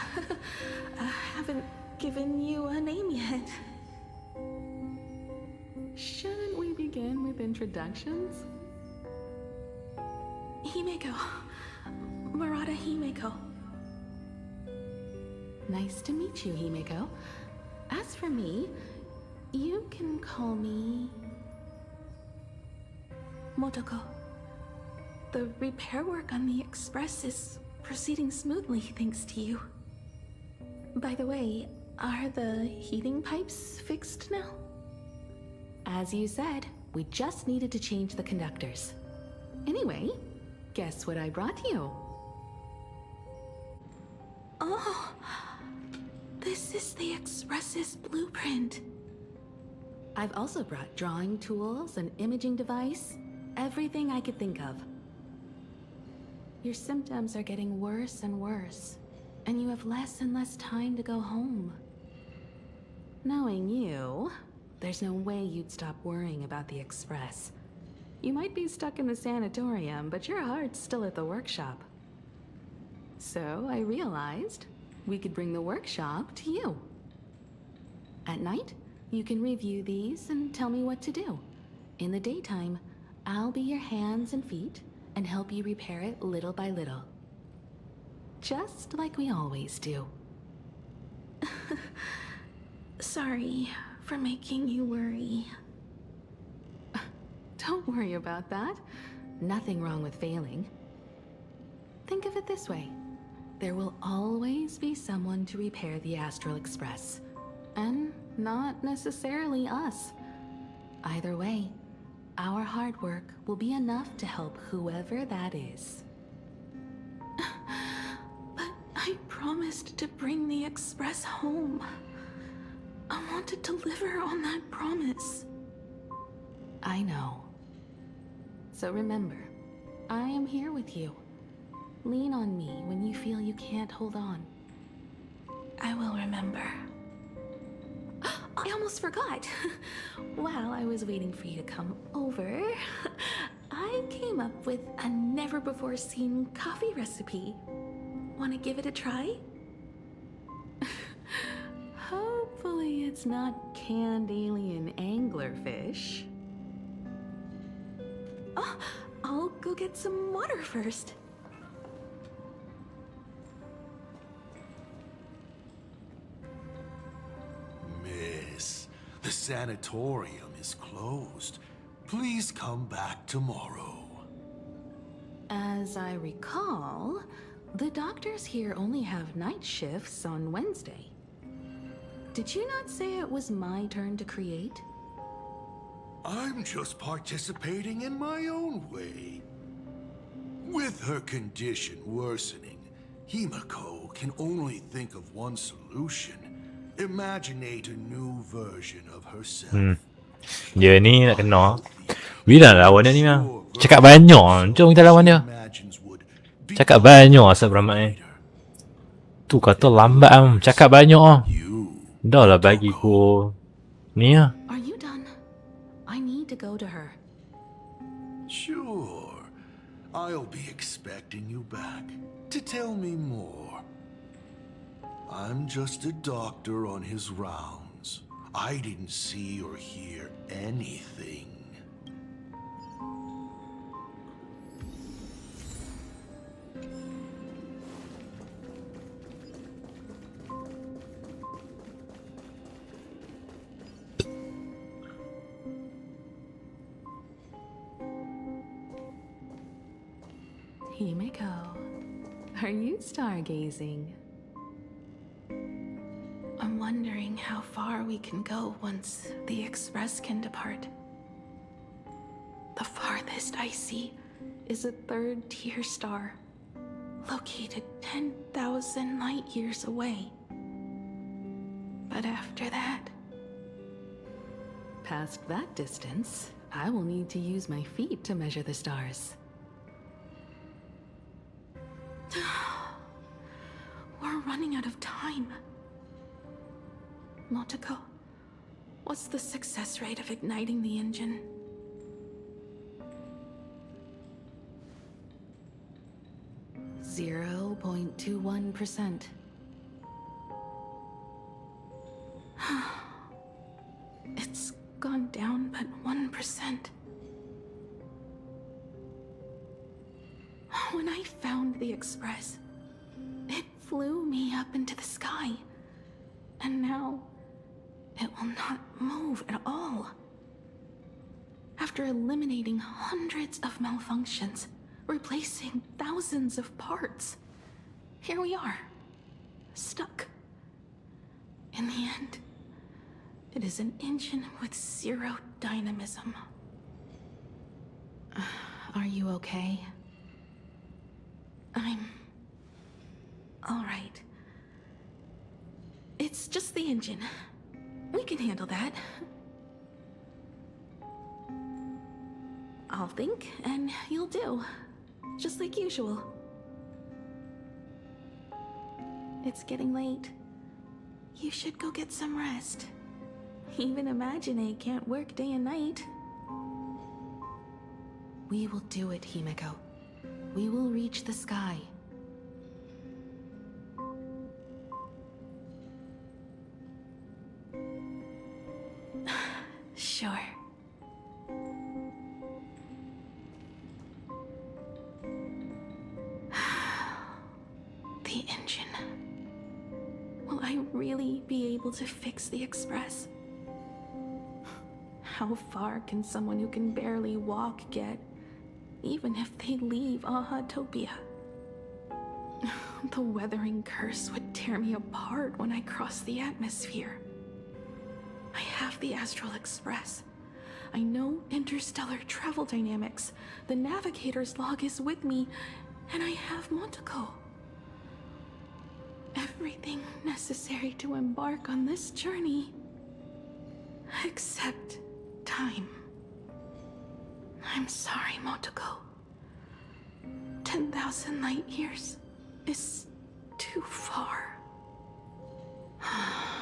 [SPEAKER 7] haven't given you a name yet. Shouldn't we begin with introductions? Himeko. Murata Himeko. Nice to meet you, Himeko. As for me, you can call me Motoko. The repair work on the Express is proceeding smoothly thanks to you. By the way, are the heating pipes fixed now? As you said, we just needed to change the conductors. Anyway, guess what I brought you? Oh, this is the Express's blueprint. I've also brought drawing tools, an imaging device, everything I could think of. Your symptoms are getting worse and worse, and you have less and less time to go home. Knowing you, there's no way you'd stop worrying about the Express. You might be stuck in the sanatorium, but your heart's still at the workshop. So I realized we could bring the workshop to you. At night, you can review these and tell me what to do. In the daytime, I'll be your hands and feet and help you repair it little by little. Just like we always do. Sorry for making you worry. Don't worry about that. Nothing wrong with failing. Think of it this way. There will always be someone to repair the Astral Express. And not necessarily us. Either way, our hard work will be enough to help whoever that is. But I promised to bring the Express home. I want to deliver on that promise. I know. So remember, I am here with you. Lean on me when you feel you can't hold on. I will remember. I almost forgot. While I was waiting for you to come over, I came up with a never-before-seen coffee recipe. Want to give it a try? Hopefully it's not canned alien anglerfish. Oh, I'll go get some water first.
[SPEAKER 5] Miss, the sanatorium is closed. Please come back tomorrow.
[SPEAKER 7] As I recall, the doctors here only have night shifts on Wednesday. Did you not say it was my turn to create?
[SPEAKER 5] I'm just participating in my own way. With her condition worsening, Himeko can only think of one solution. Imaginate a new version of herself.
[SPEAKER 1] Dia ni nak kena. Bila lawan dia ni lah. Cakap banyak. Jom kita lawan dia. Cakap banyak asal beramai. Tu kata lambat am. Cakap banyak ah. Dah lah bagi ku ni lah.
[SPEAKER 7] Are you done? I need to go to her.
[SPEAKER 5] Sure. I'll be expecting you back to tell me more. I'm just a doctor on his rounds. I didn't see or hear anything.
[SPEAKER 7] Himeko, are you stargazing? I'm wondering how far we can go once the Express can depart. The farthest I see is a third-tier star, located 10,000 light years away. But after that... Past that distance, I will need to use my feet to measure the stars. We're running out of time. Motoko, what's the success rate of igniting the engine? .21%. It's gone down but 1%. When I found the Express, it flew me up into the sky. And now, it will not move at all. After eliminating hundreds of malfunctions, replacing thousands of parts, here we are, stuck. In the end, it is an engine with zero dynamism. Are you okay? I'm... all right. It's just the engine. We can handle that. I'll think, and you'll do. Just like usual. It's getting late. You should go get some rest. Even Imagine can't work day and night. We will do it, Himeko. We will reach the sky. Sure. The engine. Will I really be able to fix the Express? How far can someone who can barely walk get, even if they leave Ahatopia? The weathering curse would tear me apart when I cross the atmosphere. I have the Astral Express. I know interstellar travel dynamics. The navigator's log is with me, and I have Motoko. Everything necessary to embark on this journey, except time. I'm sorry, Motoko. 10,000 light years is too far.
[SPEAKER 5] How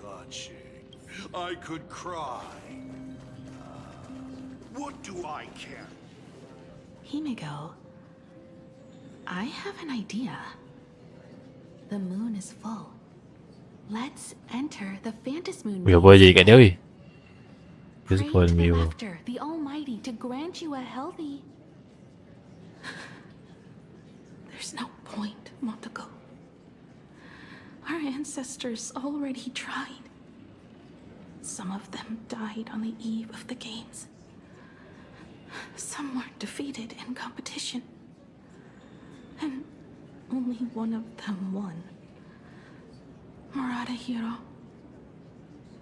[SPEAKER 5] touching. I could cry. What do I care?
[SPEAKER 7] Himeko, I have an idea. The moon is full. Let's enter the Phantasmoon.
[SPEAKER 1] Wih, apa je kat dia weh? Dia
[SPEAKER 7] Pray
[SPEAKER 1] spoil
[SPEAKER 7] to
[SPEAKER 1] me
[SPEAKER 7] the
[SPEAKER 1] bro.
[SPEAKER 7] Laughter, the Almighty, to grant you a healthy... There's no point, Motoko. Our ancestors already tried. Some of them died on the eve of the games. Some were defeated in competition. And only one of them won. Murata-hiro.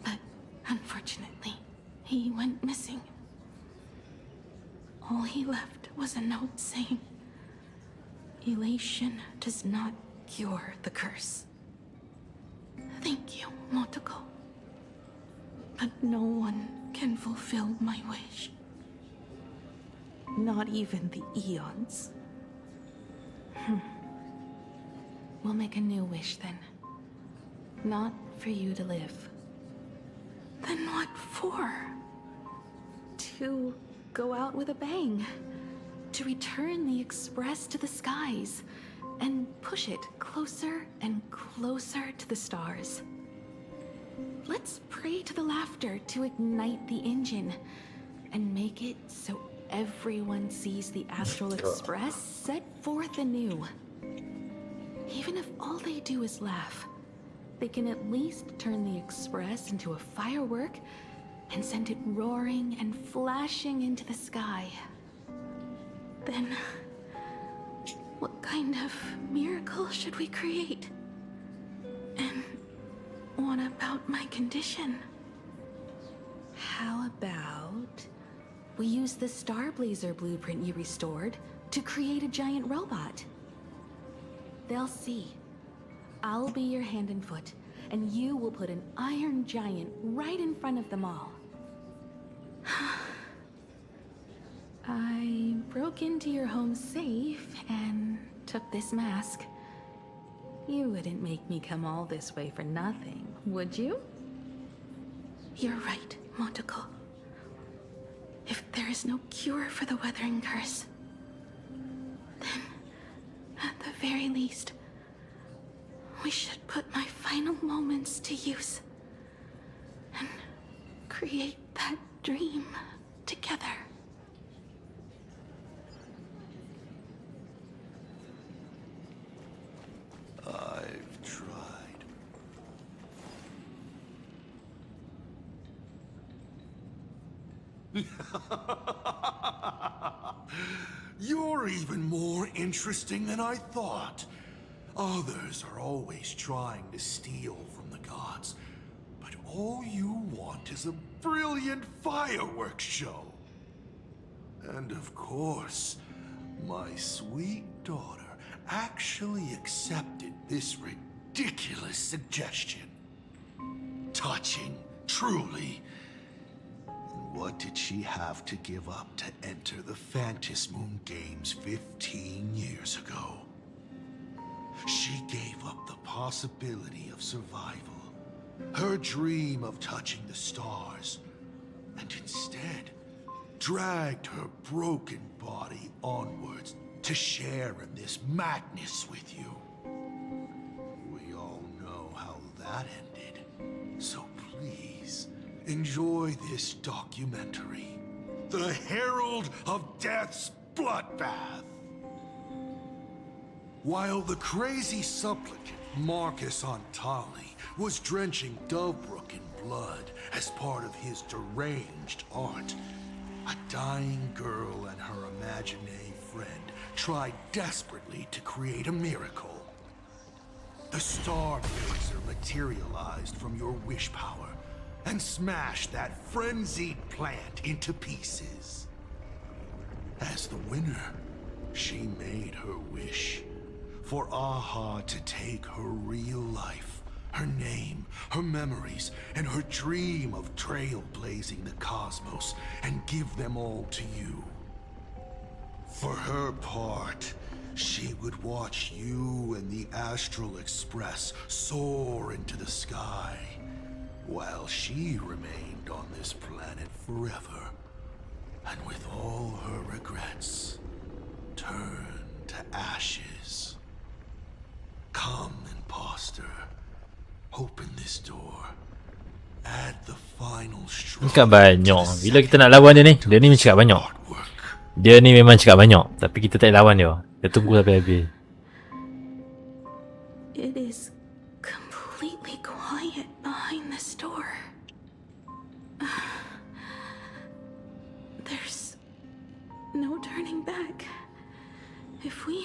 [SPEAKER 7] But unfortunately, he went missing. All he left was a note saying, "Elation does not cure the curse." Thank you, Motoko. But no one can fulfill my wish. Not even the eons. We'll make a new wish then. Not for you to live. Then what for? To go out with a bang. To return the Express to the skies. And push it closer and closer to the stars. Let's pray to the Laughter to ignite the engine. And make it so everyone sees the Astral Express set forth anew. Even if all they do is laugh, they can at least turn the Express into a firework and send it roaring and flashing into the sky. Then, what kind of miracle should we create? And what about my condition? How about we use the Starblazer blueprint you restored to create a giant robot? They'll see. I'll be your hand and foot, and you will put an iron giant right in front of them all. I broke into your home safe and took this mask. You wouldn't make me come all this way for nothing, would you? You're right, Motoko. If there is no cure for the Weathering Curse, then, at the very least, we should put my final moments to use and create that dream together.
[SPEAKER 5] I've tried. You're even more interesting than I thought. Others are always trying to steal from the gods, but all you want is a brilliant fireworks show. And of course, my sweet daughter actually accepted this ridiculous suggestion. Touching, truly. And what did she have to give up to enter the Phantasmoon Games 15 years ago? She gave up the possibility of survival, her dream of touching the stars, and instead dragged her broken body onwards to share in this madness with you. We all know how that ended, so please enjoy this documentary, The Herald of Death's Bloodbath. While the crazy supplicant Marcus Antali was drenching Dovebrook in blood as part of his deranged art, a dying girl and her imaginary friend tried desperately to create a miracle. The Starblazer materialized from your wish power and smashed that frenzied plant into pieces. As the winner, she made her wish for Aha to take her real life, her name, her memories, and her dream of trailblazing the cosmos and give them all to you. For her part, she would watch you and the Astral Express soar into the sky, while she remained on this planet forever, and with all her regrets, turned to ashes. Come, imposter. Open this door. Add the final straw.
[SPEAKER 1] Cakap banyak. Bila kita nak lawan dia ni memang cakap banyak. Dia ni memang cakap banyak, tapi kita tak lawan dia. Kita tunggu sampai habis.
[SPEAKER 7] It is completely quiet behind this door. There's no turning back. If we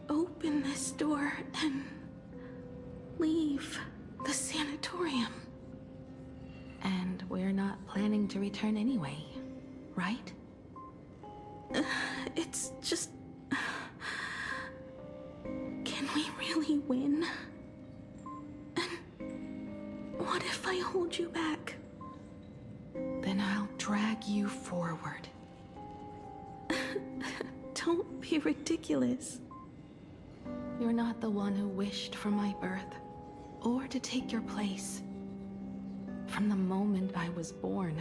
[SPEAKER 7] open this door and leave the sanatorium. And we're not planning to return anyway, right? It's just... Can we really win? And what if I hold you back? Then I'll drag you forward. Don't be ridiculous. You're not the one who wished for my birth, or to take your place. From the moment I was born,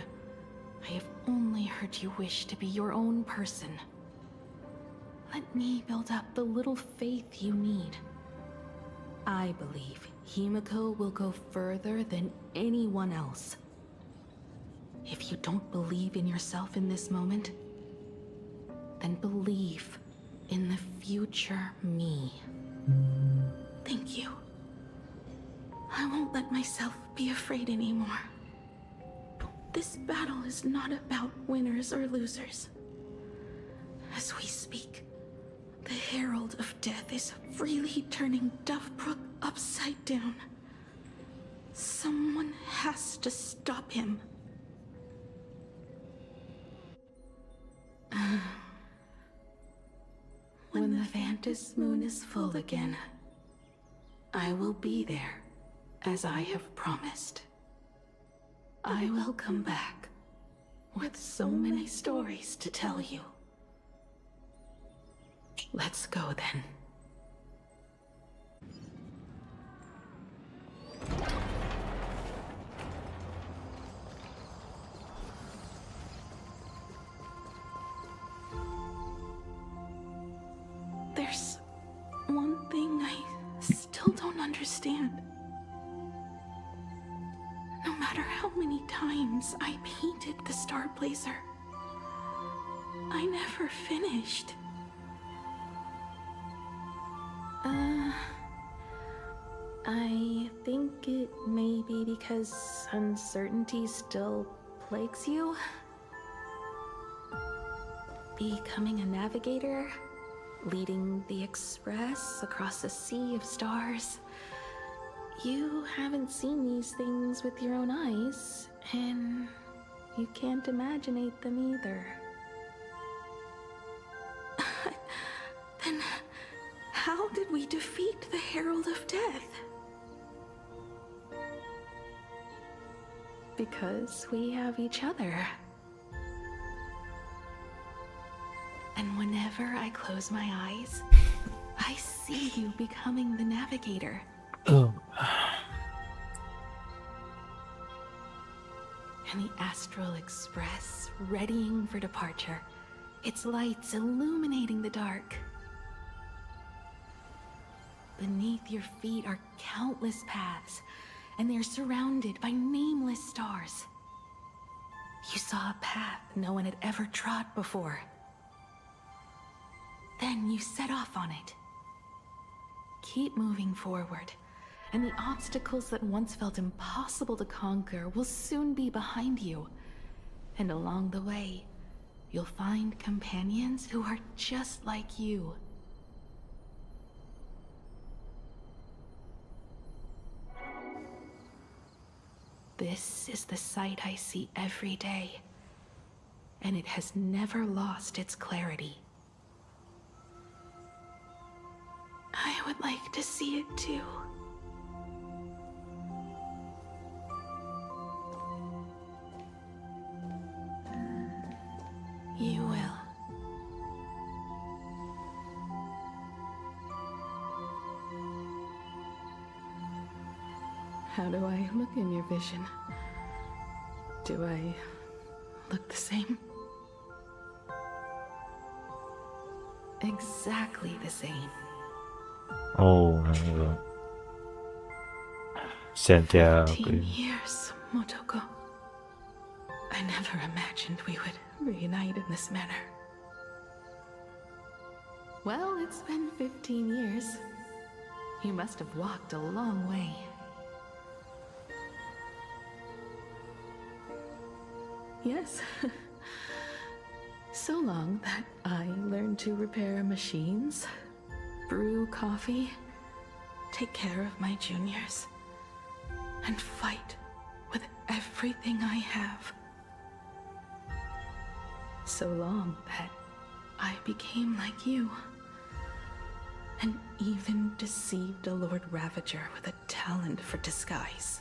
[SPEAKER 7] I have only heard you wish to be your own person. Let me build up the little faith you need. I believe Himiko will go further than anyone else. If you don't believe in yourself in this moment, then believe in the future me. Thank you. I won't let myself be afraid anymore. This battle is not about winners or losers. As we speak, the Herald of Death is freely turning Dovebrook upside down. Someone has to stop him. this moon is full again, I will be there, as I have promised. I will come back with so many stories to tell you. Let's go then. There's one thing I still don't understand. No matter how many times I painted the Star Blazer, I never finished. I think it may be because uncertainty still plagues you. Becoming a navigator, leading the Express across a sea of stars. You haven't seen these things with your own eyes, and you can't imaginate them either. Then how did we defeat the Herald of Death? Because we have each other. And whenever I close my eyes, I see you becoming the navigator.
[SPEAKER 1] Oh.
[SPEAKER 7] And the Astral Express readying for departure, its lights illuminating the dark. Beneath your feet are countless paths, and they're surrounded by nameless stars. You saw a path no one had ever trod before. Then you set off on it. Keep moving forward, and the obstacles that once felt impossible to conquer will soon be behind you. And along the way, you'll find companions who are just like you. This is the sight I see every day, and it has never lost its clarity. I would like to see it too. You will. How do I look in your vision? Do I look the same? Exactly the same.
[SPEAKER 1] Oh, Cynthia.
[SPEAKER 7] 15 years, Motoko. I never imagined we would reunite in this manner. Well, it's been 15 years. You must have walked a long way. Yes. So long that I learned to repair machines, brew coffee, take care of my juniors, and fight with everything I have. So long that I became like you, and even deceived a Lord Ravager with a talent for disguise.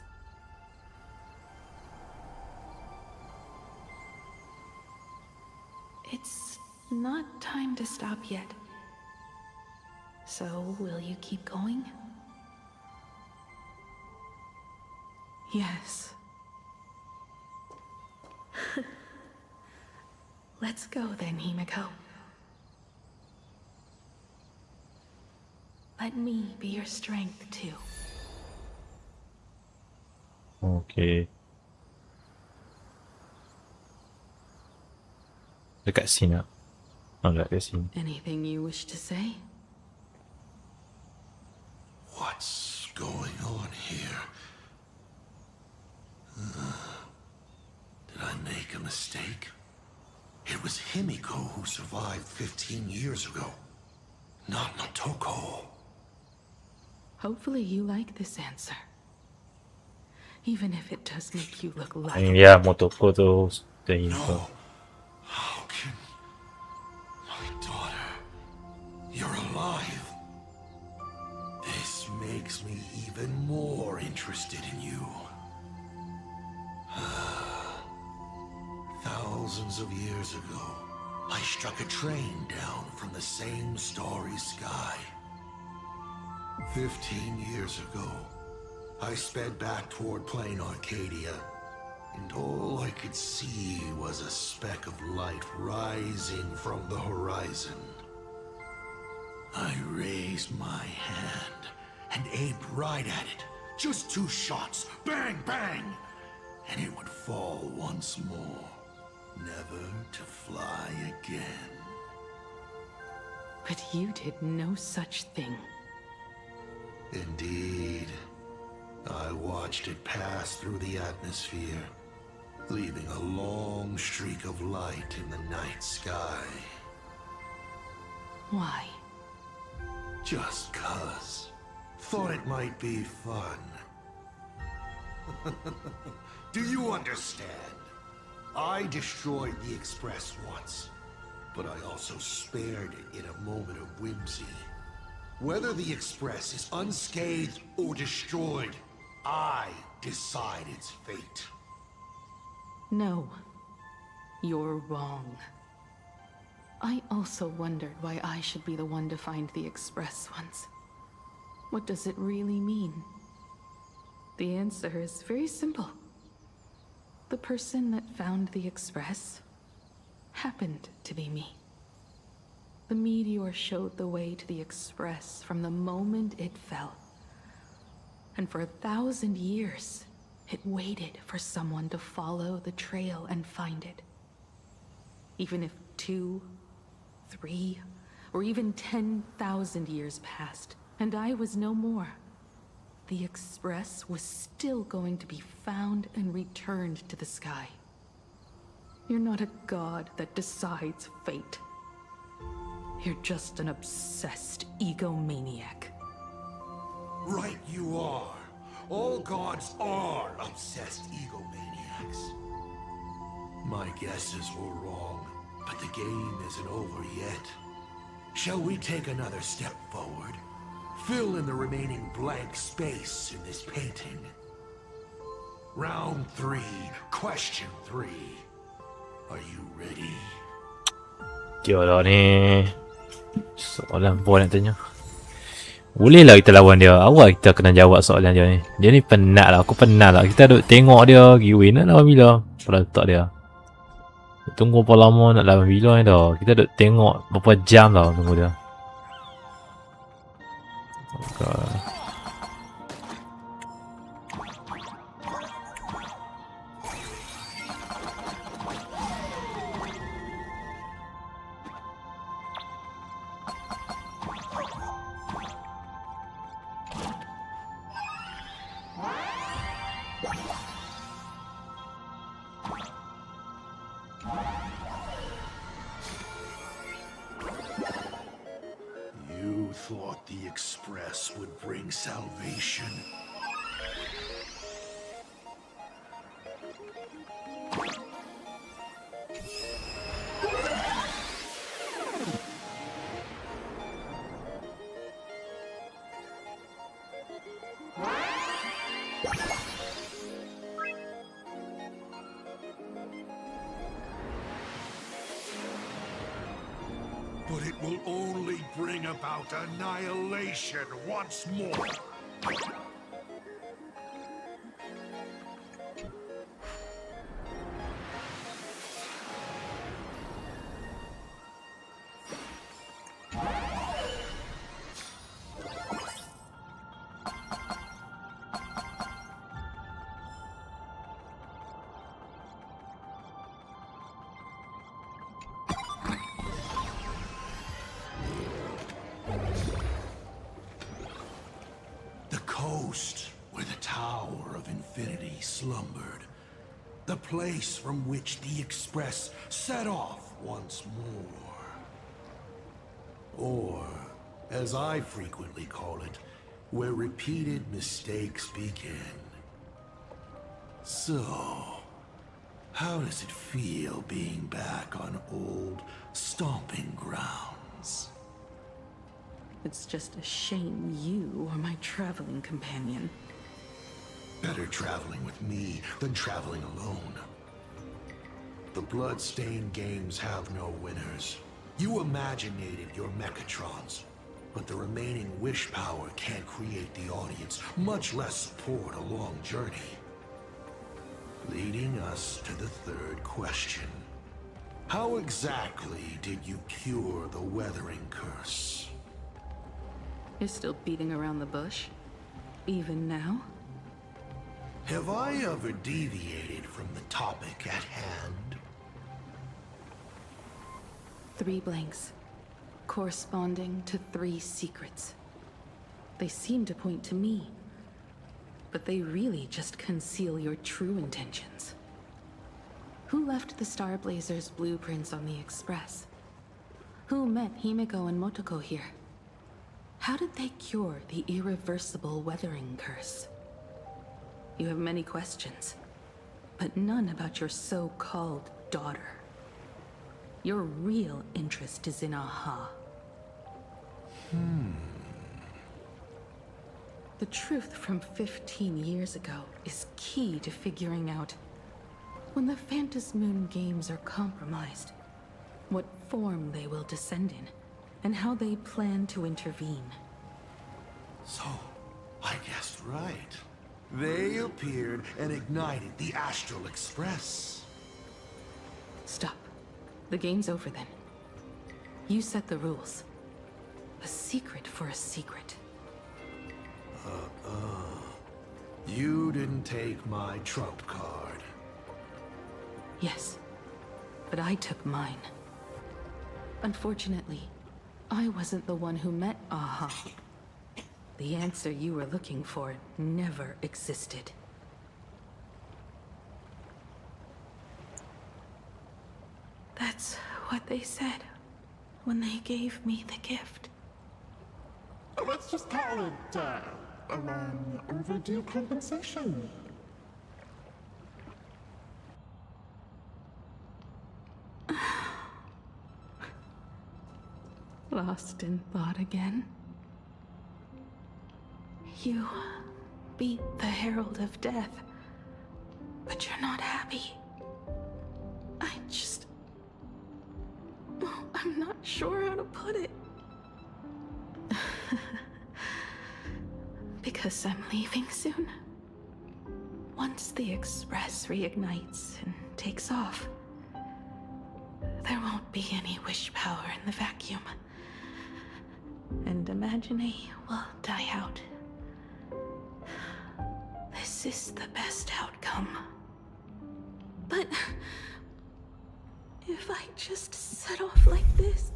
[SPEAKER 7] It's not time to stop yet. So, will you keep going? Yes. Let's go then, Himiko. Let me be your strength too.
[SPEAKER 1] Okay. Dekat sini nak. Oh, dekat sini.
[SPEAKER 7] Anything you wish to say?
[SPEAKER 5] What's going on here? Did I make a mistake? It was Himiko who survived 15 years ago, not Motoko.
[SPEAKER 7] Hopefully you like this answer. Even if it does make you look like...
[SPEAKER 1] Ya, Motoko tu.
[SPEAKER 5] No. How can... My daughter... You're alive. even more interested in you. Thousands of years ago, I struck a train down from the same starry sky. 15 years ago, I sped back toward Plain Arcadia, and all I could see was a speck of light rising from the horizon. I raised my hand and aimed right at it. Just 2 shots, bang, bang, and it would fall once more, never to fly again.
[SPEAKER 7] But you did no such thing.
[SPEAKER 5] Indeed. I watched it pass through the atmosphere, leaving a long streak of light in the night sky.
[SPEAKER 7] Why?
[SPEAKER 5] Just 'cause. Thought it might be fun. Do you understand? I destroyed the Express once, but I also spared it in a moment of whimsy. Whether the Express is unscathed or destroyed, I decide its fate.
[SPEAKER 7] No. You're wrong. I also wondered why I should be the one to find the Express once. What does it really mean? The answer is very simple. The person that found the Express happened to be me. The meteor showed the way to the Express from the moment it fell. And for 1,000 years, it waited for someone to follow the trail and find it. Even if 2, 3, or even 10,000 years passed, and I was no more, the Express was still going to be found and returned to the sky. You're not a god that decides fate. You're just an obsessed egomaniac.
[SPEAKER 5] Right you are. All gods are obsessed egomaniacs. My guesses were wrong, but the game isn't over yet. Shall we take another step forward? Fill in the remaining blank space in this painting. Round 3, question 3. Are you ready?
[SPEAKER 1] Gila ni. Soalan apa nak tanya? Bolehlah kita lawan dia. Awal kita kena jawab soalan dia ni. Dia ni penat lah. Aku penat lah. Kita duk tengok dia. Giveaway nak lawan bila? Pada letak dia. Tunggu berapa lama nak lawan bila ni dah. Kita duk tengok berapa jam tau tunggu dia. Okay.
[SPEAKER 5] You thought the Express would bring salvation. But it will only bring about annihilation once more. Where the Tower of Infinity slumbered. The place from which the Express set off once more. Or, as I frequently call it, where repeated mistakes begin. So, how does it feel being back on old stomping grounds?
[SPEAKER 7] It's just a shame you are my traveling companion.
[SPEAKER 5] Better traveling with me than traveling alone. The Bloodstained games have no winners. You imaginated your Mechatrons, but the remaining wish power can't create the audience, much less support a long journey. Leading us to the third question. How exactly did you cure the Weathering Curse?
[SPEAKER 7] You're still beating around the bush? Even now?
[SPEAKER 5] Have I ever deviated from the topic at hand?
[SPEAKER 7] 3 blanks, corresponding to 3 secrets. They seem to point to me, but they really just conceal your true intentions. Who left the Star Blazers' blueprints on the Express? Who met Himeko and Motoko here? How did they cure the irreversible Weathering Curse? You have many questions, but none about your so-called daughter. Your real interest is in Aha. The truth from 15 years ago is key to figuring out when the Phantasmoon games are compromised, what form they will descend in, and how they plan to intervene.
[SPEAKER 5] So, I guessed right. They appeared and ignited the Astral Express.
[SPEAKER 7] Stop. The game's over then. You set the rules. A secret for a secret.
[SPEAKER 5] You didn't take my trump card.
[SPEAKER 7] Yes, but I took mine. Unfortunately, I wasn't the one who met Aha. The answer you were looking for never existed. That's what they said when they gave me the gift.
[SPEAKER 8] Let's just call it, a long overdue compensation.
[SPEAKER 7] Lost in thought again? You beat the Herald of Death, but you're not happy. I'm not sure how to put it. Because I'm leaving soon. Once the Express reignites and takes off, there won't be any wish power in the vacuum. And Imagine will die out. This is the best outcome. But if I just set off like this,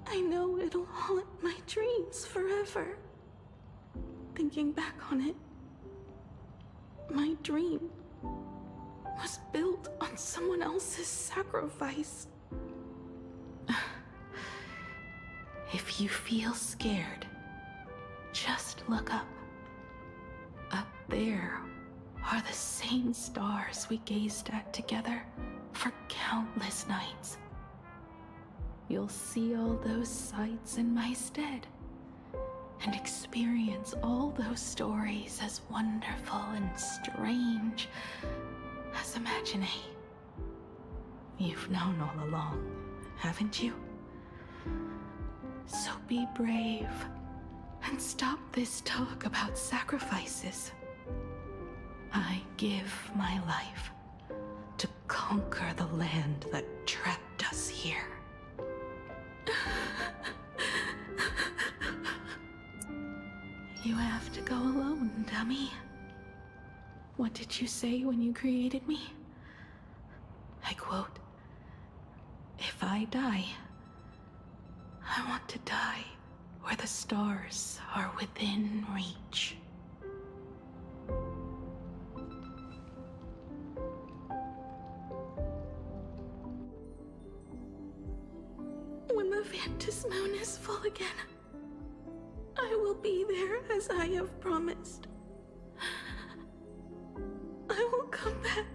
[SPEAKER 7] I know it'll haunt my dreams forever. Thinking back on it, my dream was built on someone else's sacrifice. If you feel scared, just look up. Up there are the same stars we gazed at together for countless nights. You'll see all those sights in my stead, and experience all those stories as wonderful and strange as Imagine. You've known all along, haven't you? So be brave and stop this talk about sacrifices. I give my life to conquer the land that trapped us here. You have to go alone, dummy. What did you say when you created me? I quote, "If I die, I want to die where the stars are within reach." When the Phantasmoon is full again, I will be there as I have promised. I will come back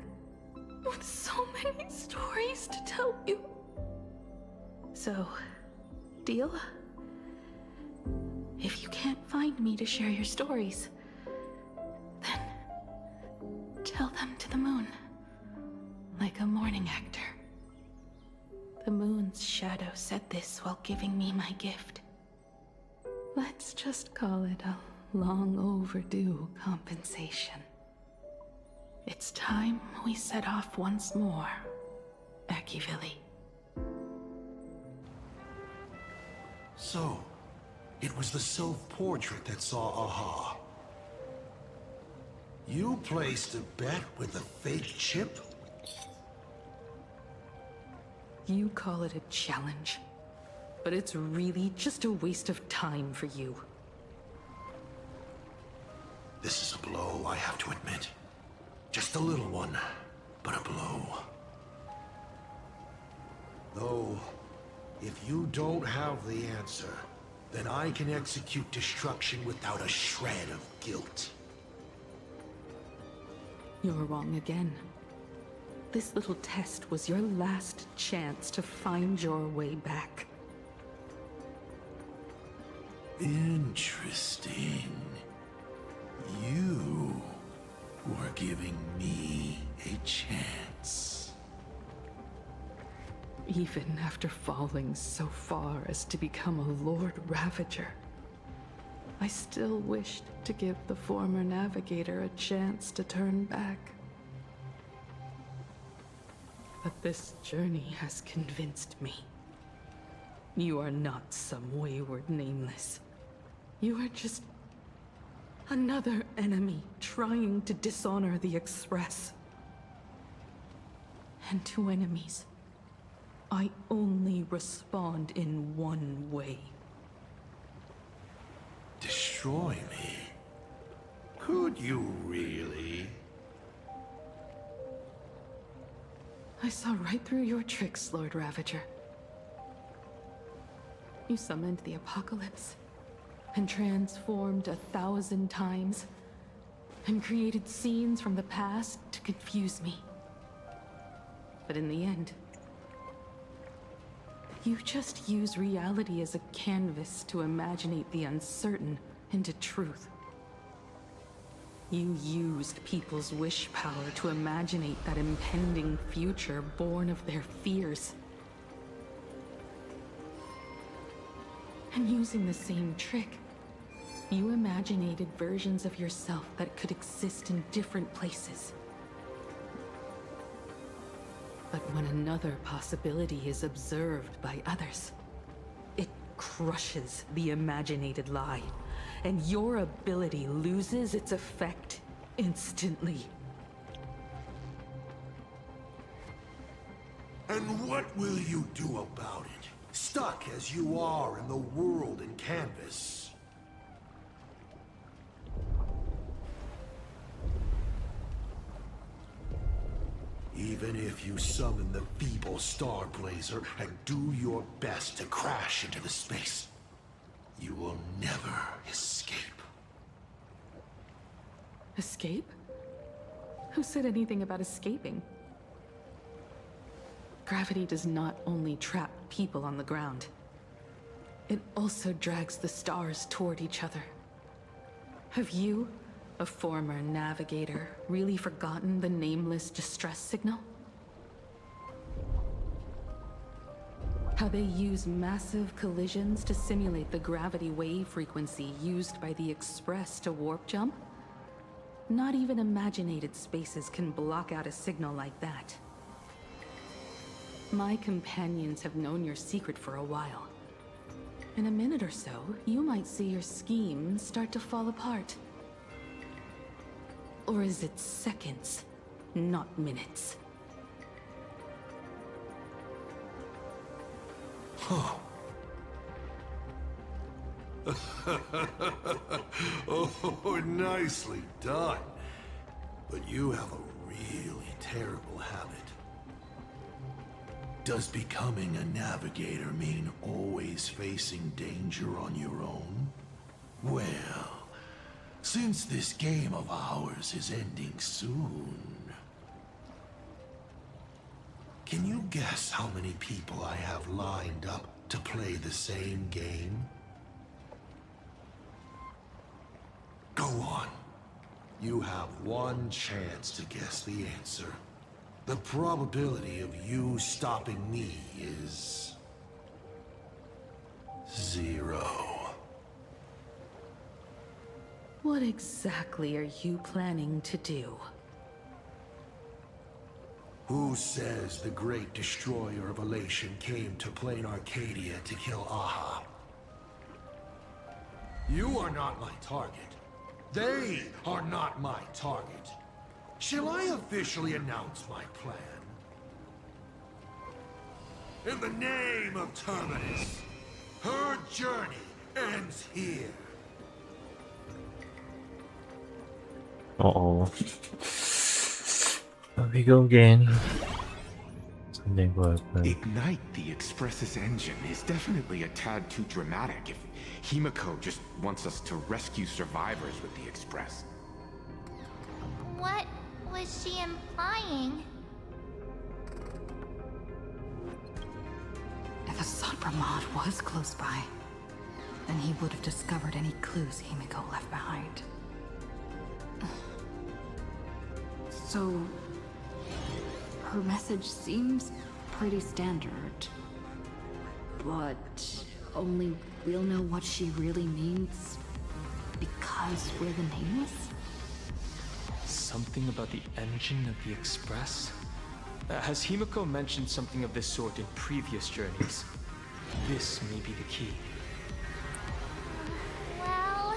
[SPEAKER 7] with so many stories to tell you. So, deal? kind me to share your stories. Then tell them to the moon, like a mourning actor. The moon's shadow said this while giving me my gift. Let's just call it a long overdue compensation. It's time we set off once more, Akivili.
[SPEAKER 5] So, it was the self-portrait that saw Aha. You placed a bet with a fake chip?
[SPEAKER 7] You call it a challenge, but it's really just a waste of time for you.
[SPEAKER 5] This is a blow, I have to admit. Just a little one, but a blow. Though, if you don't have the answer, then I can execute destruction without a shred of guilt.
[SPEAKER 7] You're wrong again. This little test was your last chance to find your way back.
[SPEAKER 5] Interesting. You were giving me a chance.
[SPEAKER 7] Even after falling so far as to become a Lord Ravager, I still wished to give the former navigator a chance to turn back. But this journey has convinced me. You are not some wayward nameless. You are just another enemy trying to dishonor the Express. And to enemies, I only respond in one way.
[SPEAKER 5] Destroy me? Could you really?
[SPEAKER 7] I saw right through your tricks, Lord Ravager. You summoned the apocalypse, and transformed 1,000 times, and created scenes from the past to confuse me. But in the end, you just use reality as a canvas to imaginate the uncertain into truth. You used people's wish power to imaginate that impending future born of their fears. And using the same trick, you imaginated versions of yourself that could exist in different places. But when another possibility is observed by others, it crushes the imaginated lie, and your ability loses its effect instantly.
[SPEAKER 5] And what will you do about it? Stuck as you are in the world in canvas. Even if you summon the feeble Star Blazer and do your best to crash into the space, you will never escape.
[SPEAKER 7] Escape? Who said anything about escaping? Gravity does not only trap people on the ground, it also drags the stars toward each other. Have you, a former navigator, really forgotten the nameless distress signal? How they use massive collisions to simulate the gravity wave frequency used by the Express to warp jump? Not even imaginated spaces can block out a signal like that. My companions have known your secret for a while. In a minute or so, you might see your scheme start to fall apart. Or is it seconds, not minutes?
[SPEAKER 5] Oh, nicely done. But you have a really terrible habit. Does becoming a navigator mean always facing danger on your own? Well, since this game of ours is ending soon, can you guess how many people I have lined up to play the same game? Go on. You have one chance to guess the answer. The probability of you stopping me is 0.
[SPEAKER 7] What exactly are you planning to do?
[SPEAKER 5] Who says the great destroyer of Elation came to Plain Arcadia to kill Aha? You are not my target. They are not my target. Shall I officially announce my plan? In the name of Terminus, her journey ends here.
[SPEAKER 1] Uh-oh. Here we go again. Something will happen.
[SPEAKER 12] Ignite the Express's engine is definitely a tad too dramatic if Himiko just wants us to rescue survivors with the Express.
[SPEAKER 10] What was she implying?
[SPEAKER 2] If Assad Ramad was close by, then he would have discovered any clues Himiko left behind. So, her message seems pretty standard, but only we'll know what she really means because we're the Nameless?
[SPEAKER 13] Something about the engine of the Express? Has Himiko mentioned something of this sort in previous journeys? This may be the key.
[SPEAKER 10] Well,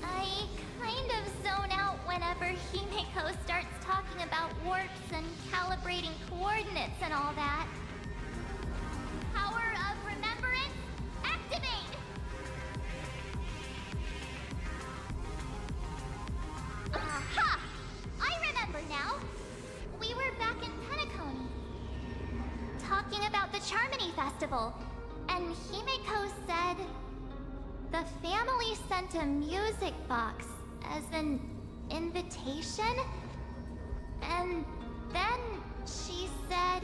[SPEAKER 10] I kind of zone out whenever Himiko starts talking about warps and calibrating coordinates and all that. Power of remembrance, activate! Aha! I remember now! We were back in Penacony, talking about the Charmony Festival, and Himiko said the family sent a music box as an invitation, and then she said...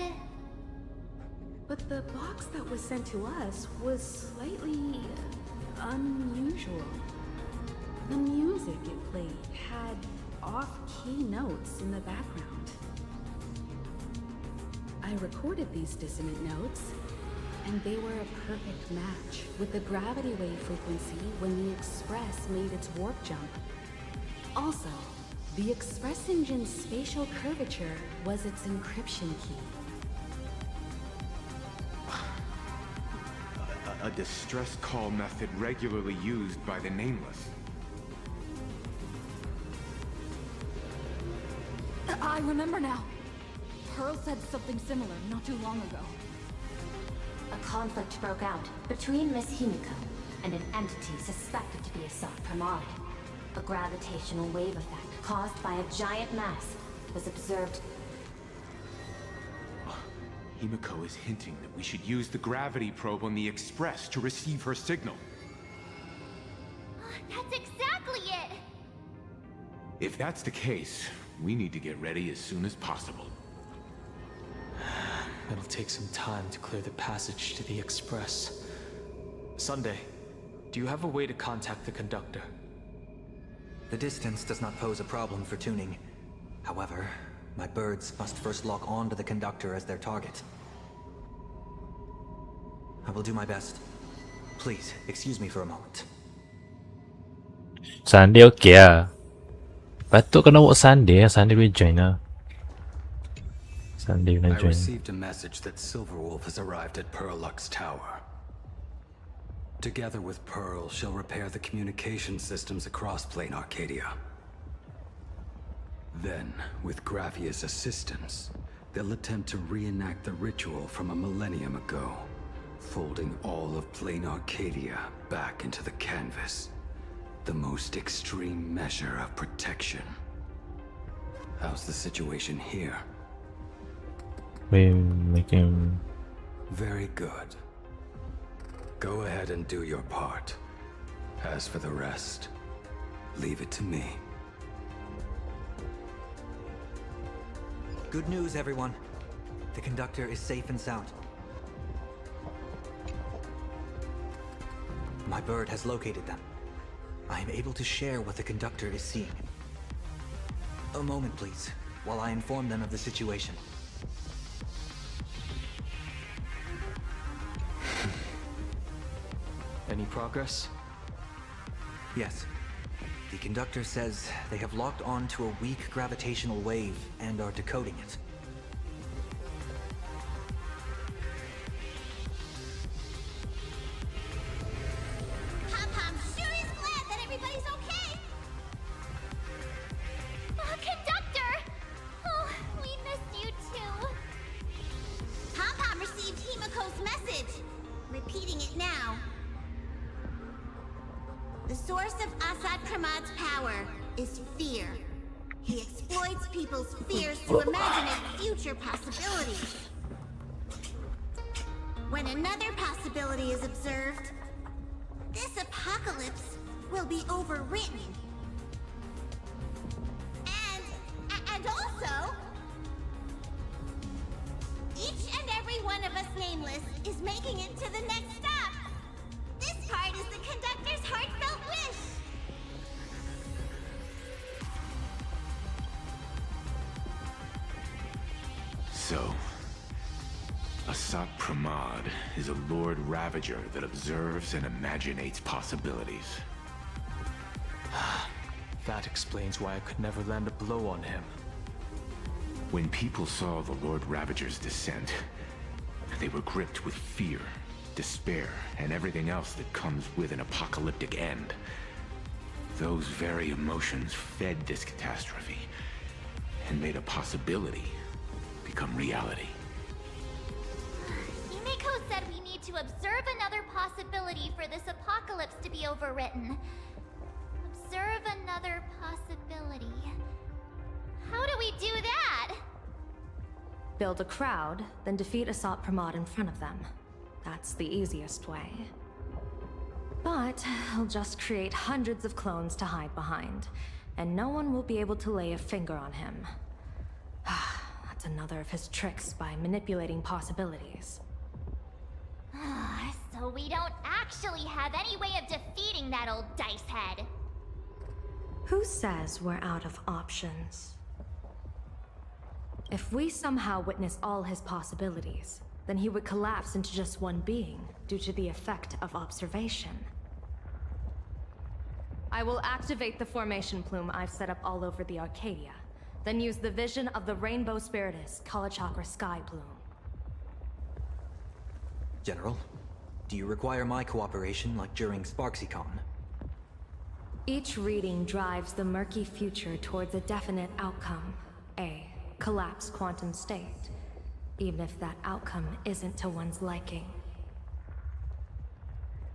[SPEAKER 7] But the box that was sent to us was slightly unusual. The music it played had off-key notes in the background. I recorded these dissonant notes, and they were a perfect match with the gravity wave frequency when the Express made its warp jump. Also, the Express engine's spatial curvature was its encryption key.
[SPEAKER 12] A distress call method regularly used by the Nameless.
[SPEAKER 11] I remember now. Pearl said something similar not too long ago.
[SPEAKER 3] A conflict broke out between Miss Himiko and an entity suspected to be Assad Pramod. A gravitational wave effect caused by a giant mass was observed.
[SPEAKER 12] Himiko is hinting that we should use the gravity probe on the Express to receive her signal.
[SPEAKER 10] That's exactly it!
[SPEAKER 12] If that's the case, we need to get ready as soon as possible.
[SPEAKER 13] It'll take some time to clear the passage to the Express. Sunday, do you have a way to contact the conductor?
[SPEAKER 16] The distance does not pose a problem for tuning. However, my birds must first lock on to the conductor as their target. I will do my best. Please, excuse me for a moment.
[SPEAKER 1] Sunday okey lah. Patut kena buat Sunday. Sunday boleh join lah. Sunday kena
[SPEAKER 9] I
[SPEAKER 1] join.
[SPEAKER 9] received a message that Silverwolf has arrived at Pearl Lux Tower. Together with Pearl, she'll repair the communication systems across Plain Arcadia. Then, with Graffia's assistance, they'll attempt to reenact the ritual from a millennium ago, folding all of Plain Arcadia back into the canvas. The most extreme measure of protection. How's the situation here?
[SPEAKER 1] We making...
[SPEAKER 9] Very good. Go ahead and do your part. As for the rest, leave it to me.
[SPEAKER 16] Good news, everyone. The conductor is safe and sound. My bird has located them. I am able to share what the conductor is seeing. A moment, please, while I inform them of the situation.
[SPEAKER 13] Any progress?
[SPEAKER 16] Yes. The conductor says they have locked onto a weak gravitational wave and are decoding it.
[SPEAKER 10] Pom-Pom sure is glad that everybody's okay! Conductor! Oh, we missed you too. Pom-Pom received Himiko's message. Repeating it now. The source of Asad Kramad's power is fear. He exploits people's fears to imagine future possibilities. When another possibility is observed, this apocalypse will be overwritten. And also, each and every one of us nameless is making it to the next stop. This part is the conductor's heartfelt wish.
[SPEAKER 12] So, Asat Pramad is a Lord Ravager that observes and imaginates possibilities.
[SPEAKER 13] That explains why I could never land a blow on him.
[SPEAKER 12] When people saw the Lord Ravager's descent, they were gripped with fear, despair, and everything else that comes with an apocalyptic end. Those very emotions fed this catastrophe and made a possibility become reality.
[SPEAKER 10] Himiko said we need to observe another possibility for this apocalypse to be overwritten. Observe another possibility. How do we do that?
[SPEAKER 17] Build a crowd, then defeat Asat Pramad in front of them. That's the easiest way. But he'll just create hundreds of clones to hide behind, and no one will be able to lay a finger on him. That's another of his tricks by manipulating possibilities.
[SPEAKER 10] So we don't actually have any way of defeating that old dice head.
[SPEAKER 17] Who says we're out of options? If we somehow witness all his possibilities, then he would collapse into just one being due to the effect of observation. I will activate the formation plume I've set up all over the Arcadia, then use the vision of the Rainbow Spiritus Kalachakra Sky Plume.
[SPEAKER 16] General, do you require my cooperation like during SparksyCon?
[SPEAKER 17] Each reading drives the murky future towards a definite outcome, a collapsed quantum state, even if that outcome isn't to one's liking.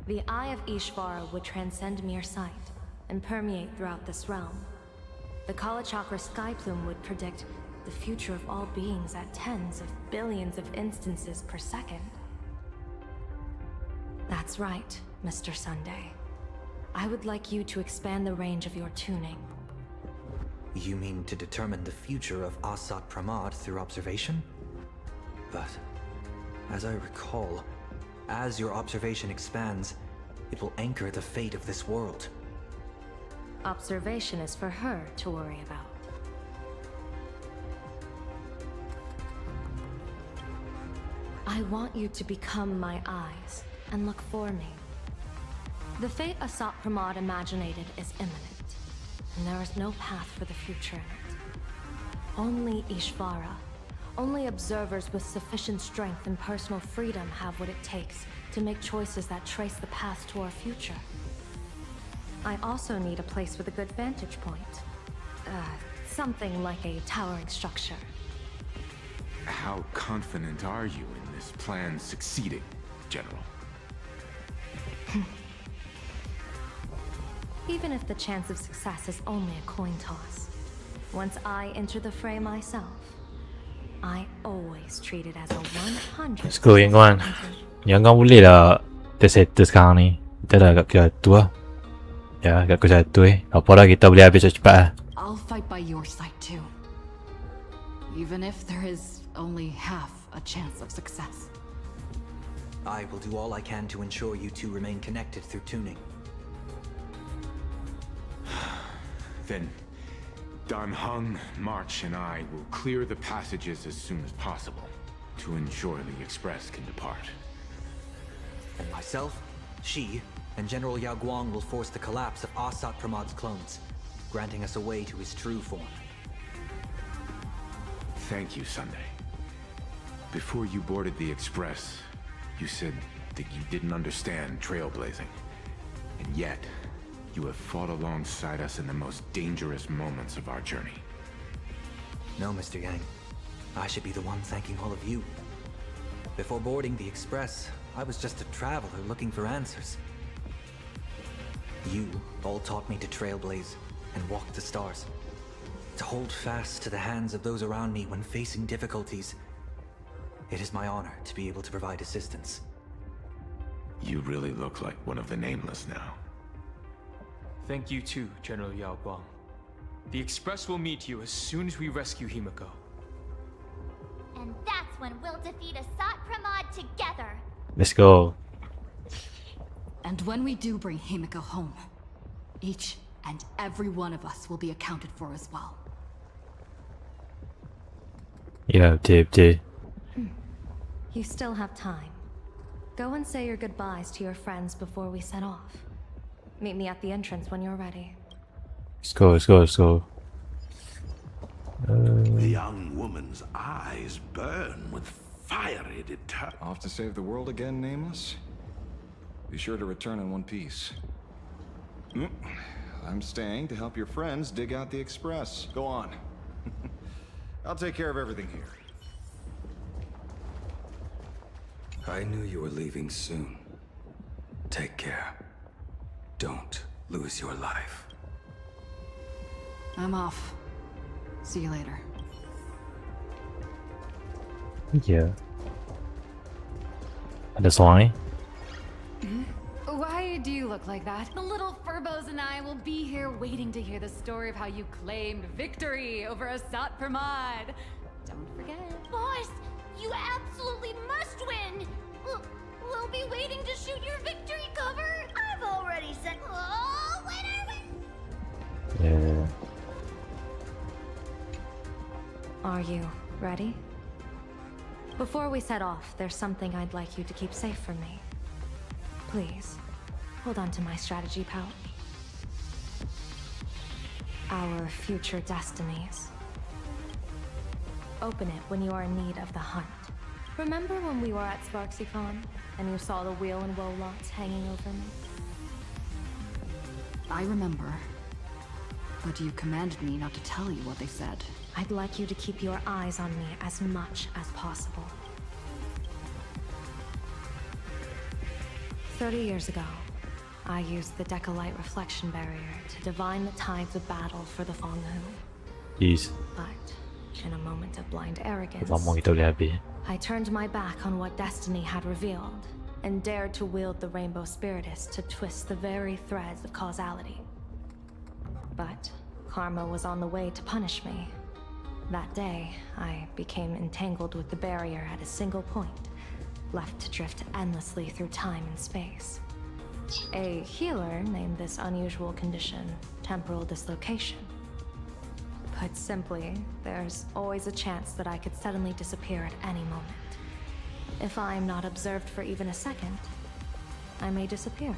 [SPEAKER 17] The Eye of Ishvara would transcend mere sight and permeate throughout this realm. The Kalachakra Sky Plume would predict the future of all beings at tens of billions of instances per second. That's right, Mr. Sunday. I would like you to expand the range of your tuning.
[SPEAKER 16] You mean to determine the future of Asat Pramad through observation? But, as I recall, as your observation expands, it will anchor the fate of this world.
[SPEAKER 17] Observation is for her to worry about. I want you to become my eyes and look for me. The fate Asat Pramad imaginated is imminent, and there is no path for the future in it. Only Ishvara, only observers with sufficient strength and personal freedom have what it takes to make choices that trace the path to our future. I also need a place with a good vantage point. Something like a towering structure.
[SPEAKER 12] How confident are you in this plan succeeding, General?
[SPEAKER 17] Even if the chance of success is only a coin toss, once I enter the fray myself, I always treat it as a 100%.
[SPEAKER 1] Let's go, Yang Wan. Yang Wan boleh lah tersettle sekarang ni. Kita dah agak jatuh lah. Ya, agak jatuh Apa lah kita boleh habis cepat lah.
[SPEAKER 2] I'll fight by your side too. Even if there is only half a chance of success.
[SPEAKER 16] I will do all I can to ensure you two remain connected through tuning.
[SPEAKER 12] Then Dan Heng, March, and I will clear the passages as soon as possible to ensure the Express can depart.
[SPEAKER 16] And myself, Shi, and General Yao Guang will force the collapse of Asat Pramad's clones, granting us a way to his true form.
[SPEAKER 12] Thank you, Sunday. Before you boarded the Express, you said that you didn't understand trailblazing. And yet, you have fought alongside us in the most dangerous moments of our journey.
[SPEAKER 16] No, Mr. Yang. I should be the one thanking all of you. Before boarding the Express, I was just a traveler looking for answers. You all taught me to trailblaze and walk the stars. To hold fast to the hands of those around me when facing difficulties. It is my honor to be able to provide assistance.
[SPEAKER 12] You really look like one of the Nameless now.
[SPEAKER 13] Thank you too, General Yao Guang. The Express will meet you as soon as we rescue Himiko.
[SPEAKER 14] And that's when we'll defeat Asat Pramod together.
[SPEAKER 1] Let's go.
[SPEAKER 2] And when we do bring Himiko home, each and every one of us will be accounted for as well.
[SPEAKER 1] Yeah, betul.
[SPEAKER 17] You still have time. Go and say your goodbyes to your friends before we set off. Meet me at the entrance when you're ready.
[SPEAKER 1] Let's go, let's go, let's go.
[SPEAKER 5] The young woman's eyes burn with fiery determination.
[SPEAKER 15] Off to save the world again, Nameless? Be sure to return in one piece. I'm staying to help your friends dig out the Express. Go on. I'll take care of everything here.
[SPEAKER 9] I knew you were leaving soon. Take care. Don't lose your life.
[SPEAKER 2] I'm off. See you later.
[SPEAKER 1] Yeah. Ada soalnya.
[SPEAKER 18] Why do you look like that? The little Furbos and I will be here waiting to hear the story of how you claimed victory over Asat Pramod. Don't forget.
[SPEAKER 14] Boss, you absolutely must win! We'll be waiting to shoot your victory cover! I've already said, oh, winner!
[SPEAKER 1] Yeah.
[SPEAKER 17] Are you ready? Before we set off, there's something I'd like you to keep safe from me. Please, hold on to my strategy pouch. Our future destinies. Open it when you are in need of the hunt. Remember when we were at SparksyCon and you saw the wheel and woe lots hanging over me?
[SPEAKER 2] I remember. But you commanded me not to tell you what they said.
[SPEAKER 17] I'd like you to keep your eyes on me as much as possible. 30 years ago, I used the Decalite reflection barrier to divine the tides of battle for the Fonghu.
[SPEAKER 1] Jeez.
[SPEAKER 17] But in a moment of blind arrogance,
[SPEAKER 1] Lama kita boleh habis.
[SPEAKER 17] I turned my back on what destiny had revealed and dared to wield the Rainbow Spiritus to twist the very threads of causality. But karma was on the way to punish me. That day, I became entangled with the barrier at a single point, left to drift endlessly through time and space. A healer named this unusual condition temporal dislocation. Put simply, there's always a chance that I could suddenly disappear at any moment. If I'm not observed for even a second, I may disappear.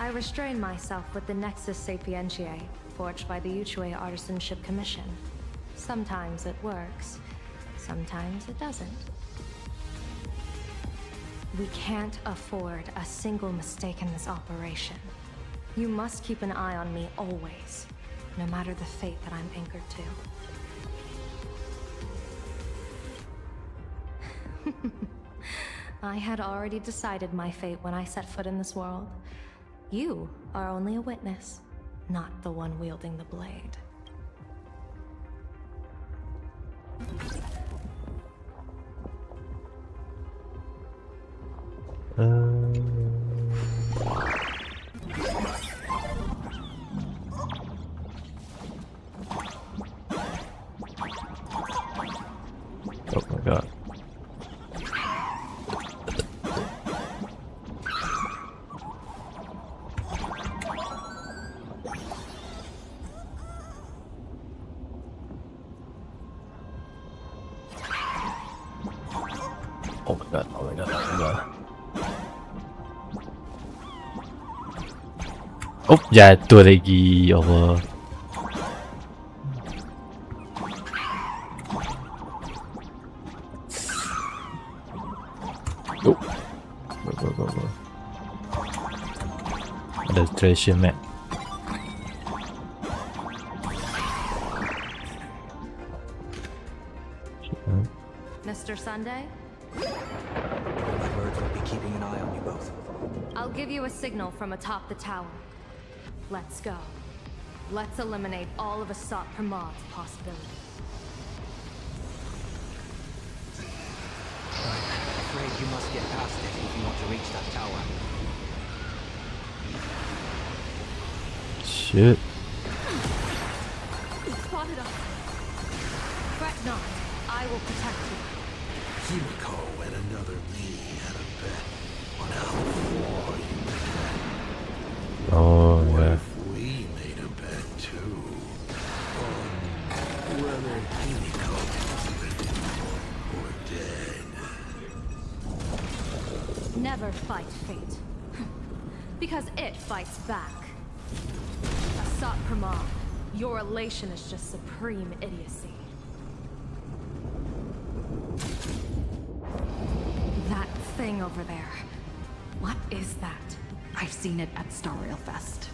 [SPEAKER 17] I restrain myself with the Nexus Sapientiae, forged by the Yuchue Artisanship Commission. Sometimes it works, sometimes it doesn't. We can't afford a single mistake in this operation. You must keep an eye on me always, no matter the fate that I'm anchored to. I had already decided my fate when I set foot in this world. You are only a witness, not the one wielding the blade.
[SPEAKER 1] Oh, jatuh lagi. Ya Allah. Oh. Go. Ada treasure map.
[SPEAKER 17] Mr. Sunday?
[SPEAKER 16] My birds will be keeping an eye on you both.
[SPEAKER 17] I'll give you a signal from atop the tower. Let's go. Let's eliminate all of Asat Pramad's possibilities.
[SPEAKER 16] I'm afraid you must get past it if you want to reach that tower.
[SPEAKER 1] Shit.
[SPEAKER 17] He spotted us. Fret not. I will protect you.
[SPEAKER 5] Himiko and another me had a bet on how far you make that.
[SPEAKER 1] Oh,
[SPEAKER 5] What
[SPEAKER 1] yeah.
[SPEAKER 5] if we made a bet too? On whether Himiko was living or dead.
[SPEAKER 17] Never fight fate. Because it fights back. Asat Pramad, your elation is just supreme idiocy. That thing over there.
[SPEAKER 2] What is that? I've seen it at Star Rail Fest.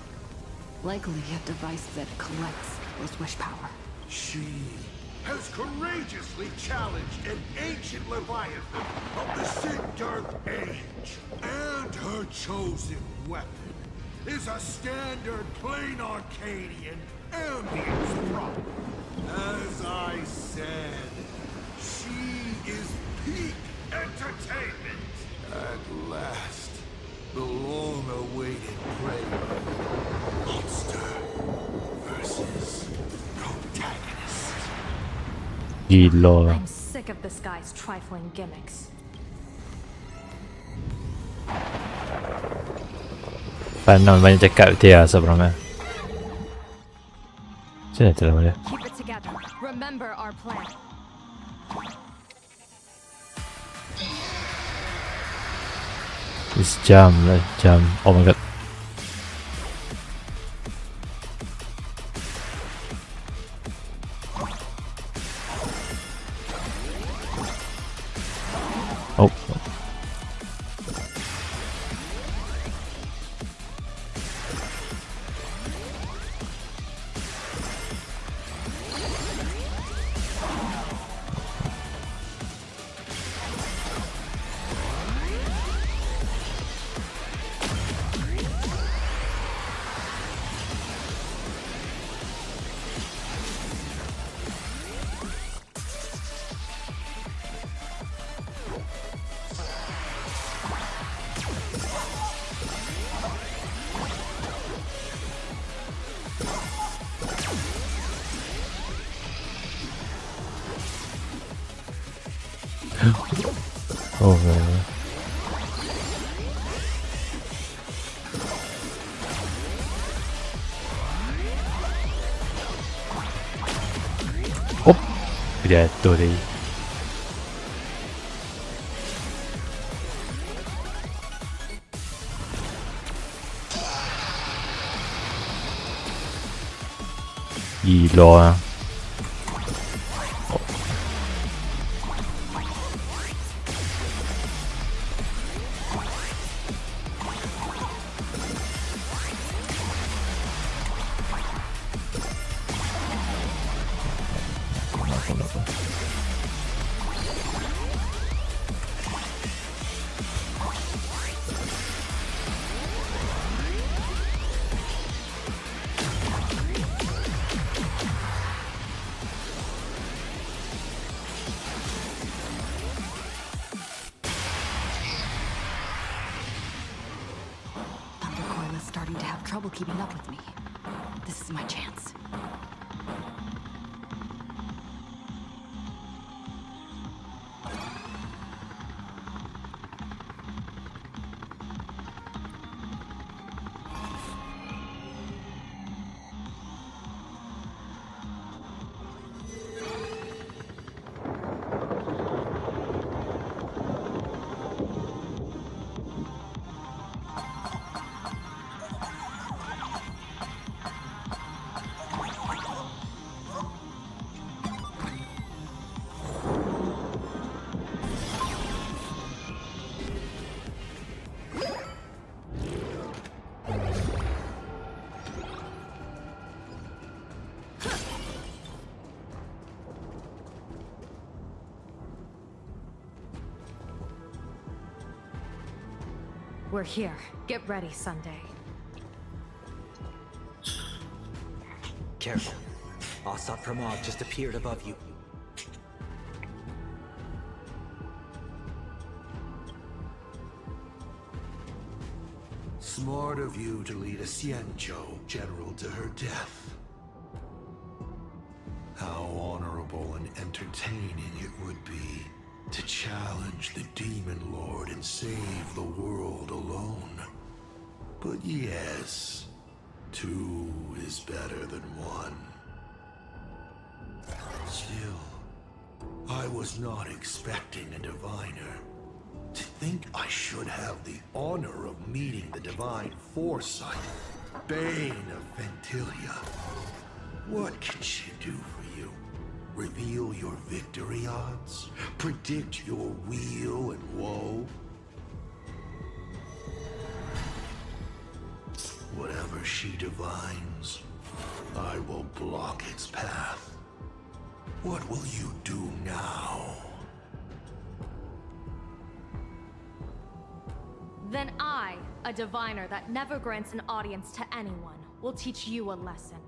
[SPEAKER 2] Likely a device that collects those wish power.
[SPEAKER 5] She has courageously challenged an ancient Leviathan of the Sindarth Age. And her chosen weapon is a standard plain Arcadian ambience prop. As I said, she is peak entertainment. At last, the long-awaited prey. Monster versus protagonist.
[SPEAKER 1] Gila.
[SPEAKER 17] I'm sick of this guy's trifling gimmicks.
[SPEAKER 1] Pandang banyak cakap dia sebenarnya. Macam mana cara dia?
[SPEAKER 17] Keep it together. Remember our plan.
[SPEAKER 1] It's jam lah, jam. Oh my god. Oh. Oh man. Oh, jatuh dia. Gila.
[SPEAKER 2] Thundercoil is starting to have trouble keeping up with me. This is my chance.
[SPEAKER 17] We're here. Get ready, Sunday.
[SPEAKER 16] Careful. Asat Pramod just appeared above you.
[SPEAKER 5] Smart of you to lead a Xianzhou general to her death. How honorable and entertaining it would be to challenge the Demon Lord and save the world alone. But yes, two is better than one. Still, I was not expecting a diviner. To think I should have the honor of meeting the divine foresight, Bane of Ventilia. What can she do for you? Reveal your victory odds? Predict your weal and woe? Whatever she divines, I will block its path. What will you do now?
[SPEAKER 17] Then I, a diviner that never grants an audience to anyone, will teach you a lesson.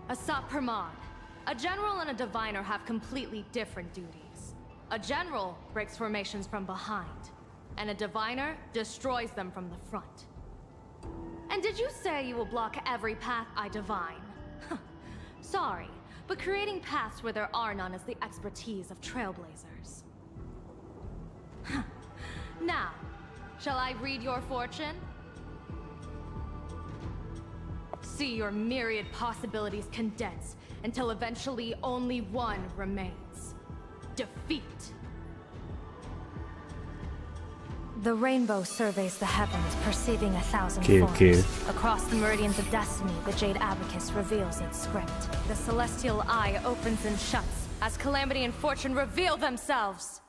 [SPEAKER 17] Asat Pramod, a general and a diviner have completely different duties. A general breaks formations from behind, and a diviner destroys them from the front. And did you say you will block every path I divine? Sorry, but creating paths where there are none is the expertise of trailblazers. Now, shall I read your fortune? See your myriad possibilities condense until eventually only one remains. Defeat. The rainbow surveys the heavens, perceiving 1,000 forms. Across the meridians of destiny, the Jade Abacus reveals its script. The celestial eye opens and shuts as calamity and fortune reveal themselves.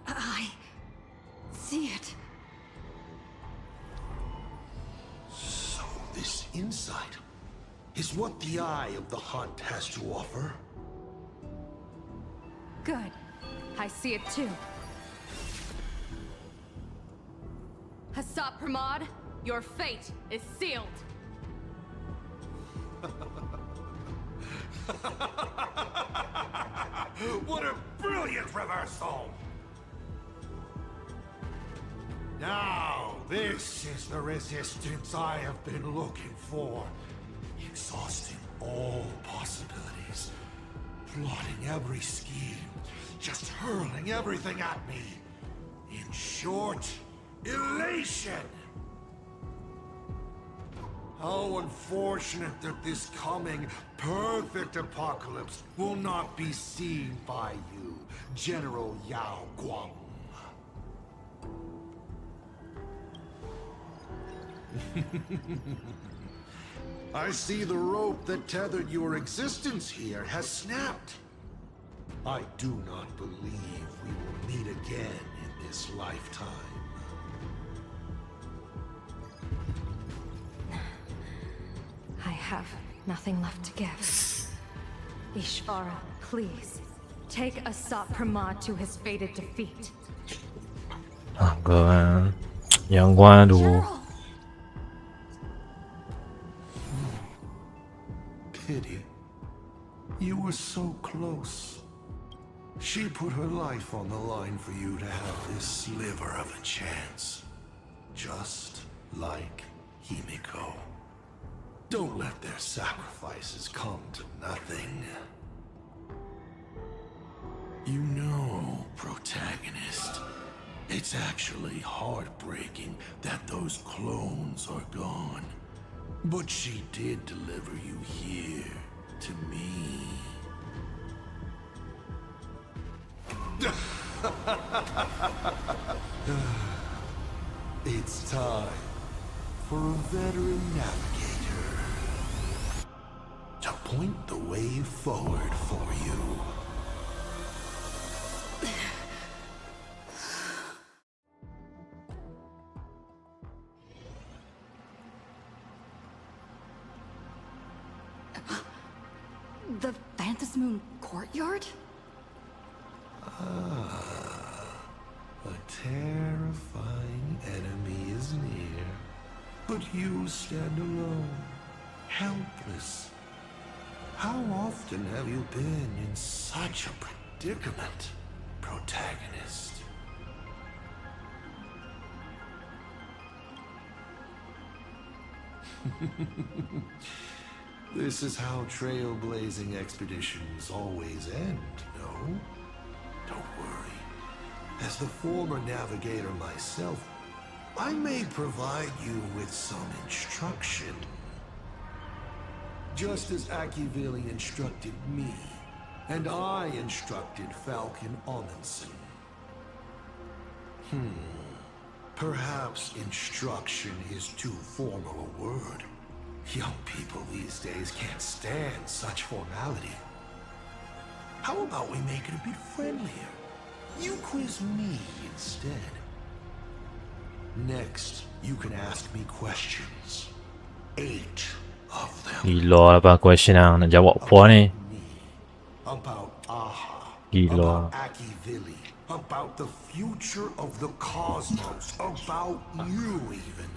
[SPEAKER 2] I see it.
[SPEAKER 5] So this insight is what the Eye of the Hunt has to offer.
[SPEAKER 17] Good. I see it too. Asat Pramod, your fate is sealed.
[SPEAKER 5] What a brilliant reversal! Now, this is the resistance I have been looking for. Exhausting all possibilities. Plotting every scheme. Just hurling everything at me. In short, elation! How unfortunate that this coming perfect apocalypse will not be seen by you, General Yao Guang. I see the rope that tethered your existence here has snapped. I do not believe we will meet again in this lifetime.
[SPEAKER 17] I have nothing left to give. Ishvara, please, take Asat Pramod to his fated defeat.
[SPEAKER 1] 阳关炉
[SPEAKER 5] Pity. You were so close. She put her life on the line for you to have this sliver of a chance. Just like Himiko. Don't let their sacrifices come to nothing. You know, protagonist, it's actually heartbreaking that those clones are gone. But she did deliver you here, to me. It's time for a veteran navigator to point the way forward for you.
[SPEAKER 2] The Phantasmoon courtyard?
[SPEAKER 5] A terrifying enemy is near, but you stand alone, helpless. How often have you been in such a predicament, protagonist? This is how trailblazing expeditions always end, no? Don't worry. As the former navigator myself, I may provide you with some instruction. Just as Akivilli instructed me, and I instructed Falcon Amundsen. Perhaps instruction is too formal a word. Young people these days can't stand such formality. How about we make it a bit friendlier? You quiz me instead. Next, you can ask me questions. 8 of them.
[SPEAKER 1] Gila apa question yang nak jawab puan ni.
[SPEAKER 5] About Aha.
[SPEAKER 1] Gila.
[SPEAKER 5] About Akivilli. About the future of the cosmos. About you even.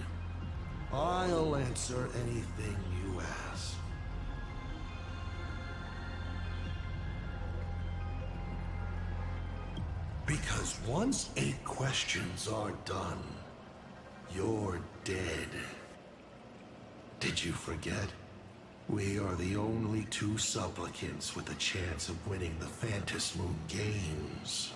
[SPEAKER 5] I'll answer anything you ask. Because once 8 questions are done, you're dead. Did you forget? We are the only 2 supplicants with a chance of winning the Phantasm Moon Games.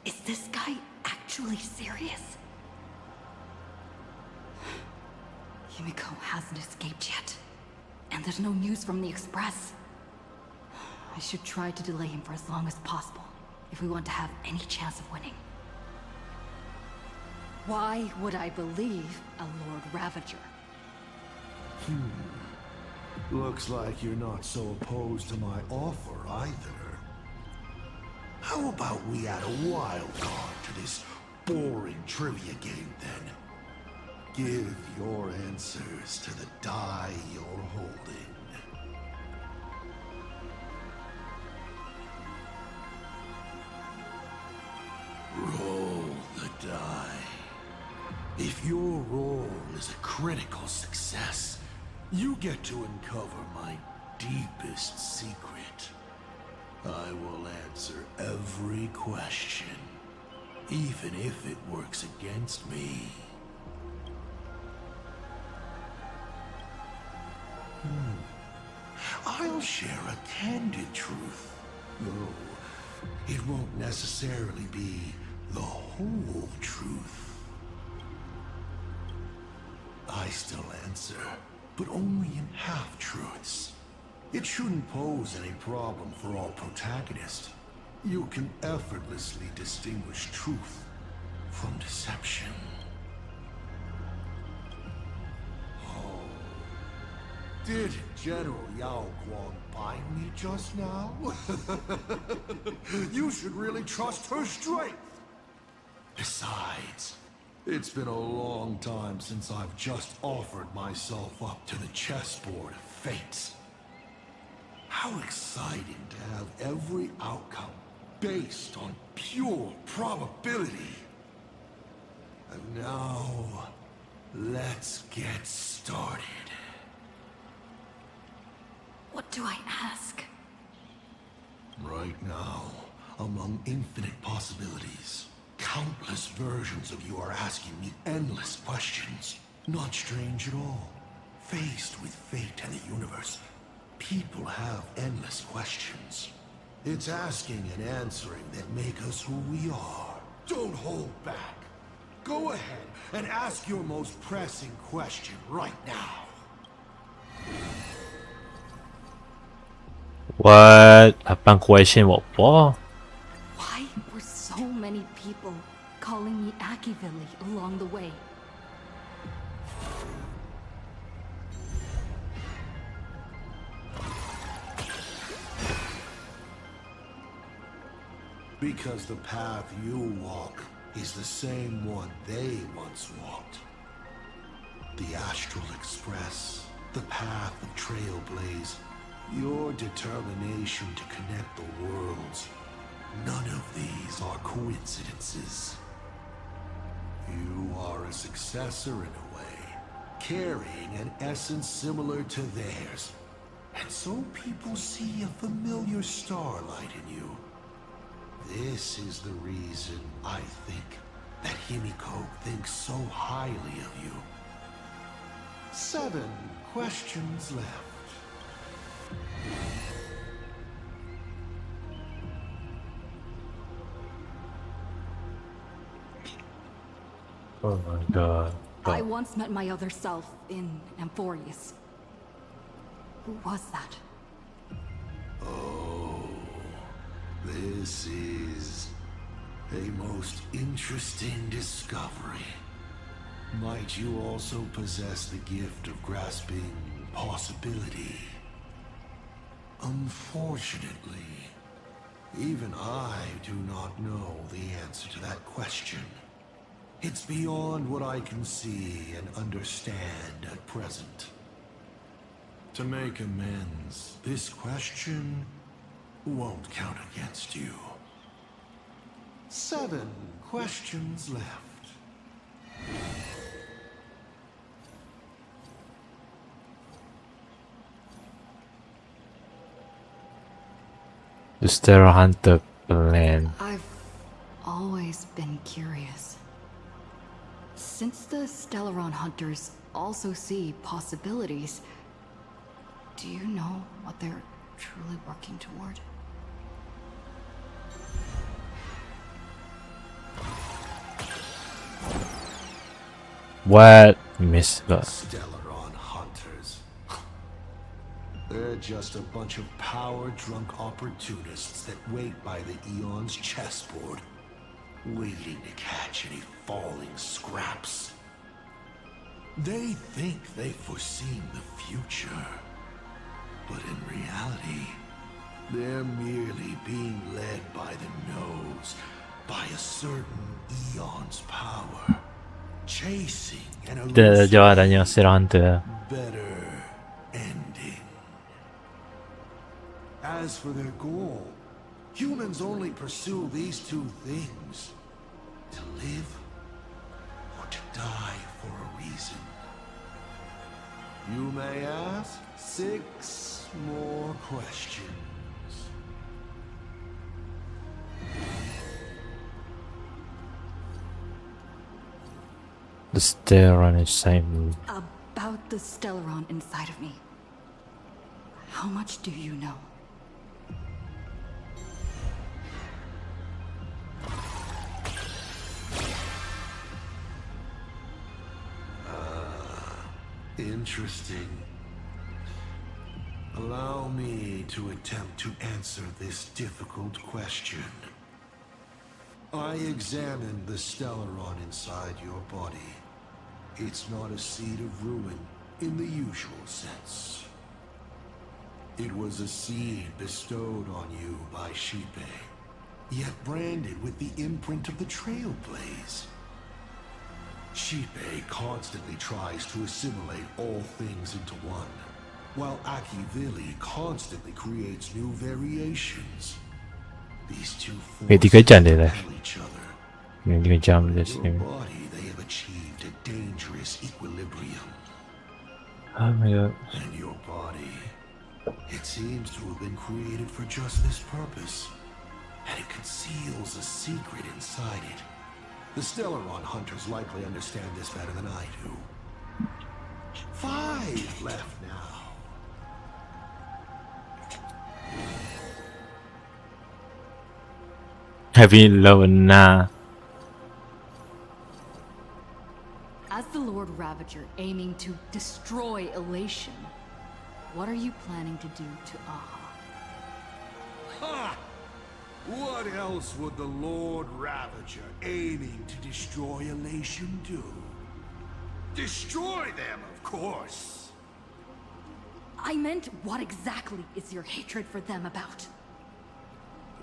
[SPEAKER 2] Is this guy actually serious? Himiko hasn't escaped yet. And there's no news from the Express. I should try to delay him for as long as possible, if we want to have any chance of winning. Why would I believe a Lord Ravager?
[SPEAKER 5] Looks like you're not so opposed to my offer either. How about we add a wild card to this boring trivia game then? Give your answers to the die you're holding. Roll the die. If your roll is a critical success, you get to uncover my deepest secret. I will answer every question, even if it works against me. I'll share a candid truth, though it won't necessarily be the whole truth. I still answer, but only in half-truths. It shouldn't pose any problem for all protagonists. You can effortlessly distinguish truth from deception. Oh. Did General Yao Guang bind me just now? You should really trust her strength. Besides, it's been a long time since I've just offered myself up to the chessboard of fate. How exciting to have every outcome based on pure probability. And now, let's get started.
[SPEAKER 2] What do I ask?
[SPEAKER 5] Right now, among infinite possibilities, countless versions of you are asking me endless questions. Not strange at all. Faced with fate and the universe, people have endless questions. It's asking and answering that make us who we are. Don't hold back. Go ahead and ask your most pressing question right now.
[SPEAKER 1] What? Abang question what for?
[SPEAKER 2] Why were so many people calling me Akivilli along the way?
[SPEAKER 5] Because the path you walk is the same one they once walked. The Astral Express, the path of Trailblaze, your determination to connect the worlds. None of these are coincidences. You are a successor in a way, carrying an essence similar to theirs. And so people see a familiar starlight in you. This is the reason I think that Himiko thinks so highly of you. 7 questions left.
[SPEAKER 1] Oh my god.
[SPEAKER 2] I once met my other self in Amphorius. Who was that?
[SPEAKER 5] Oh, this is a most interesting discovery. Might you also possess the gift of grasping possibility? Unfortunately, even I do not know the answer to that question. It's beyond what I can see and understand at present. To make amends, this question won't count against you. 7 questions left.
[SPEAKER 1] The Stellar Hunter plan.
[SPEAKER 2] I've always been curious. Since the Stellaron Hunters also see possibilities, do you know what they're truly working toward?
[SPEAKER 1] What? Miss God.
[SPEAKER 5] Stellaron Hunters. They're just a bunch of power-drunk opportunists that wait by the Eon's chessboard, waiting to catch any falling scraps. They think they've foreseen the future, but in reality, they're merely being led by the nose by a certain Eon's power, chasing an
[SPEAKER 1] Jawabannya Stellar Hunter.
[SPEAKER 5] better ending. As for their goal, humans only pursue these 2 things: to live or to die for a reason. You may ask 6 more questions.
[SPEAKER 1] The Stellaron is same.
[SPEAKER 2] About the Stellaron inside of me. How much do you know?
[SPEAKER 5] Interesting. Allow me to attempt to answer this difficult question. I examined the Stellaron inside your body. It's not a seed of ruin in the usual sense. It was a seed bestowed on you by Shipe, yet branded with the imprint of the Trailblaze. Shipe constantly tries to assimilate all things into one, while Akivili constantly creates new variations. These 2
[SPEAKER 1] Wait,
[SPEAKER 5] forces
[SPEAKER 1] 3 jam dia dah.
[SPEAKER 5] repel each other.
[SPEAKER 1] Ini 3 jam dia
[SPEAKER 5] In
[SPEAKER 1] sini.
[SPEAKER 5] your body, they have achieved a dangerous equilibrium.
[SPEAKER 1] Oh my god.
[SPEAKER 5] And your body, it seems to have been created for just this purpose. And it conceals a secret inside it. The Stellaron Hunters likely understand this better than I do. 5 left now.
[SPEAKER 1] Heavy low nah.
[SPEAKER 2] As the Lord Ravager aiming to destroy Elation, what are you planning to do to Aha?
[SPEAKER 5] Ha! What else would the Lord Ravager aiming to destroy Elation do? Destroy them, of course!
[SPEAKER 2] I meant, what exactly is your hatred for them about?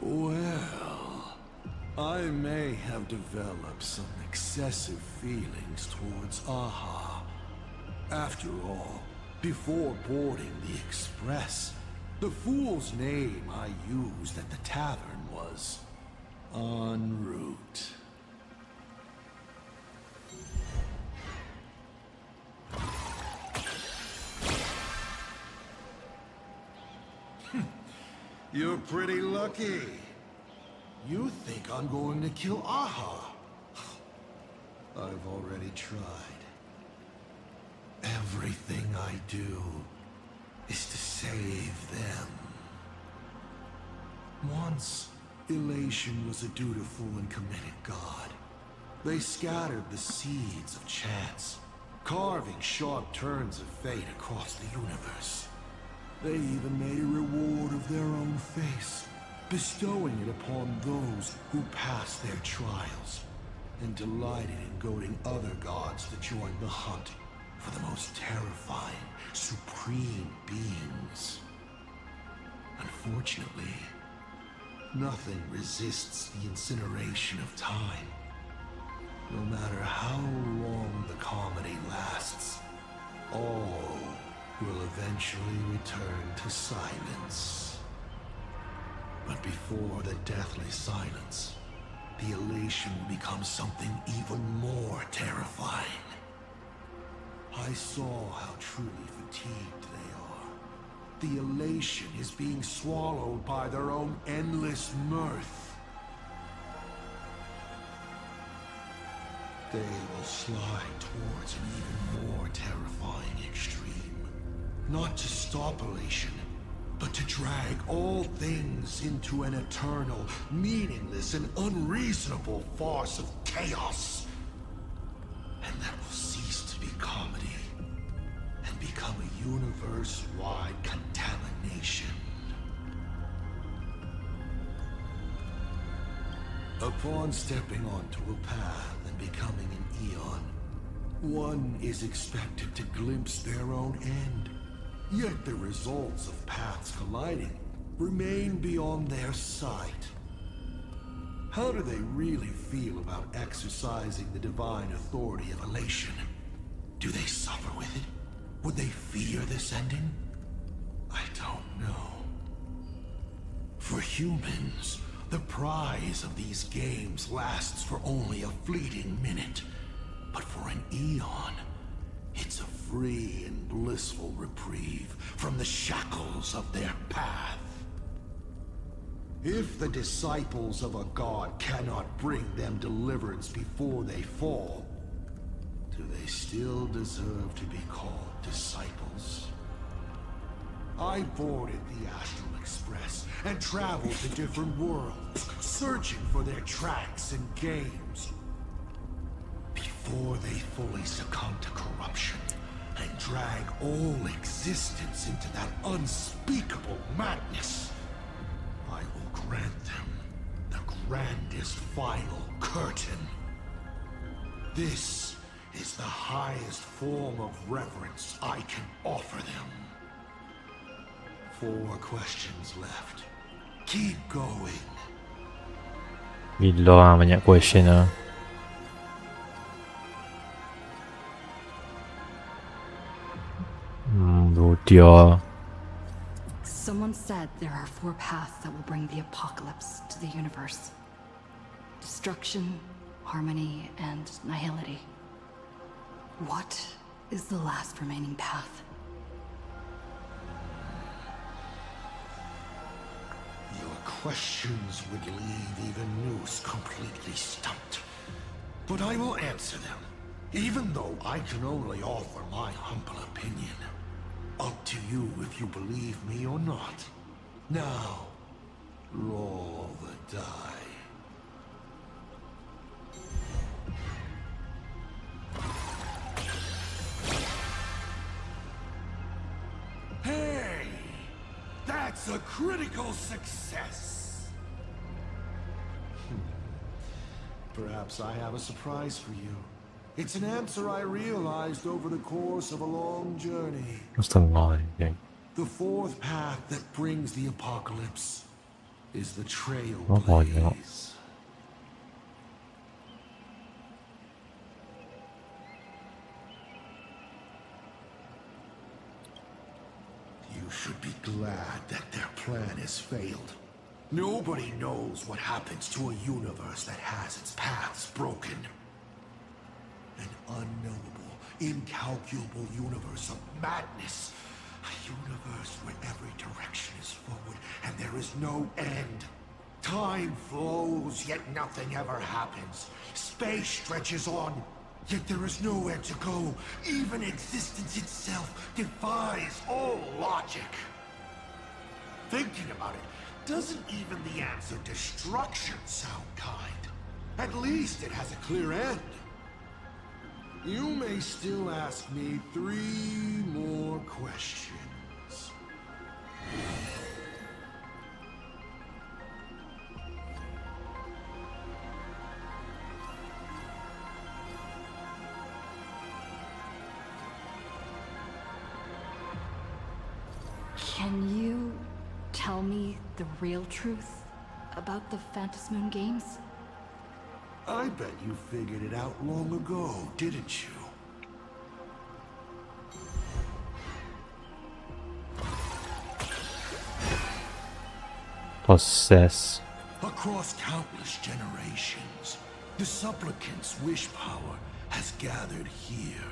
[SPEAKER 5] Well, I may have developed some excessive feelings towards Aha. After all, before boarding the express, the fool's name I used at the tavern was En route. You're pretty lucky. You think I'm going to kill Aha? I've already tried. Everything I do is to save them. Once, Elation was a dutiful and committed god. They scattered the seeds of chance, carving sharp turns of fate across the universe. They even made a reward of their own face, bestowing it upon those who passed their trials, and delighted in goading other gods to join the hunt for the most terrifying, supreme beings. Unfortunately, nothing resists the incineration of time. No matter how long the comedy lasts, all will eventually return to silence. But before the deathly silence, the elation will become something even more terrifying. I saw how truly fatigued they are. The elation is being swallowed by their own endless mirth. They will slide towards an even more terrifying extreme. Not to stop elation, but to drag all things into an eternal, meaningless, and unreasonable farce of chaos. And that will cease to be comedy, and become a universe-wide contamination. Upon stepping onto a path and becoming an Eon, one is expected to glimpse their own end. Yet the results of paths colliding remain beyond their sight. How do they really feel about exercising the divine authority of elation? Do they suffer with it? Would they fear this ending? I don't know. For humans, the prize of these games lasts for only a fleeting minute. But for an Eon, it's a free and blissful reprieve from the shackles of their path. If the disciples of a god cannot bring them deliverance before they fall, do they still deserve to be called disciples? I boarded the Astral Express and traveled to different worlds, searching for their tracks and games. Before they fully succumb to corruption and drag all existence into that unspeakable madness, I will grant them the grandest final curtain. This is the highest form of reverence I can offer them. 4 questions left. Keep going.
[SPEAKER 1] Gila banyak question lah. Dia.
[SPEAKER 2] Someone said there are 4 paths that will bring the apocalypse to the universe. Destruction, harmony, and nihility. What is the last remaining path?
[SPEAKER 5] Your questions would leave even Noose completely stumped. But I will answer them, even though I can only offer my humble opinion. Up to you if you believe me or not. Now, roll the die. Hey! That's a critical success! Perhaps I have a surprise for you. It's an answer I realized over the course of a long journey.
[SPEAKER 1] What's the line?
[SPEAKER 5] The 4th path that brings the apocalypse is the
[SPEAKER 1] Oh, yeah.
[SPEAKER 5] Trailblaze. should be glad that their plan has failed. Nobody knows what happens to a universe that has its paths broken. An unknowable, incalculable universe of madness. A universe where every direction is forward and there is no end. Time flows, yet nothing ever happens. Space stretches on, yet there is nowhere to go. Even existence itself defies all logic. Thinking about it, doesn't even the answer destruction sound kind? At least it has a clear end. You may still ask me 3 more questions.
[SPEAKER 2] Can you tell me the real truth about the Phantasmoon games?
[SPEAKER 5] I bet you figured it out long ago, didn't you?
[SPEAKER 1] Possess.
[SPEAKER 5] Across countless generations, the supplicant's wish power has gathered here,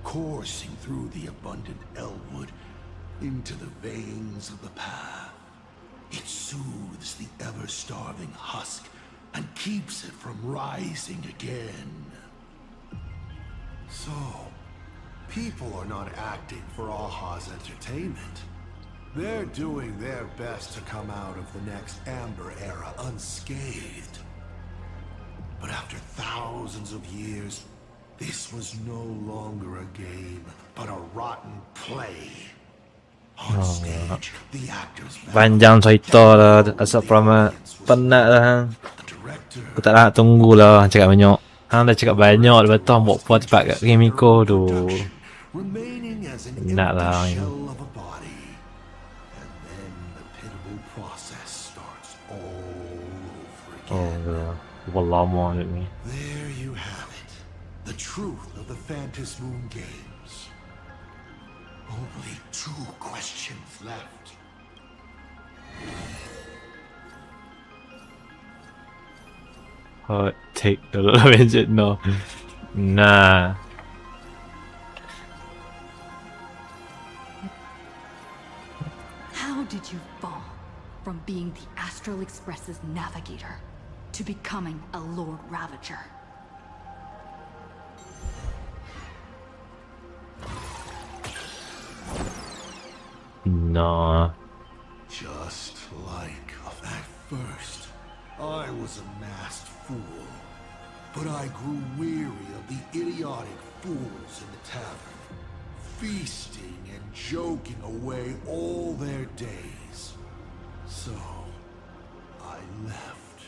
[SPEAKER 5] coursing through the abundant Elwood into the veins of the path. It soothes the ever-starving husk and keeps it from rising again. So, people are not acting for Aha's entertainment. They're doing their best to come out of the next Amber Era unscathed. But after thousands of years, this was no longer a game, but a rotten play. On stage, the actors
[SPEAKER 1] Panjang cerita lah. Asal Prama penat lah hang. Aku tak nak tunggu lah cakap banyak. Hang dah cakap banyak lepas tu hang buat puas cepat kat Kimiko tu. Penat lah hang. Oh, lama ni.
[SPEAKER 5] There you have it. The truth of the Phantasmoon games. Only 2 questions left.
[SPEAKER 1] Hot take the legend, no. Nah.
[SPEAKER 2] How did you fall from being the Astral Express's navigator to becoming a Lord Ravager?
[SPEAKER 1] No.
[SPEAKER 5] Just like at first, I was a masked fool. But I grew weary of the idiotic fools in the tavern, feasting and joking away all their days. So, I left.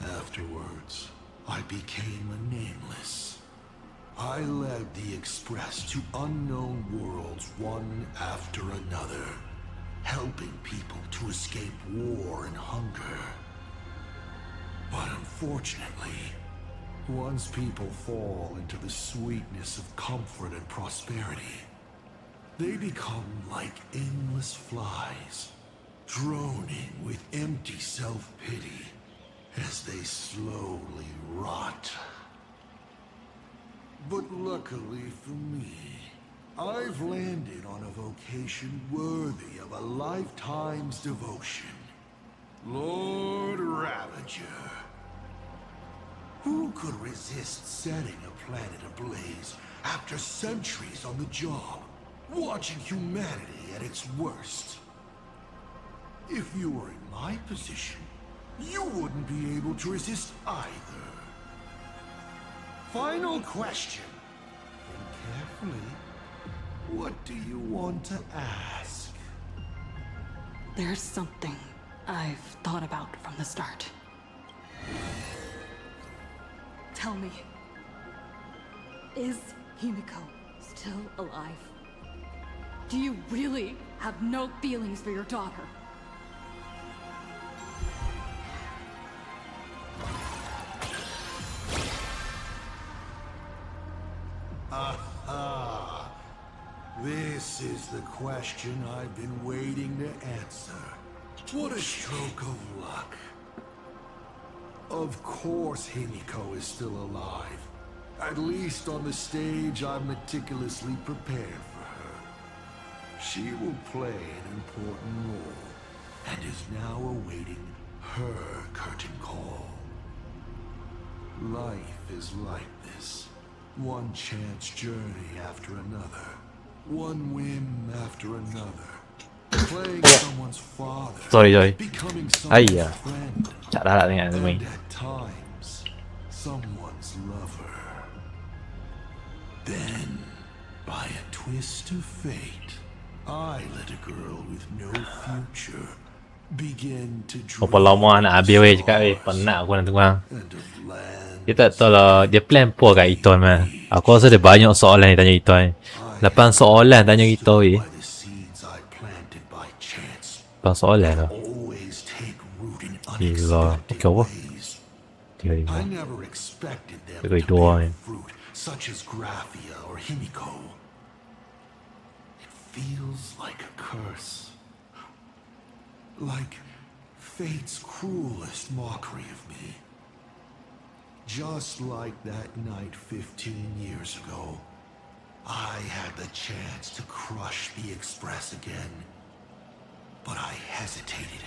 [SPEAKER 5] Afterwards, I became a nameless. I led the Express to unknown worlds one after another, helping people to escape war and hunger. But unfortunately, once people fall into the sweetness of comfort and prosperity, they become like endless flies, droning with empty self-pity as they slowly rot. But luckily for me, I've landed on a vocation worthy of a lifetime's devotion. Lord Ravager. Who could resist setting a planet ablaze after centuries on the job, watching humanity at its worst? If you were in my position, you wouldn't be able to resist either. Final question. Think carefully. What do you want to ask?
[SPEAKER 2] There's something I've thought about from the start. Tell me, is Himiko still alive? Do you really have no feelings for your daughter?
[SPEAKER 5] Aha! This is the question I've been waiting to answer. What a stroke of luck. Of course Himiko is still alive. At least on the stage I've meticulously prepared for her. She will play an important role, and is now awaiting her curtain call. Life is like this. One chance journey after another. One whim after another. Playing someone's father.
[SPEAKER 1] Sorry.
[SPEAKER 5] Becoming
[SPEAKER 1] Ai
[SPEAKER 5] someone's
[SPEAKER 1] da.
[SPEAKER 5] friend.
[SPEAKER 1] Chắc đã lại nghe mình.
[SPEAKER 5] And at times, someone's lover. Then, by a twist of fate, I let a girl with no future begin to
[SPEAKER 1] Apa lama anak habis weh cakap weh. Penat aku nak tengok. Dia tak tahu lah. Dia plan apa kat Iton mah. Aku rasa dia banyak soalan dia tanya Iton. 8 soalan tanya kita weh. 8 soalan lah. Gila. Okay apa? 3
[SPEAKER 5] I never expected them
[SPEAKER 1] Dia
[SPEAKER 5] to
[SPEAKER 1] dua
[SPEAKER 5] bear
[SPEAKER 1] ni.
[SPEAKER 5] fruit such as Graphia or Himiko. It feels like a curse. Like fate's cruelest mockery of me. Just like that night 15 years ago, I had the chance to crush the Express again, but I hesitated.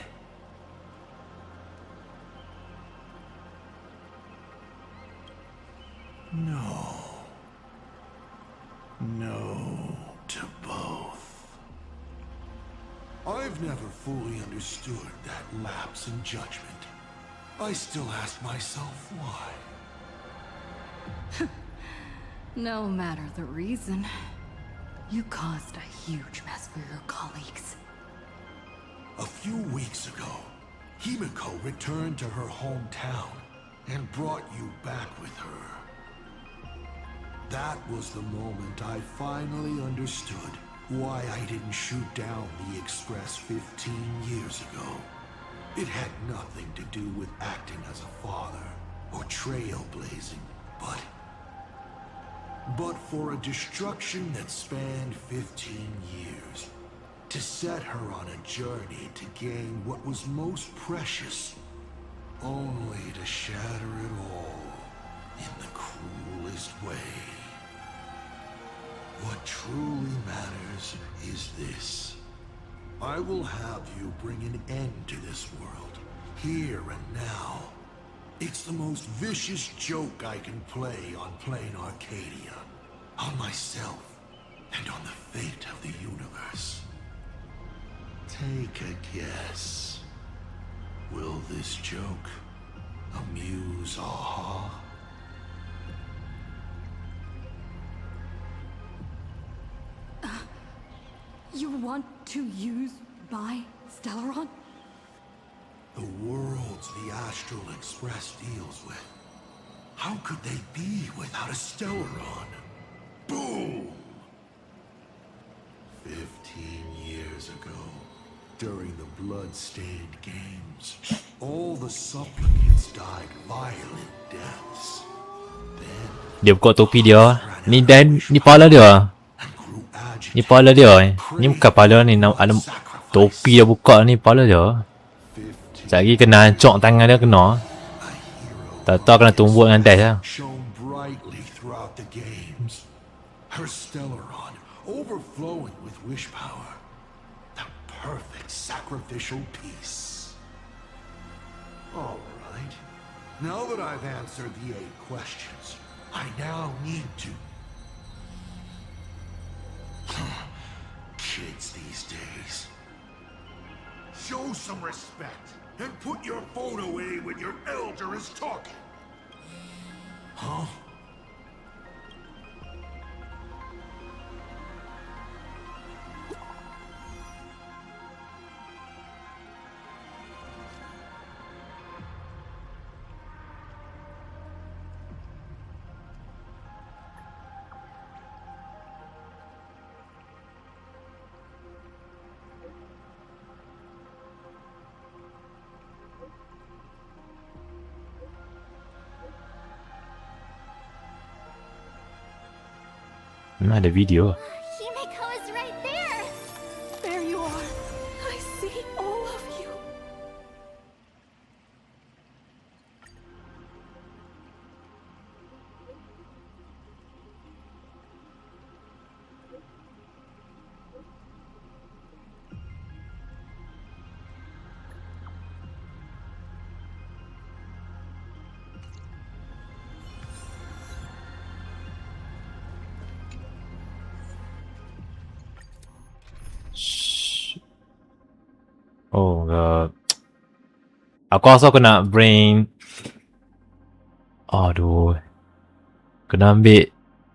[SPEAKER 5] No. No to both. I've never fully understood that lapse in judgment. I still ask myself why.
[SPEAKER 2] No matter the reason, you caused a huge mess for your colleagues.
[SPEAKER 5] A few weeks ago, Himiko returned to her hometown and brought you back with her. That was the moment I finally understood why I didn't shoot down the Express 15 years ago. It had nothing to do with acting as a father or trailblazing, but for a destruction that spanned 15 years, to set her on a journey to gain what was most precious, only to shatter it all in the cruelest way. What truly matters is this. I will have you bring an end to this world, here and now. It's the most vicious joke I can play on plain Arcadia, on myself, and on the fate of the universe. Take a guess. Will this joke amuse Aha?
[SPEAKER 2] You want to use my Stellaron?
[SPEAKER 5] The worlds the Astral Express deals with. How could they be without a Stellaron? Boom! 15 years ago, during the blood-stained games, all the supplicants died violent deaths.
[SPEAKER 1] Dia buka topi dia. Ni kepala dia. Ni kepala dia. Ni bukan kepala ni. Ada topi dia buka ni kepala dia. Sekejap lagi kena hancur tangan dia kena. Tak tahu kena tumbuk dengan dash lah.
[SPEAKER 5] Shone brightly throughout the games. Her Stellaron overflowing with wish power. The perfect sacrificial piece. All right. Now that I've answered the 8 questions, I now need to... Kids these days. Show some respect and put your phone away when your elder is talking. Huh?
[SPEAKER 1] Ada video.
[SPEAKER 14] Himiko is
[SPEAKER 1] Oh god. Aku rasa aku nak bring. Aduh. Kena ambil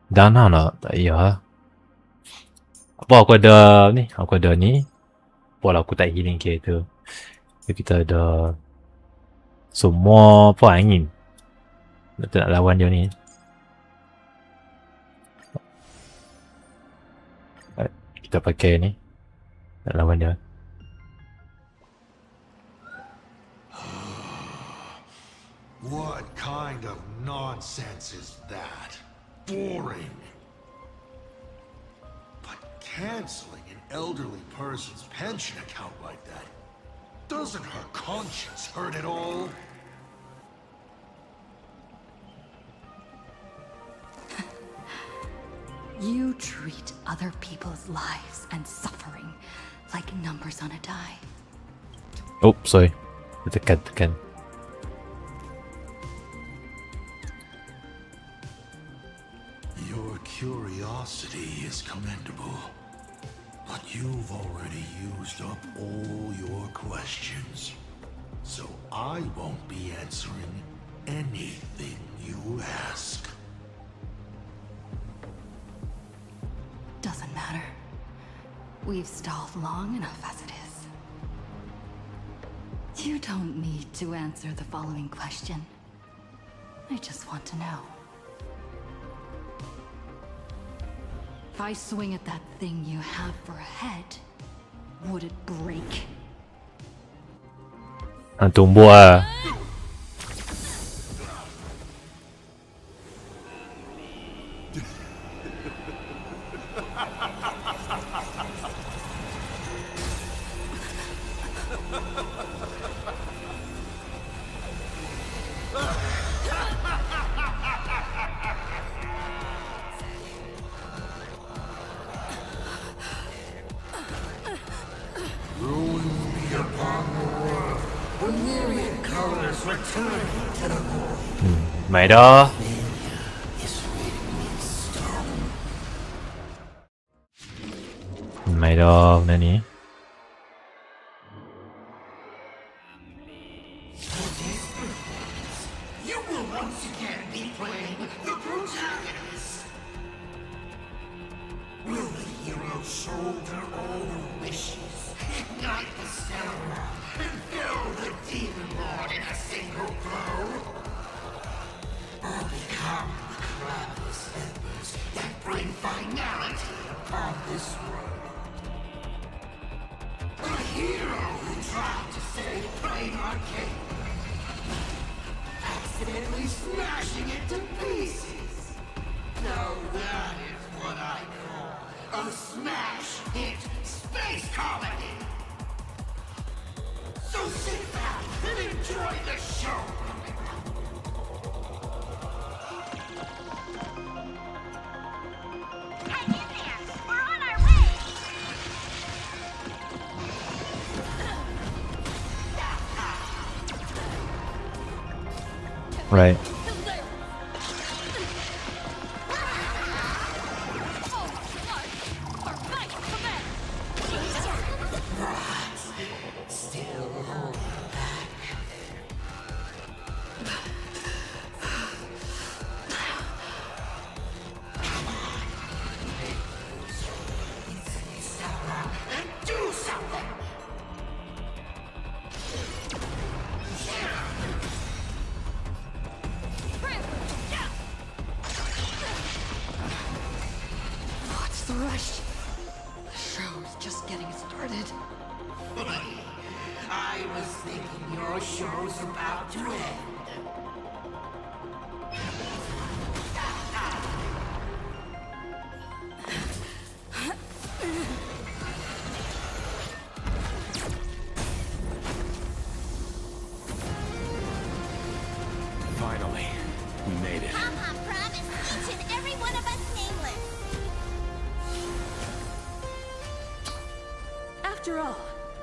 [SPEAKER 1] dana nak? Tak payah. Apa aku ada ni? Aku ada ni. Apa lah aku tak healing kereta. Kita ada semua apa angin. Kita nak lawan dia ni. Kita pakai ni. Nak lawan dia.
[SPEAKER 5] What kind of nonsense is that? Boring. But canceling an elderly person's pension account like that, doesn't her conscience hurt at all?
[SPEAKER 2] You treat other people's lives and suffering like numbers on a die.
[SPEAKER 1] Oh, sorry. Tekan.
[SPEAKER 5] Your curiosity is commendable, but you've already used up all your questions. So I won't be answering anything you ask.
[SPEAKER 2] Doesn't matter. We've stalled long enough as it is. You don't need to answer the following question. I just want to know. If I swing at that thing you have for a head, would it break?
[SPEAKER 1] Tumbuk lah. Mày đó. Mày đó, nani?
[SPEAKER 8] You will once again be playing the protagonist. Will the hero shoulder all the wishes, ignite the SEKARANG, and fill the demon lord in a single blow? Or become the cloudless embers that bring finality upon this world? A hero who tried to save Plain Arcade, accidentally smashing it to pieces. Now that is what I call a smash hit space comedy. So sit back and enjoy the show.
[SPEAKER 14] Hang in there! We're on our way!
[SPEAKER 1] Right.
[SPEAKER 8] Still hold back. Come on. Step up and do something.
[SPEAKER 2] What's the rush? The show's just getting started.
[SPEAKER 8] I was thinking your show's about to end.
[SPEAKER 12] Finally, we made it.
[SPEAKER 14] Papa promised each and every one of us nameless.
[SPEAKER 17] After all,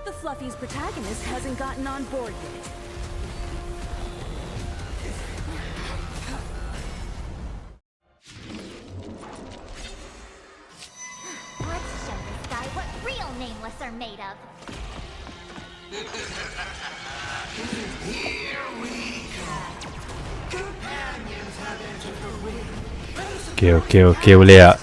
[SPEAKER 17] the Fluffy's protagonist hasn't gotten on board yet.
[SPEAKER 14] Let's show this guy what real nameless are made of.
[SPEAKER 1] Okay, boleh tak?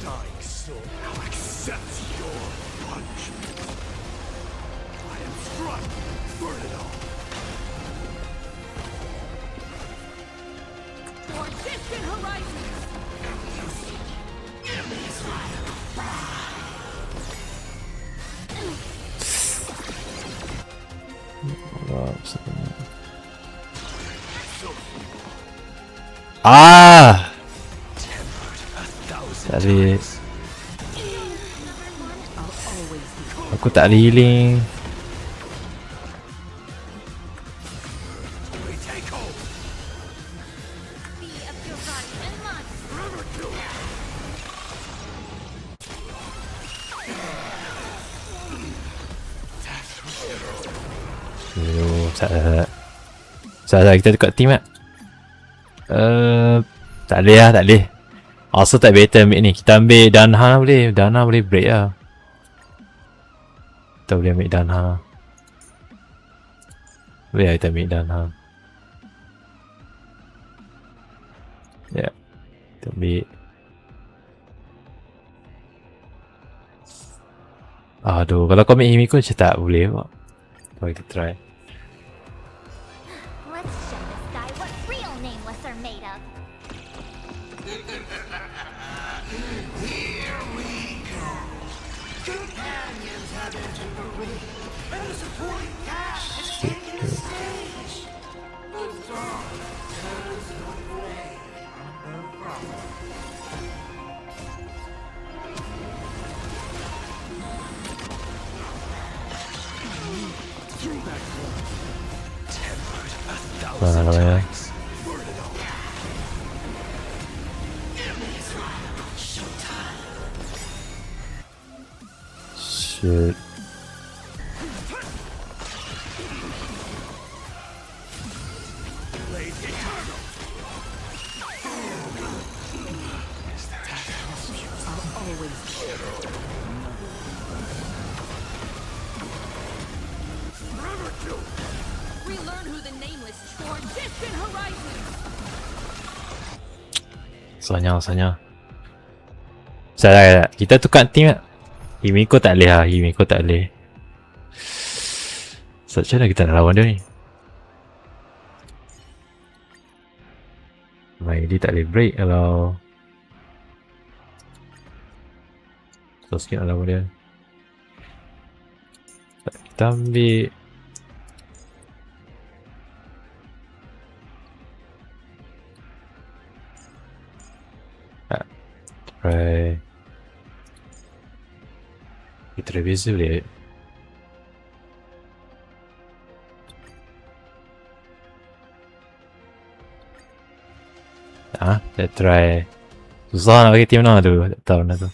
[SPEAKER 8] Dying soul now accepts your punishment. I am struck. Burn it all.
[SPEAKER 11] For distant horizons!
[SPEAKER 1] Ah! Tadi aku tak ada healing. Salah kita dekat team tak? Tak boleh. Also tak better ambil ni. Kita ambil Danha boleh. Danha boleh break lah. Kita boleh ambil Danha. Boleh lah kita ambil Danha. Ya. Kita ambil. Aduh, kalau kau ambil Himiko macam tak boleh kok. Kalau kita try.
[SPEAKER 14] Let's show this guy what real nameless are made of.
[SPEAKER 8] Here we go. Companions have entered the ring, and the supporting cast has taken the stage. The dawn turns to flame. Through that door, tempered 1,000 times. Burn it all. Showtime.
[SPEAKER 1] Shit.
[SPEAKER 8] Blade eternal. Is there a chance? I'll always forever do.
[SPEAKER 11] Relearn who the nameless for distant horizons!
[SPEAKER 1] Sanya. Salah. Kita tukar team tak? Himiko tak boleh lah. So, macam mana kita nak lawan dia ni? Baik, dia tak boleh break kalau so sikit nak lawan dia. Kita ambil try kita review boleh. Kita try. Susah nak bagi team mana tu. Tak tahu mana tu.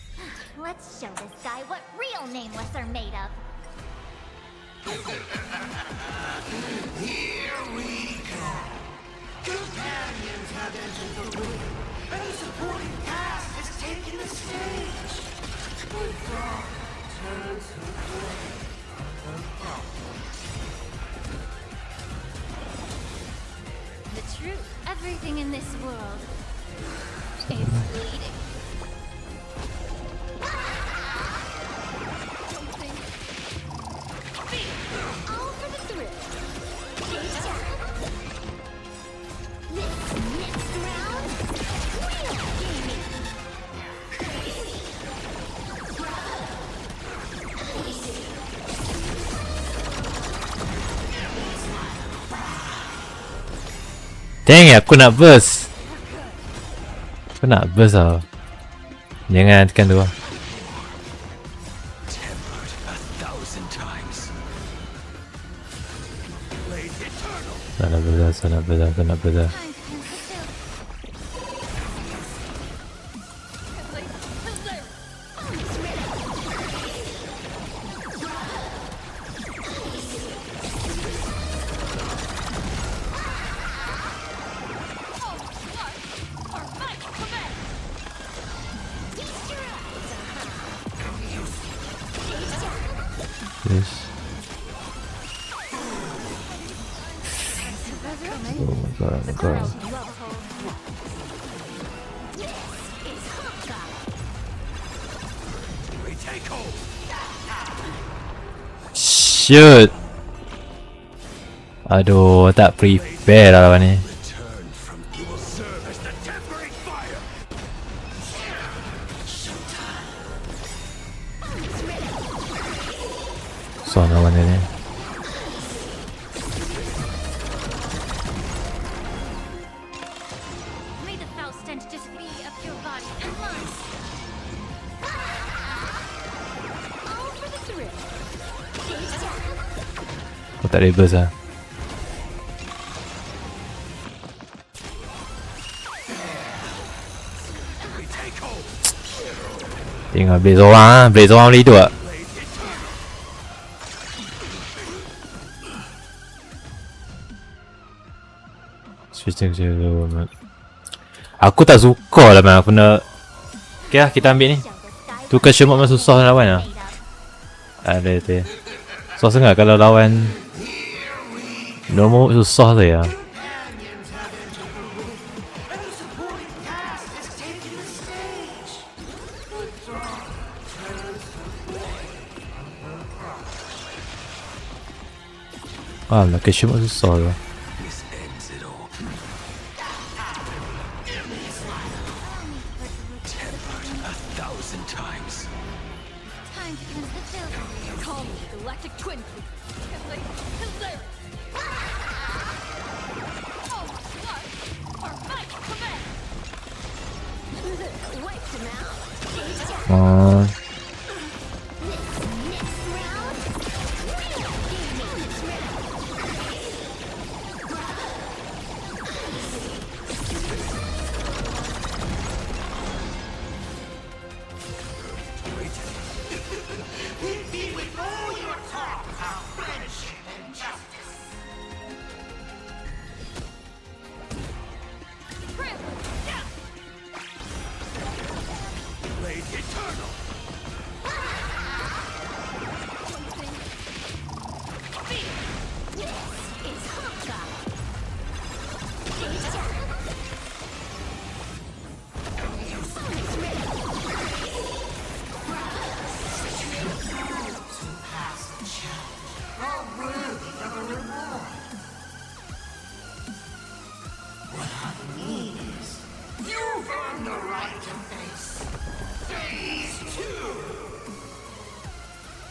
[SPEAKER 14] Let's show this guy what real nameless are made of.
[SPEAKER 8] Here we go. Companions have entered the ring, and the supporting cast has taken the stage. The dawn turns to flame.
[SPEAKER 14] The truth. Everything in this world is bleeding. All for the thrill. Next round, real gaming.
[SPEAKER 1] Dang, aku nak burst. Aku nak burst tau. Jangan tekan tu lah.
[SPEAKER 8] Tempered 1,000 times. Blade eternal.
[SPEAKER 1] Sana beza. Yes. Oh my god, oh my god. Shoot. Aduh, tak prepare lah lawan ni. Susah lawan dia ni.
[SPEAKER 14] May the foul stench just be up your body and lungs. All for the thrill.
[SPEAKER 1] Aku tak ada burst lah. Tinggal blaze orang lah. Blaze orang boleh hidup tak? Switching dulu. Aku tak suka lah man. Aku nak. Okay lah, kita ambil ni. Tukar shemot memang susah lawan lah. Ada tu. Susah sangat kalau lawan normal susah tu ya. Ah, nak ke shemot susah tu. Oh.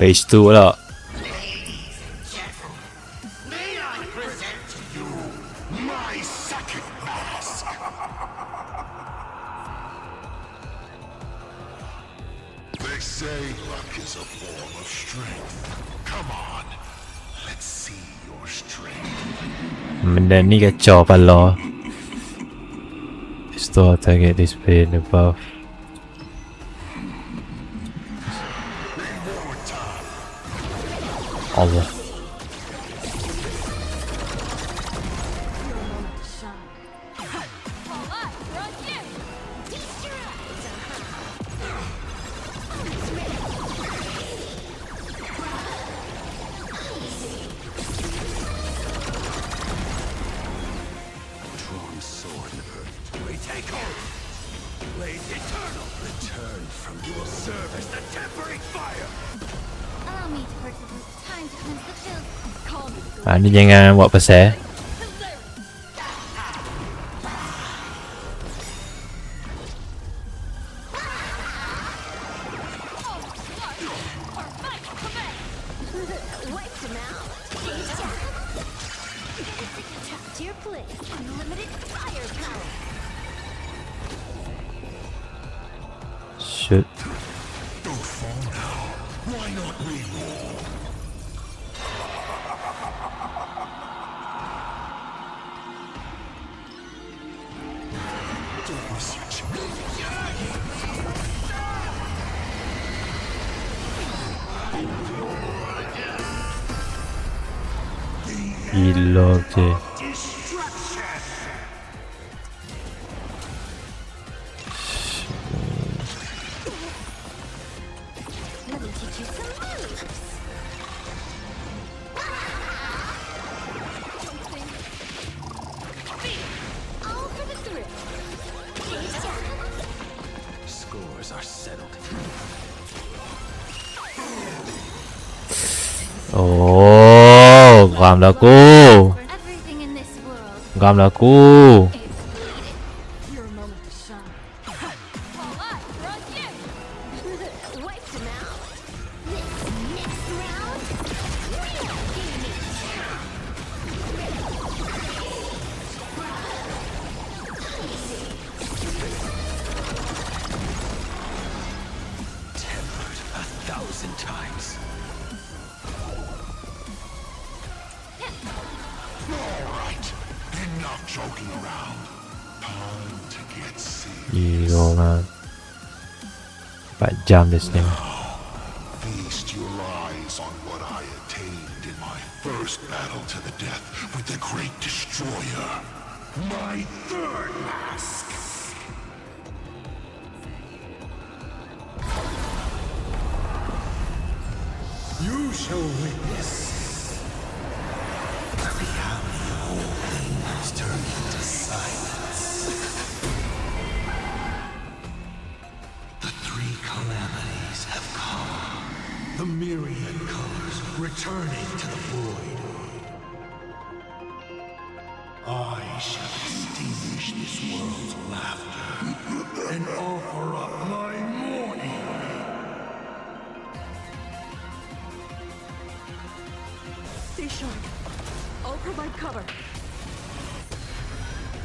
[SPEAKER 1] Phase 2 pula.
[SPEAKER 5] They say luck is a form of strength. Come on, let's see your strength.
[SPEAKER 1] Benda ni kacau pala. Store target display in the buff. Allah. Ah, ni jangan buat pasal. Shoot. Gila je. Gam lah aku.
[SPEAKER 14] Everything in this world.
[SPEAKER 1] Gam lah aku.
[SPEAKER 14] Your moment to shine. All eyes are on you. Wiped him out. Next round, real gaming.
[SPEAKER 9] 1,000 times.
[SPEAKER 5] All right, enough joking around. Time to get serious.
[SPEAKER 1] Gila man. 4 jam dia sini.
[SPEAKER 5] Feast your eyes on what I attained in my first battle to the death with the Great Destroyer. My third mask. You shall witness the reality of all things turn into silence. The 3 calamities have come. The myriad colors returning to the void. I shall extinguish this world's laughter and offer up my mourning.
[SPEAKER 7] Stay sharp. I'll provide cover.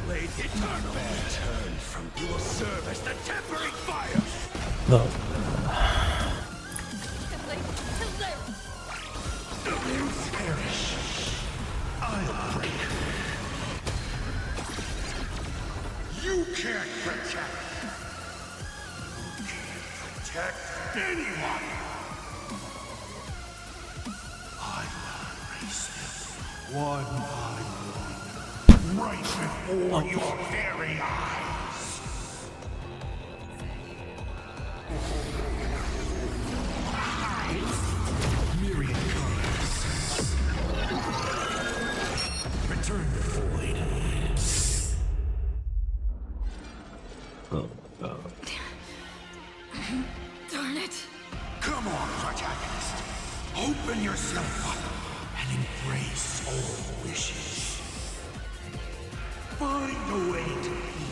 [SPEAKER 8] Blade eternal. Turn from you will serve as the tempering fire.
[SPEAKER 1] No.
[SPEAKER 8] You perish. I'll break.
[SPEAKER 5] You can't protect. You can't protect anyone. I will erase them one by one, right before your very eyes. Myriad colors. Return the void.
[SPEAKER 7] Darn it.
[SPEAKER 5] Come on, protagonist. Open yourself up and embrace all wishes. Find a way to beat me,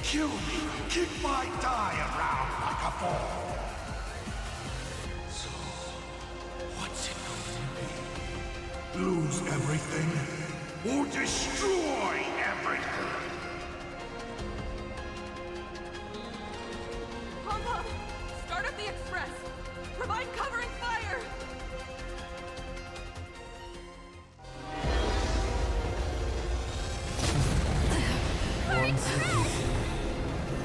[SPEAKER 5] kill me, kick my die around like a ball. So, what's it going to be? Lose everything or destroy everything?
[SPEAKER 7] Pom-Pom, start up the express. Provide covering fire.
[SPEAKER 5] Once again,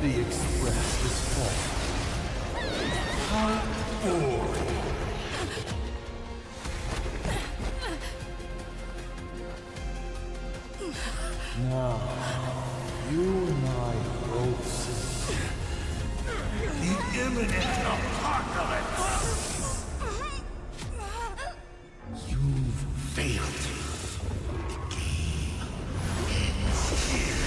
[SPEAKER 5] the express is full. How boring. Now, you and I both see the imminent apocalypse. You've failed. The game ends here.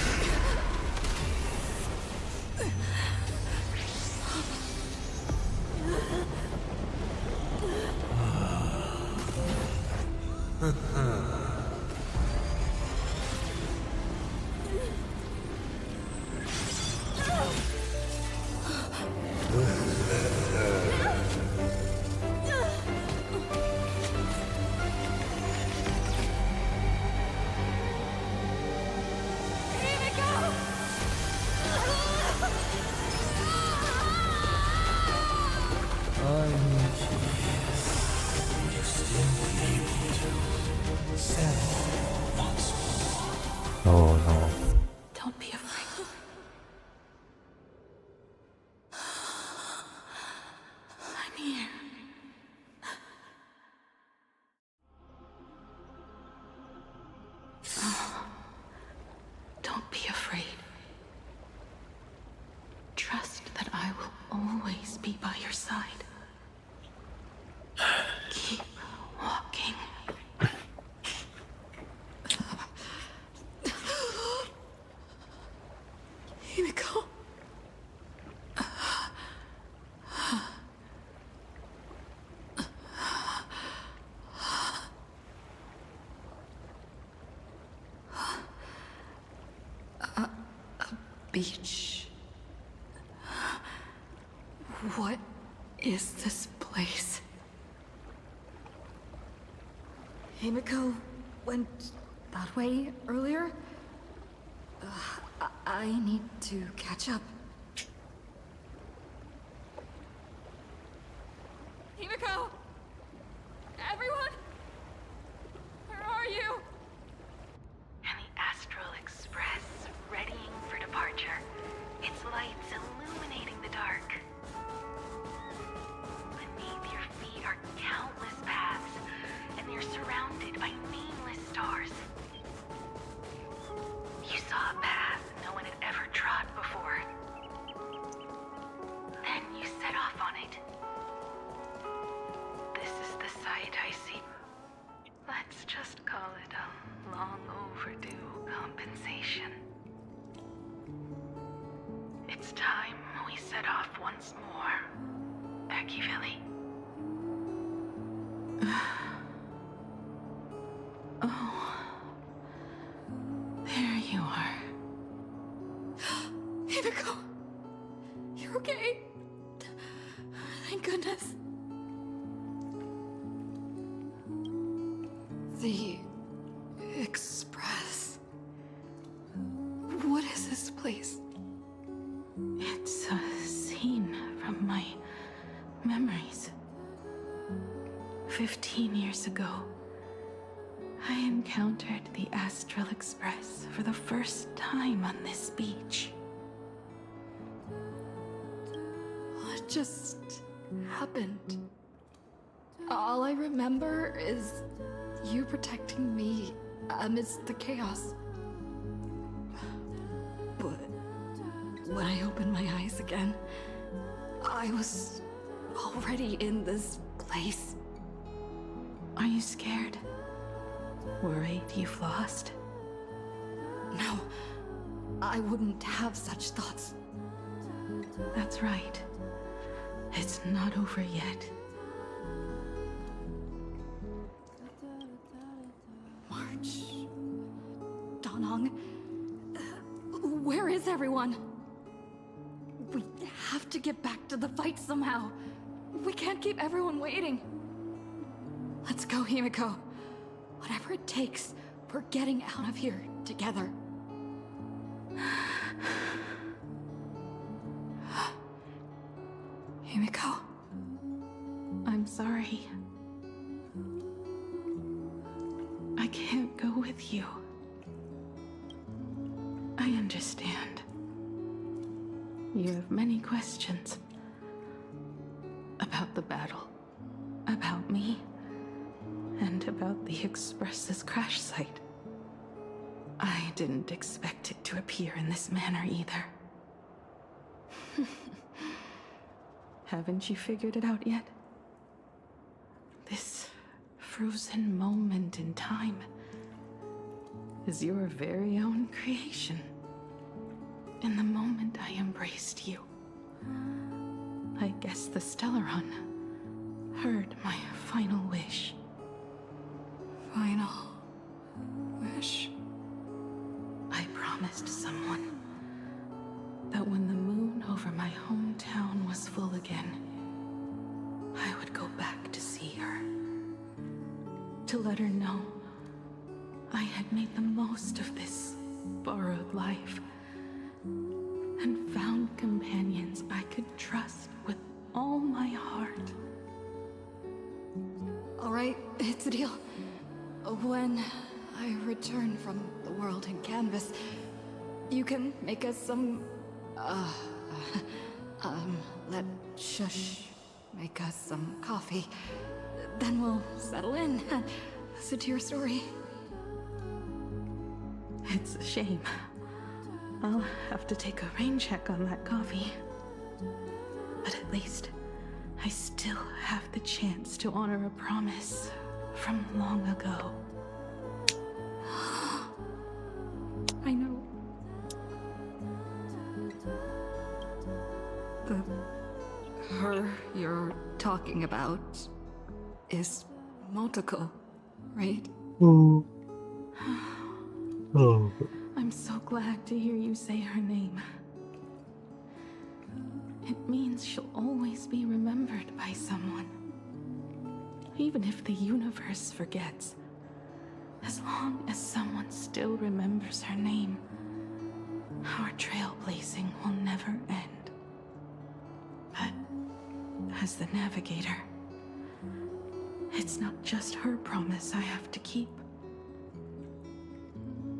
[SPEAKER 1] Oh no.
[SPEAKER 7] Don't be afraid. I'm here. Don't be afraid. Trust that I will always be by your side. Keep walking. Himiko.
[SPEAKER 2] beach. What is this place? Himiko went that way earlier? I need to catch up.
[SPEAKER 11] Himiko! Everyone? Where are you?
[SPEAKER 6] And the Astral Express, readying for departure. Its lights illuminating the dark. Beneath your feet are countless paths, and you're surrounded by nameless stars. You saw a path no one had ever trod before. Then you set off on it. This is the sight I see. Let's just call it a long overdue compensation. It's time we set off once more, Akivilli.
[SPEAKER 7] Oh. There you are.
[SPEAKER 2] Himiko! You're okay? Thank goodness. The Express. What is this place?
[SPEAKER 7] It's a scene from my memories. 15 years ago, I encountered the Astral Express for the first time on this beach.
[SPEAKER 2] What just happened? All I remember is you protecting me amidst the chaos. But when I opened my eyes again, I was already in this place.
[SPEAKER 7] Are you scared? Worried you've lost?
[SPEAKER 2] No, I wouldn't have such thoughts.
[SPEAKER 7] That's right. It's not over yet.
[SPEAKER 2] March. Danong. Where is everyone? We have to get back to the fight somehow. We can't keep everyone waiting. Let's go, Himiko. Whatever it takes, we're getting out of here together. Himiko.
[SPEAKER 7] I'm sorry. I can't go with you. I understand. You have many questions. About the battle. About me. And about the Express's crash site. I didn't expect it to appear in this manner either. Haven't you figured it out yet? This frozen moment in time is your very own creation. In the moment I embraced you, I guess the Stellaron heard my final wish.
[SPEAKER 2] Final wish?
[SPEAKER 7] I promised someone that when the moon over my hometown was full again, I would go back to see her. To let her know I had made the most of this borrowed life and found companions I could trust with all my heart.
[SPEAKER 2] All right, it's a deal. When I return from the world in canvas, you can make us some, let Shush make us some coffee. Then we'll settle in and listen to your story.
[SPEAKER 7] It's a shame. I'll have to take a rain check on that coffee. But at least I still have the chance to honor a promise from long ago.
[SPEAKER 2] I know. The her you're talking about is Motoko, right?
[SPEAKER 7] I'm so glad to hear you say her name. It means she'll always be remembered by someone. Even if the universe forgets, as long as someone still remembers her name, our trailblazing will never end. But as the navigator, it's not just her promise I have to keep.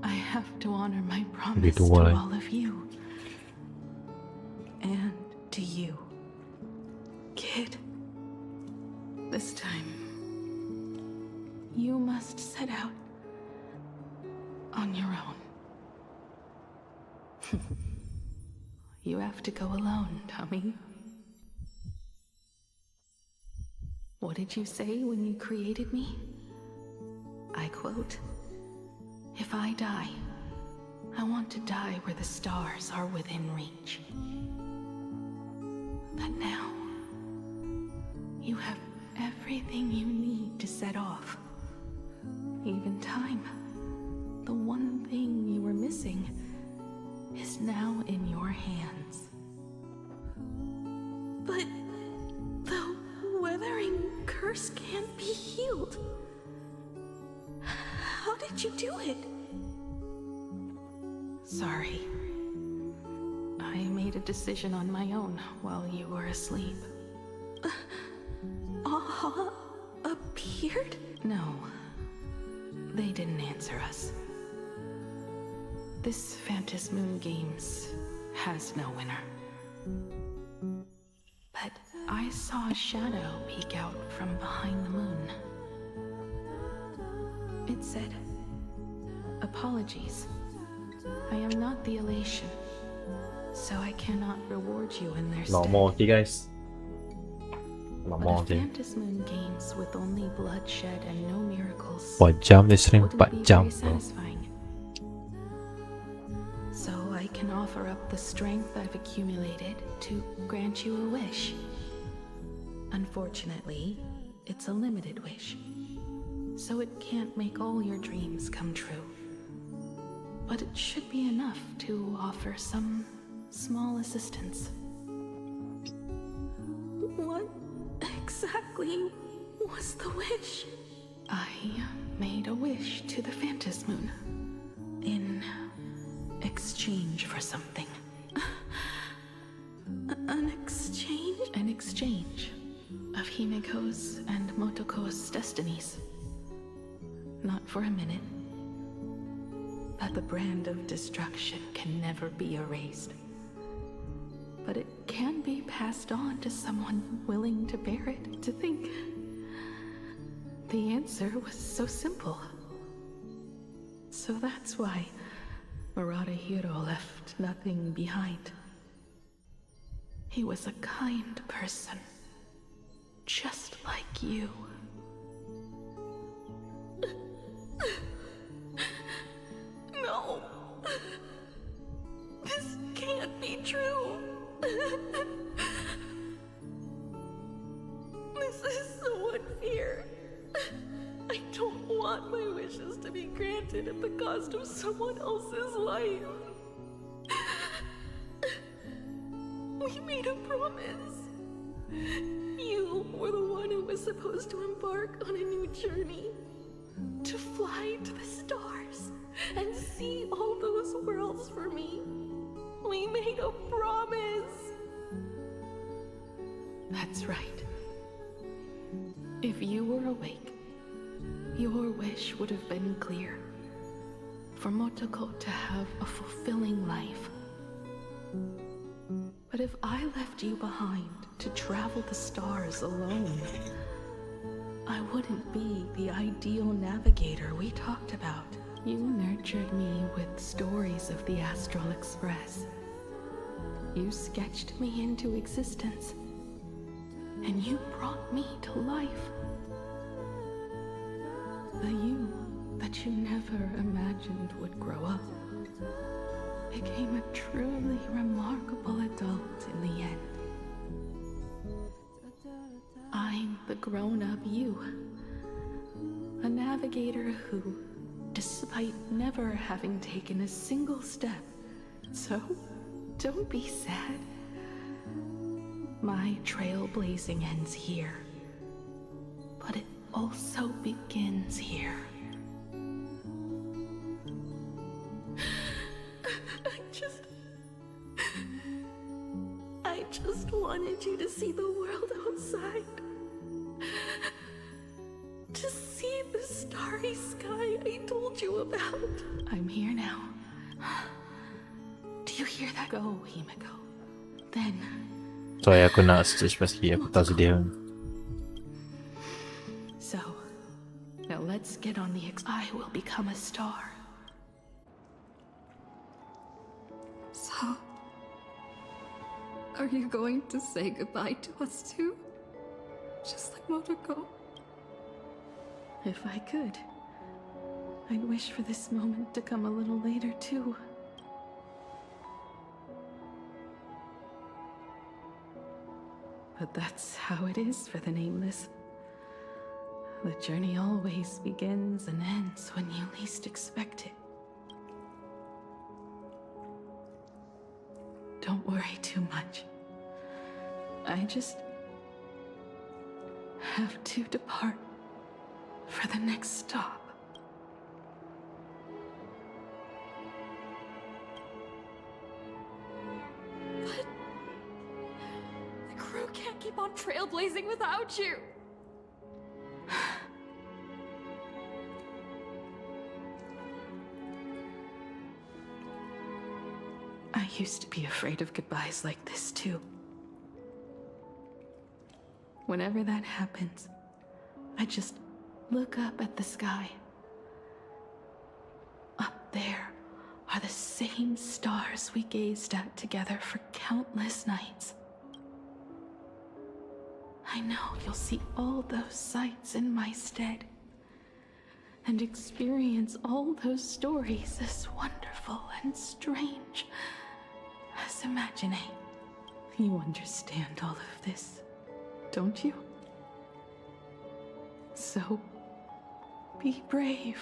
[SPEAKER 7] I have to honor my promise to all of you. And to you, kid. This time, you must set out on your own. You have to go alone, Tommy. What did you say when you created me? I quote, "If I die, I want to die where the stars are within reach." But now, you have everything you need to set off. Even time. The one thing you were missing is now in your hands. But the weathering curse can't be healed. How did you do it? Sorry. I made a decision on my own while you were asleep. Appeared? No. They didn't answer us. This Phantom Moon Games has no winner. But I saw a shadow peek out from behind the moon. It said, "Apologies. I am not the elation, so I cannot reward you in their stead."
[SPEAKER 1] Normal, okay guys.
[SPEAKER 7] But a Phantom Moon Games with only bloodshed and no miracles
[SPEAKER 1] 4 jam dia stream, 4 jam bro.
[SPEAKER 7] satisfying. So I can offer up the strength I've accumulated to grant you a wish. Unfortunately, it's a limited wish, so it can't make all your dreams come true. But it should be enough to offer some small assistance. What exactly was the wish? I made a wish to the Phantom Moon in exchange for something. An exchange? An exchange of Himiko's and Motoko's destinies. Not for a minute. But the brand of destruction can never be erased. But it can be passed on to someone willing to bear it. To think the answer was so simple. So that's why Murata Hiro left nothing behind. He was a kind person, just like you. No. This can't be true. This is so unfair. I don't want my wishes to be granted at the cost of someone else's life. We made a promise. You were the one who was supposed to embark on a new journey. To fly to the stars and see all those worlds for me. We made a promise. That's right. If you were awake, your wish would have been clear. For Motoko to have a fulfilling life. But if I left you behind to travel the stars alone, I wouldn't be the ideal navigator we talked about. You nurtured me with stories of the Astral Express. You sketched me into existence. And you brought me to life. The you that you never imagined would grow up became a truly remarkable adult in the end. I'm the grown-up you. A navigator who, despite never having taken a single step, so don't be sad. My trailblazing ends here, but it also begins here. I just wanted you to see the world outside. To see the starry sky I told you about. I'm here now. Do you hear that? Go, Himiko. Then...
[SPEAKER 1] Sorry, aku nak stitch sikit. Aku tak sedih.
[SPEAKER 7] So, now let's get on the I will become a star.
[SPEAKER 2] So, are you going to say goodbye to us too? Just like Motoko?
[SPEAKER 7] If I could, I'd wish for this moment to come a little later too. But that's how it is for the Nameless. The journey always begins and ends when you least expect it. Don't worry too much. I just have to depart for the next stop.
[SPEAKER 11] But the crew can't keep on trailblazing without you.
[SPEAKER 7] I used to be afraid of goodbyes like this too. Whenever that happens, I just look up at the sky. Up there are the same stars we gazed at together for countless nights. I know you'll see all those sights in my stead and experience all those stories as wonderful and strange as Imaginate. You understand all of this, don't you? So, be brave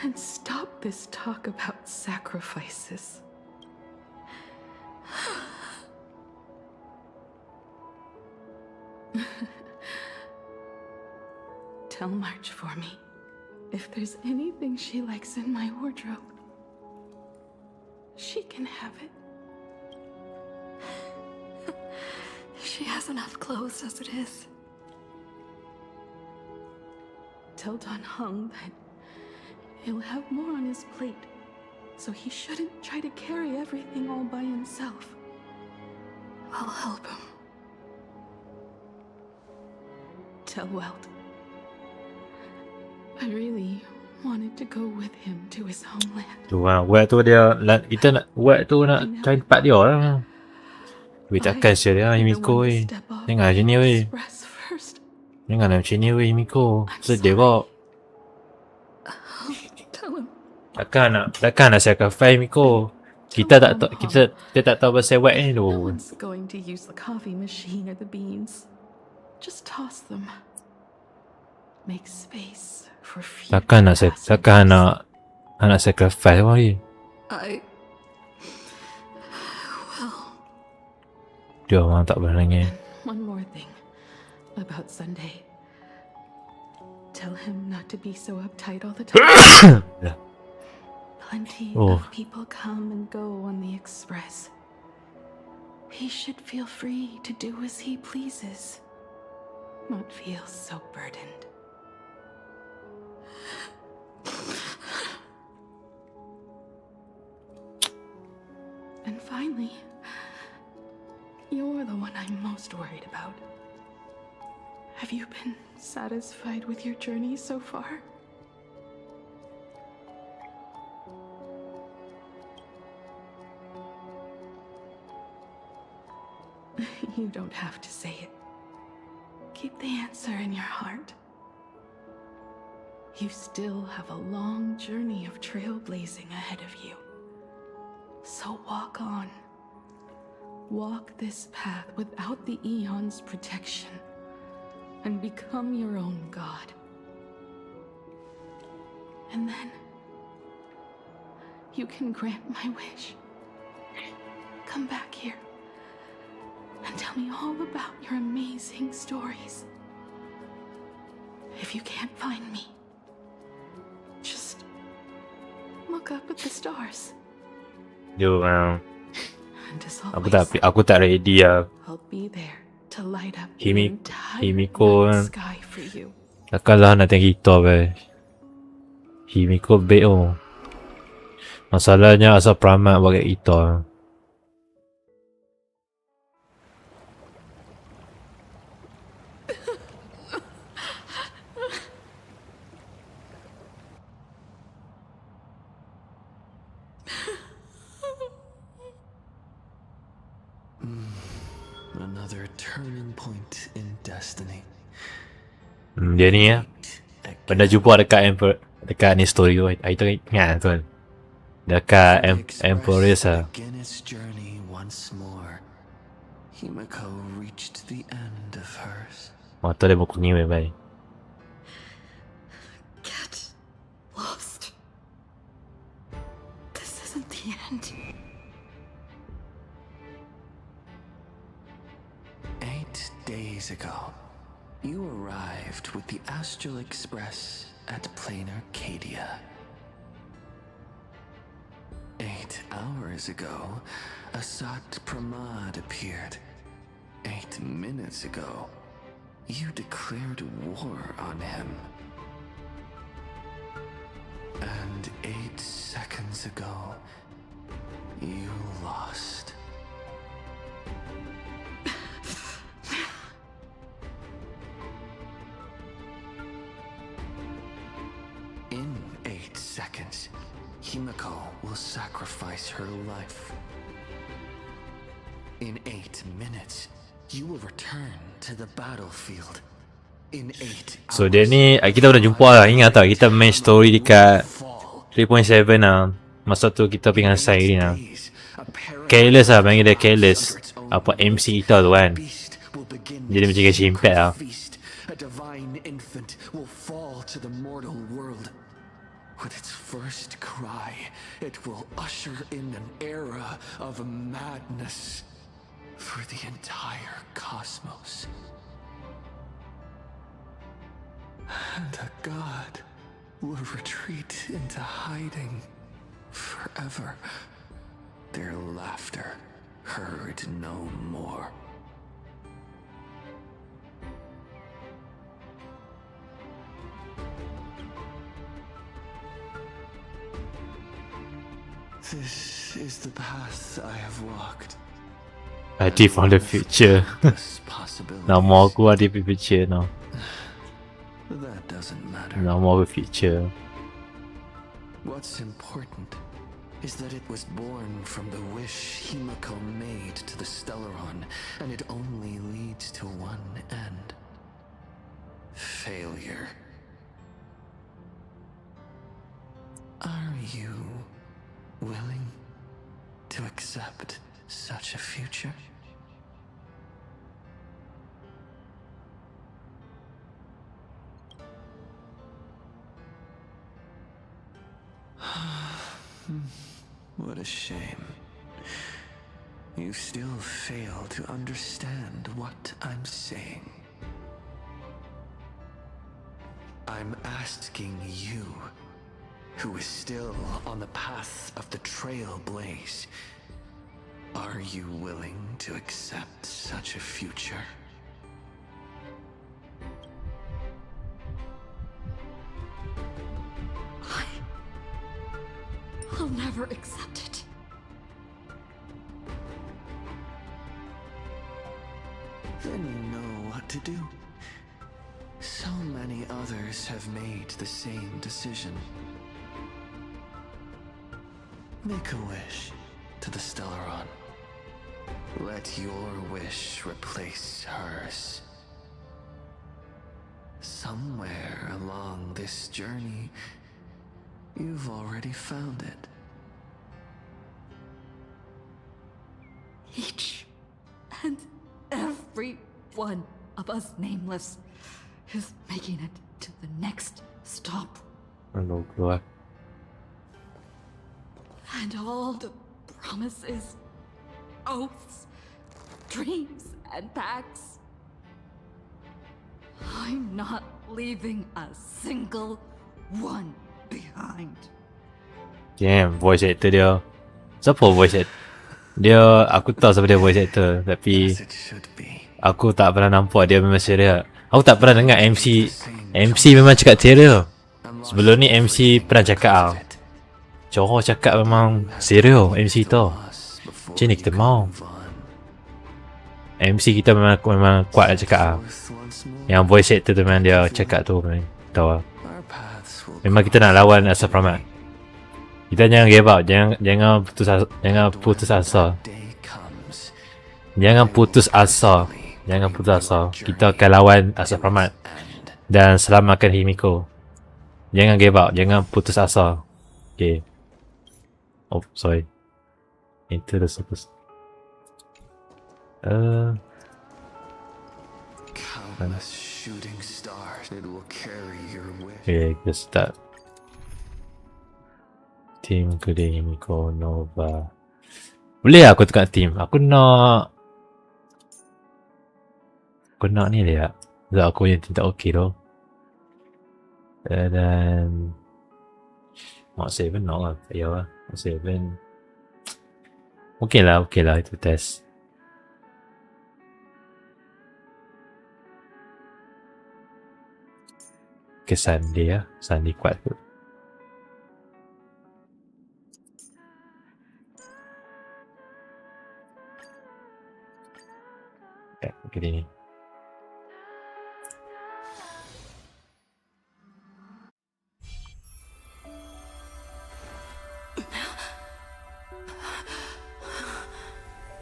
[SPEAKER 7] and stop this talk about sacrifices. Tell March for me if there's anything she likes in my wardrobe. She can have it.
[SPEAKER 2] She has enough clothes as it is.
[SPEAKER 7] Tell Don Hung that he'll have more on his plate, so he shouldn't try to carry everything all by himself.
[SPEAKER 2] I'll help him.
[SPEAKER 7] Tell Welt I really wanted to go with him to his homeland.
[SPEAKER 1] Tu lah, Wet tu dia, kita nak, Wet tu nak cari tempat dia lah. Weh takkan sia dia, Himiko weh. Jangan macam ni weh. Jangan macam ni weh, Himiko. Sedih kok. Takkan nak sacrifice Himiko. Kita tak tahu pasal Wet ni tu.
[SPEAKER 7] No one's going to use the coffee machine or the beans. Just toss them. Make space for future.
[SPEAKER 1] Takkan nak sacrifice weh. Dia orang tak boleh nangis.
[SPEAKER 7] One more thing about Sunday. Tell him not to be so uptight all the time. Plenty of people come and go on the express. He should feel free to do as he pleases, not feel so burdened. And finally, you're the one I'm most worried about. Have you been satisfied with your journey so far? You don't have to say it. Keep the answer in your heart. You still have a long journey of trailblazing ahead of you. So walk on. Walk this path without the Eon's protection and become your own god. And then you can grant my wish. Come back here and tell me all about your amazing stories. If you can't find me, just look up at the stars.
[SPEAKER 1] Yo,
[SPEAKER 7] And as always,
[SPEAKER 1] aku tak ready lah.
[SPEAKER 7] I'll be there to light up the
[SPEAKER 1] Himiko
[SPEAKER 7] entire night sky for you.
[SPEAKER 1] takkanlah nak tengok kita weh. Himiko baik oh. Masalahnya asal Pramat bagi kita.
[SPEAKER 4] Another turning point in destiny.
[SPEAKER 1] Dia ni ya. Pernah jumpa dekat ni story tu. Hari tu ingat tu. Dekat Empress ah.
[SPEAKER 4] Begin its journey once more. Himiko reached the end of hers.
[SPEAKER 1] Mata dia berkuning baik.
[SPEAKER 7] Get lost. This isn't the end.
[SPEAKER 4] 8 days ago, you arrived with the Astral Express at Plain Arcadia. 8 hours ago, Asat Pramad appeared. 8 minutes ago, you declared war on him. And 8 seconds ago, you lost. In 8 seconds, Himiko will sacrifice her life. In 8 minutes, you will return to the battlefield. In 8
[SPEAKER 1] So dia ni kita dah jumpa lah. Ingat tak kita main story dekat 3.7 lah. Masa tu kita pergi dengan Sai ni lah. Careless lah, panggil dia Careless. Apa MC kita tu kan. Jadi macam kasi impact lah.
[SPEAKER 4] a divine infant will fall to the mortal world. With its first cry, it will usher in an era of madness for the entire cosmos. And the god will retreat into hiding forever. Their laughter heard no more. This is the path I have walked.
[SPEAKER 1] Adi from the future. Nama aku Adi from the future now.
[SPEAKER 4] That doesn't matter.
[SPEAKER 1] Nama aku future.
[SPEAKER 4] What's important is that it was born from the wish Himiko made to the Stellaron, and it only leads to one end. Failure. Are you willing to accept such a future? What a shame. You still fail to understand what I'm saying. I'm asking you, who is still on the path of the Trailblaze, are you willing to accept such a future?
[SPEAKER 2] I'll never accept it.
[SPEAKER 4] Then you know what to do. So many others have made the same decision. Make a wish to the Stellaron. Let your wish replace hers. Somewhere along this journey, you've already found it.
[SPEAKER 2] Each and every one of us nameless is making it to the next stop.
[SPEAKER 1] Ano keluar.
[SPEAKER 2] And all the promises, oaths, dreams, and Pax. I'm not leaving a single one behind.
[SPEAKER 1] Damn, voice actor dia. Siapa voice actor? Dia, aku tahu siapa dia voice actor. Tapi aku tak pernah nampak dia memang serius. Aku tak pernah dengar MC memang cakap serius. Sebelum ni MC pernah cakap Johor cakap memang serius MC tu. Macam ni kita mau. MC kita memang kuat nak cakap Yang voice actor tu memang dia cakap tu memang tahu. Memang kita nak lawan Asal Pramat. Kita jangan give up, jangan putus asa. Jangan putus asa. Kita akan lawan Asal Pramat dan selamatkan Himiko. Jangan give up, jangan putus asa. Okay. Oh, sorry. Into the surface.
[SPEAKER 4] Countless shooting stars, it will carry your wish.
[SPEAKER 1] Okay, kita start. Team Kude Himiko Nova. Boleh aku tukar team? Aku nak ni dia. Sebab aku yang tidak okey tu. Dan Mark 7 nak lah. Ya lah. Mark 7 okey lah itu test. Kesan dia. Sandi kuat tu. Gini.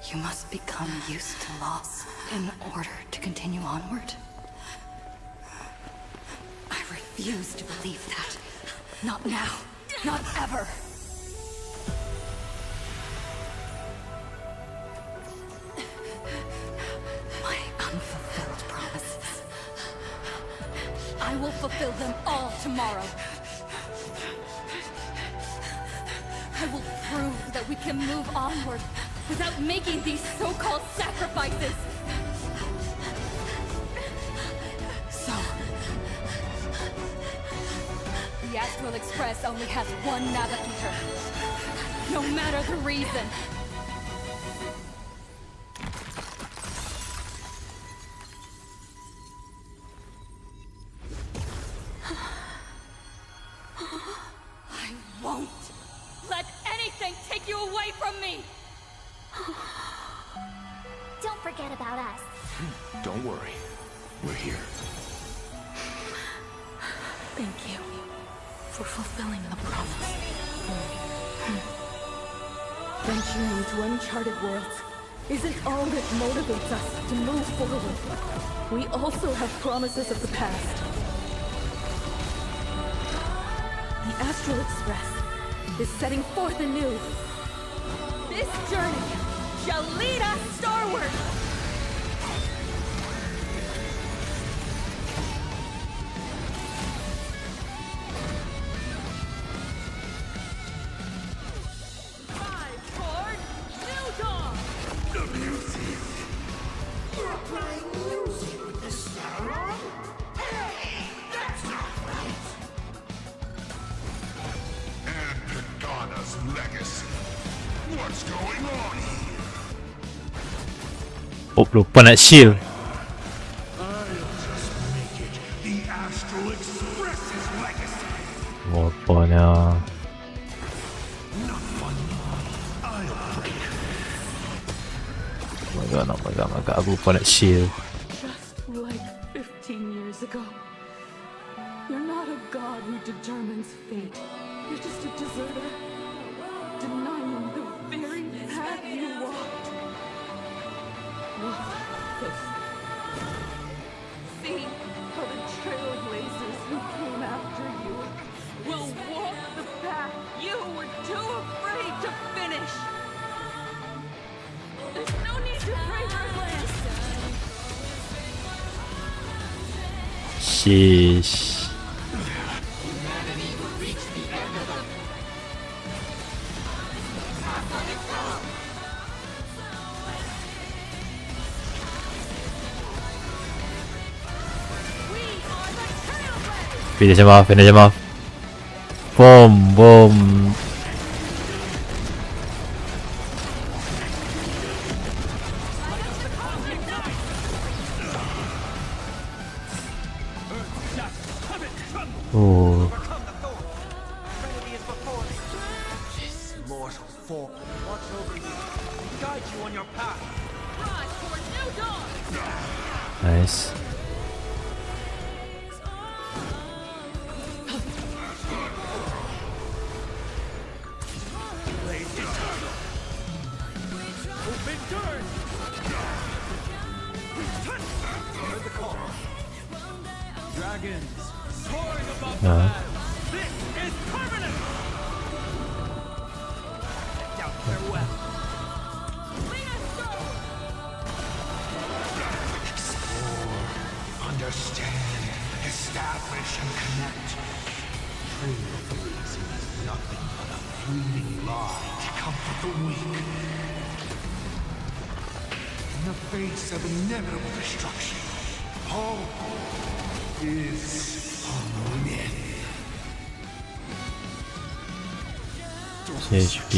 [SPEAKER 2] You must become used to loss in order to continue onward. I refuse to believe that. Not now. Not ever. I will fulfill them all tomorrow. I will prove that we can move onward without making these so-called sacrifices. So, the Astral Express only has one navigator, no matter the reason.
[SPEAKER 14] Don't forget about us.
[SPEAKER 12] Don't worry. We're here.
[SPEAKER 7] Thank you for fulfilling the promise. Venturing into uncharted worlds isn't all that motivates us to move forward. We also have promises of the past. The Astral Express is setting forth anew. This journey shall lead us starward!
[SPEAKER 8] Rise toward New Dawn! The music! You're playing music with the SEKARANG? Hey, that's not right! And Pagana's legacy. What's going on here?
[SPEAKER 1] Oh, lupa nak shield.
[SPEAKER 8] I'll just make it the Astral Express's legacy.
[SPEAKER 1] Apa nak?
[SPEAKER 8] Not fun. I'll break.
[SPEAKER 1] Agak aku lupa nak shield.
[SPEAKER 7] Just like 15 years ago. You're not a god who determines fate. You're just a deserter. Denying the very path you walked. Look, this. See how the trailblazers who came after you will walk the path you were too afraid to finish. There's no need to pray for land.
[SPEAKER 1] Sheesh. Finish him off, finish him off. Boom, boom. Ooh.
[SPEAKER 8] This mortal form will watch over you, guide you on your path. Rise toward new dawn.
[SPEAKER 1] Nice.
[SPEAKER 8] Blaze eternal. Open doors. Hear the call. Dragons soaring above the land. This is permanent. Out farewell. Explore, understand, establish, and connect. Trailblazing is nothing but a fleeting lie to comfort the weak. In the face of inevitable destruction, hope is a myth.
[SPEAKER 1] HP.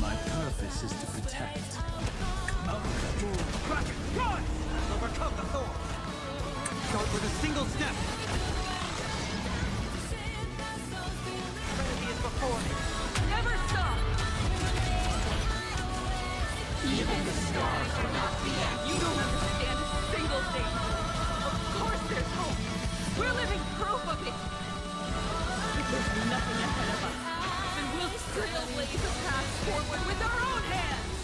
[SPEAKER 8] My purpose is to protect. Kraken, run! Overcome the thorn. Start with a single step. Trinity is before me. Never stop! Even the stars are not the end. You don't understand a single thing. Of course there's hope. We're living proof of it. If there's nothing ahead of us, then we'll trailblaze a path forward with our own hands.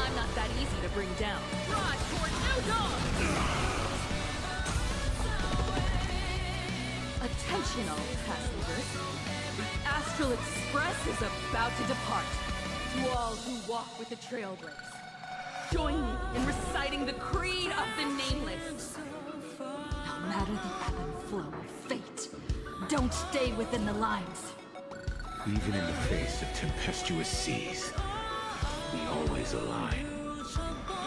[SPEAKER 8] I'm not that easy to bring down. Rise toward new dawn! Attention all passengers. The Astral Express is about to depart. To all who walk with the Trailblaze, join me in reciting the Creed of the Nameless. No matter the ebb and flow of fate, don't stay within the lines.
[SPEAKER 12] Even in the face of tempestuous seas, we always align.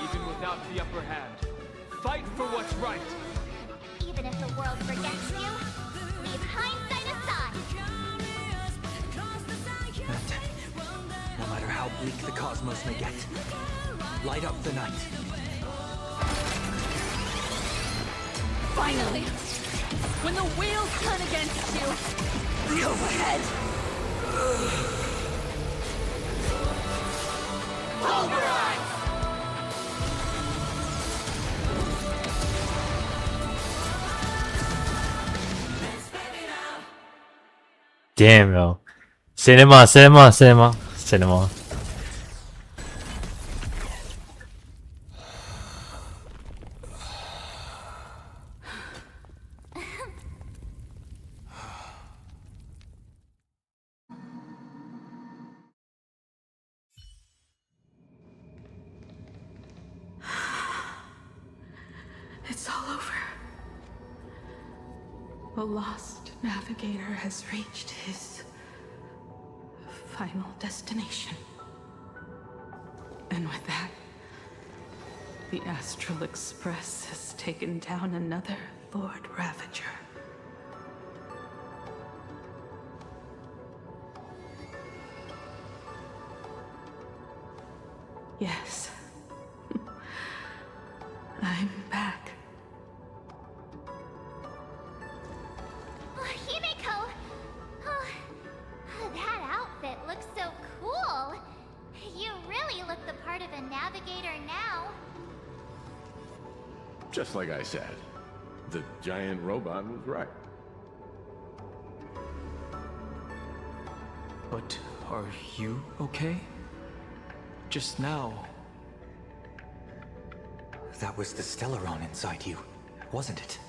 [SPEAKER 13] Even without the upper hand, fight for what's right.
[SPEAKER 14] Even if the world forgets you, leave hindsight aside.
[SPEAKER 16] No matter how bleak the cosmos may get, light up the night.
[SPEAKER 11] Finally! When the wheels turn against you, go ahead! Pulverize!
[SPEAKER 1] Damn, yo. Cinema, cinema, cinema, cinema.
[SPEAKER 7] It's all over. The lost navigator has reached his final destination. And with that, the Astral Express has taken down another Lord Ravager. Yes. I'm back.
[SPEAKER 14] Himiko! Oh, that outfit looks so cool. You really look the part of a navigator now.
[SPEAKER 12] Just like I said, the giant robot was right.
[SPEAKER 13] But are you okay? Just now.
[SPEAKER 16] That was the Stellaron inside you, wasn't it?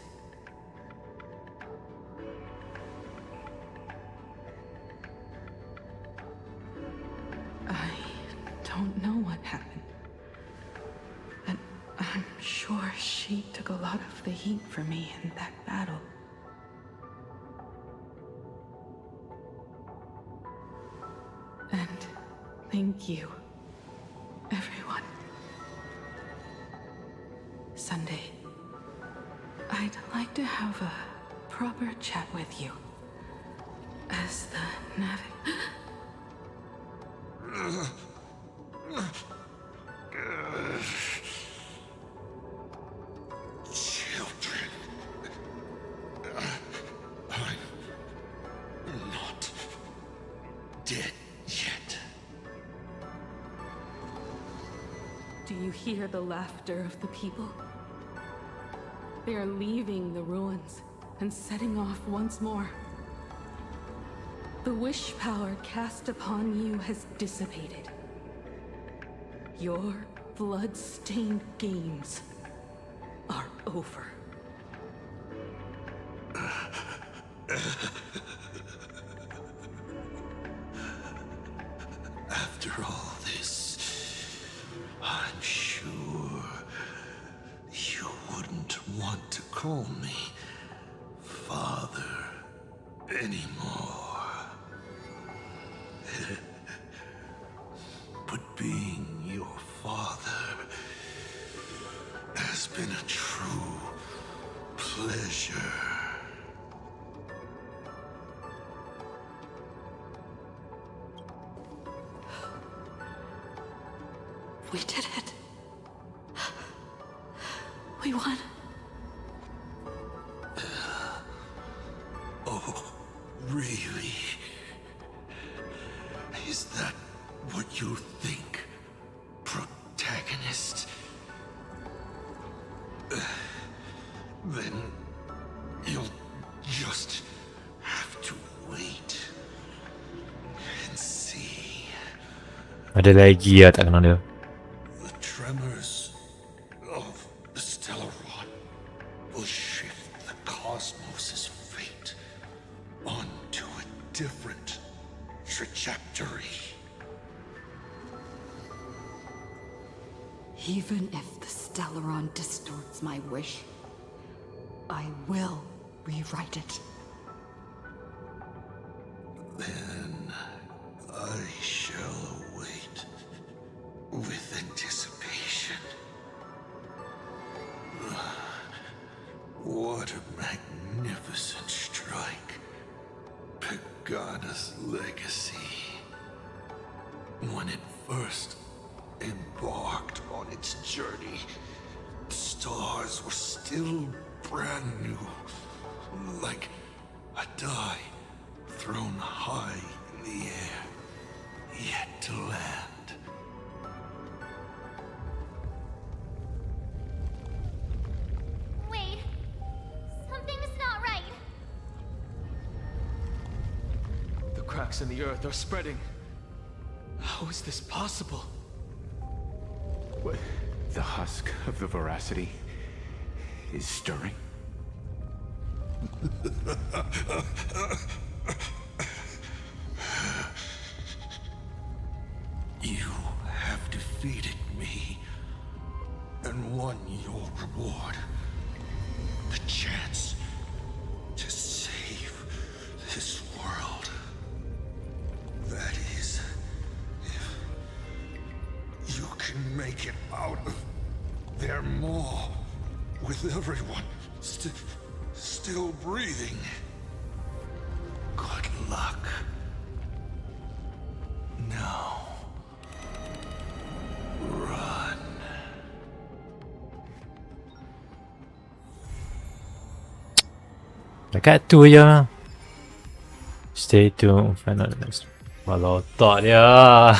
[SPEAKER 16] I
[SPEAKER 7] don't know what happened. And I'm sure she took a lot of the heat for me in that battle. Thank you, everyone. Sunday, I'd like to have a proper chat with you. As the
[SPEAKER 5] Children. I'm not dead yet.
[SPEAKER 7] Do you hear the laughter of the people? They are leaving the ruins and setting off once more. The wish power cast upon you has dissipated. Your blood-stained games are over.
[SPEAKER 5] After all this, I'm sure you wouldn't want to call me father anymore. But being your father has been a true pleasure.
[SPEAKER 6] We did it. We won.
[SPEAKER 5] Oh, really? Is that what you think, protagonist? Then you'll just have to wait and see.
[SPEAKER 1] Ada lagi tak kenal dia.
[SPEAKER 5] The tremors of the stellar rod will shift the cosmos's fate onto a different trajectory.
[SPEAKER 2] Even if the Stellaron distorts my wish, I will rewrite it.
[SPEAKER 5] Then I shall await with anticipation. What a magnificent strike. Pagana's legacy. When it first embarked on its journey, the stars were still brand new, like a die thrown high in the air, yet to land.
[SPEAKER 14] Wait. Something's not right.
[SPEAKER 13] The cracks in the earth are spreading. How is this possible?
[SPEAKER 12] What? The husk of the veracity is stirring?
[SPEAKER 5] You have defeated me and won your reward. The chance to save this world. That is, if you can make it out of there more with everyone still breathing. Good luck. Now, run.
[SPEAKER 1] Dekat tu je. Stay tuned. Find out the next. Walau tak dia.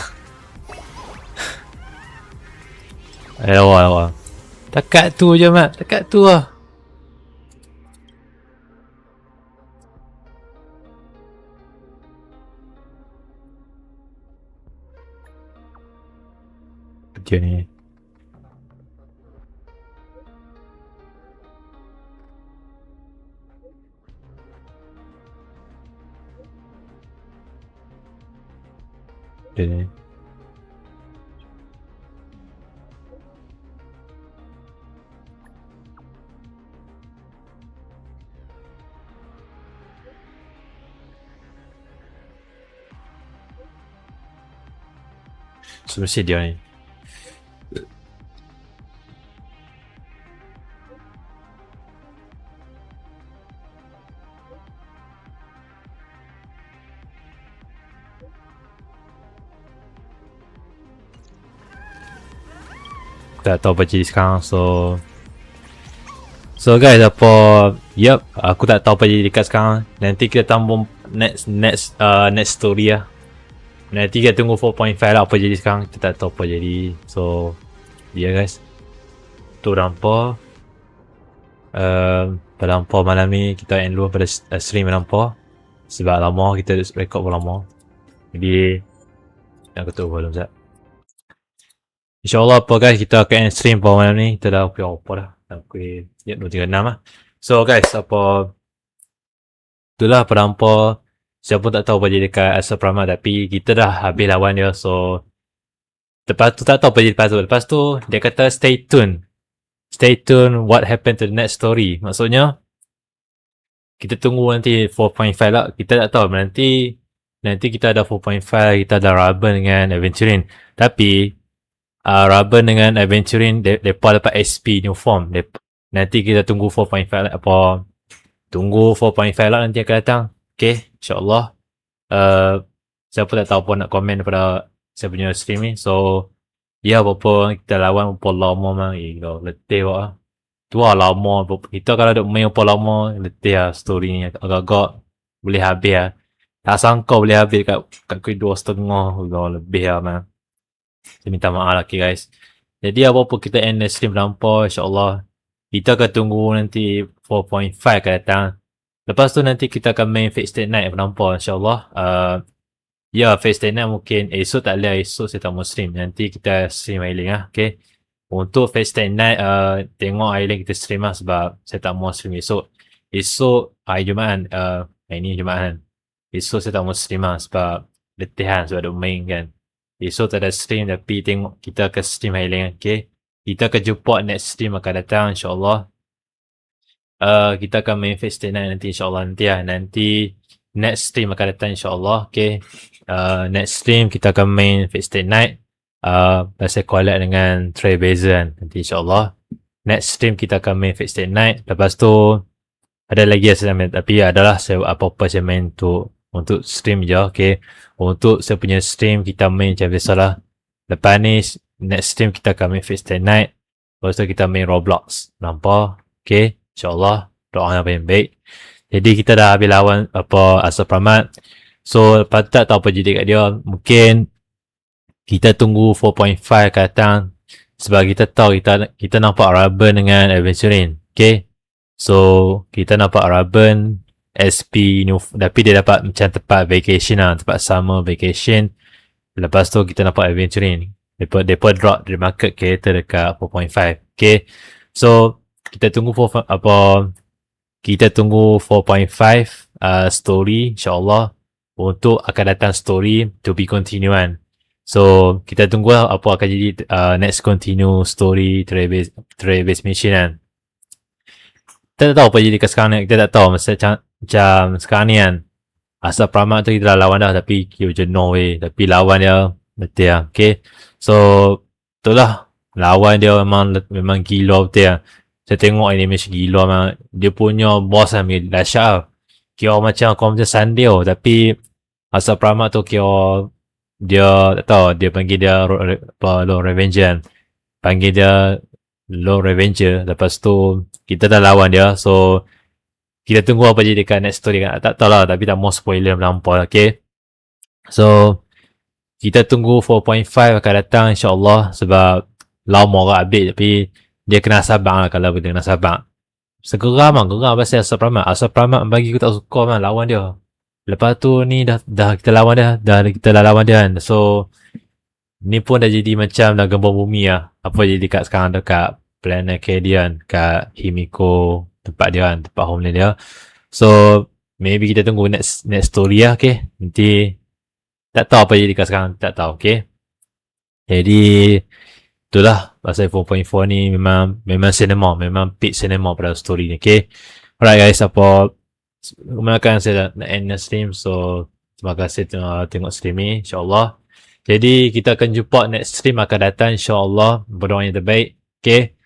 [SPEAKER 1] Ewa. Dekat tu je, Mat. Dekat tu lah. Dia ni. Dia ni. So mesti dia ni. Tak tahu apa jadi sekarang. So guys, aku tak tahu apa jadi dekat sekarang. Nanti kita tambah next story lah. Nanti kita tunggu 4.5 lah apa jadi sekarang. Kita tak tahu apa jadi. So guys, tu nampak Melampau malam ni kita end dulu pada stream Melampau. Sebab lama kita record pun lama. Jadi aku tahu belum sekejap. InsyaAllah apa guys, kita akan end stream pada malam ni. Kita dah apa dah. Pukul 2.36 lah. So guys, itulah perampau. Siapa pun tak tahu apa jadi dekat Asal Prama, tapi kita dah habis lawan dia. So lepas tu tak tahu apa jadi lepas tu dia kata stay tune what happened to the next story. Maksudnya kita tunggu nanti 4.5 lah. Kita tak tahu nanti kita ada 4.5, kita ada Raben dengan Aventurin. Tapi Raben dengan Aventurin depa dapat SP new form. Nanti kita tunggu 4.5 lah, tunggu 4.5 lah nanti akan datang. Okay, insyaAllah. Siapa tak tahu apa nak komen daripada saya punya stream ni. So apa kita lawan apa lama memang letih lah. Tu lah lama. Kita kalau duk main apa lama, letih lah story ni. Agak-agak boleh habis lah. Tak sangka boleh habis kat 2.5 lebih lah man. Saya minta maaf lah guys. Jadi apa-apa kita end the stream lampau, insyaAllah. Kita akan tunggu nanti 4.5 akan datang. Lepas tu nanti kita akan main Fate Stay Night nampak insyaAllah. Fate Stay Night mungkin esok tak boleh, esok saya tak mau stream. Nanti kita stream Ailing lah, okay. Untuk Fate Stay Night, tengok Ailing kita stream lah sebab saya tak mau stream esok. Esok hari Jumaat, ini Jumaat kan. Esok saya tak mau stream lah sebab letihan sebab ada main kan. Esok tak ada stream tapi tengok kita akan stream Ailing, okay. Kita akan jumpa next stream akan datang insyaAllah. Kita akan main Fate Stay Night nanti insyaAllah nanti next stream akan datang insyaAllah, okay. Next stream kita akan main Fate Stay Night pasal collab dengan Trailblazer kan nanti insyaAllah. Next stream kita akan main Fate Stay Night. Lepas tu ada lagi yang saya main, tapi adalah saya apa-apa saya main untuk stream je, okay. Untuk saya punya stream kita main macam biasalah. Lepas ni next stream kita akan main Fate Stay Night. Lepas tu kita main Roblox, nampak, okay. InsyaAllah doa yang paling baik. Jadi kita dah habis lawan Asal Pramat. So lepas tu tak tahu apa jadi kat dia. Mungkin kita tunggu 4.5 akan datang. Sebab kita tahu kita nampak Raben dengan Aventurin, okay. So kita nampak Raben SP new, tapi dia dapat macam tempat vacation lah, tempat summer vacation. Lepas tu kita nampak Aventurin. Depa drop dari market kereta dekat 4.5, okay. So kita tunggu 4.5 story insyaAllah. Untuk akan datang story to be continued. So kita tunggu apa akan jadi next continue story Trailblazer mission kan. Kita tak tahu apa jadi ke sekarang ni. Kita tak tahu macam sekarang ni kan. Asal Pramat tu kita dah lawan dah tapi kita jenuh weh. Tapi lawan dia betul lah, okay. So itulah lawan dia memang gila betul lah. Saya tengok animation gila memang. Dia punya boss ambil dahsyat lah. Kira macam Sandio. Tapi Asal Pramat tu kira dia tak tahu. Dia panggil dia Lord Revenger. Panggil dia Lord Revenger. Lepas tu kita dah lawan dia. So kita tunggu apa jadi dekat next story kan. Tak tahu lah. Tapi tak mau spoiler melampau. Okay. So kita tunggu 4.5 akan datang insyaAllah. Sebab lama orang update. Tapi dia kena sabar lah kalau dia kena sabar. Geram pasal Asal Pramat. Asal Pramat bagi aku tak suka man lawan dia. Lepas tu ni dah kita lawan dia. Kita dah lawan dia kan. So ni pun dah jadi macam dah gembor bumi lah. Apa jadi dekat sekarang dekat Planet Acadian. Kat Himiko. Tempat dia kan. Tempat homeland dia. So maybe kita tunggu next story lah, okay. Nanti tak tahu apa jadi dekat sekarang. Tak tahu, okay. Jadi itulah pasal 4.4 ni memang cinema, memang peak cinema pada story ni, okay. Alright guys, kemudian saya nak end stream. So terima kasih tengok stream ni insyaAllah. Jadi kita akan jumpa next stream akan datang, insyaAllah. Berdoa yang terbaik. Okay.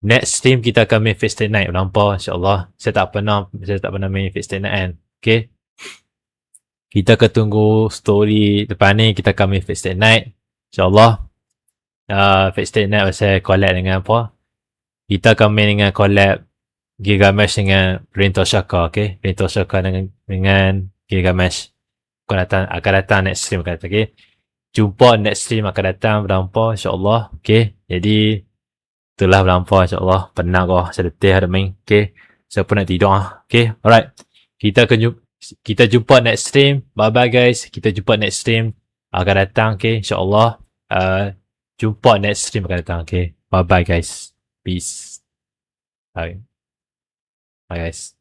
[SPEAKER 1] Next stream kita akan main Fate Stay Night. Nampak, insyaAllah. Saya tak pernah main Fate Stay Night kan. Okay. Kita akan tunggu story depan ni. Kita akan main Fate Stay Night, insyaAllah. Fate Stay Night pasal collab dengan apa. Kita akan main dengan collab Gilgamesh dengan Rinto Shaka. Okay. Rinto Shaka dengan Gilgamesh. Akan datang next stream akan datang. Okay. Jumpa next stream akan datang berlampau, insyaAllah. Okay. Jadi itulah berlampau, insyaAllah. Penat kau. Saya letih ada main. Okay. Saya pun nak tidur. Okay. Alright. Kita jumpa next stream. Bye bye guys. Kita jumpa next stream akan datang. Okay. InsyaAllah. Jumpa next stream akan datang. Okay. Bye bye guys. Peace. Bye. Bye guys.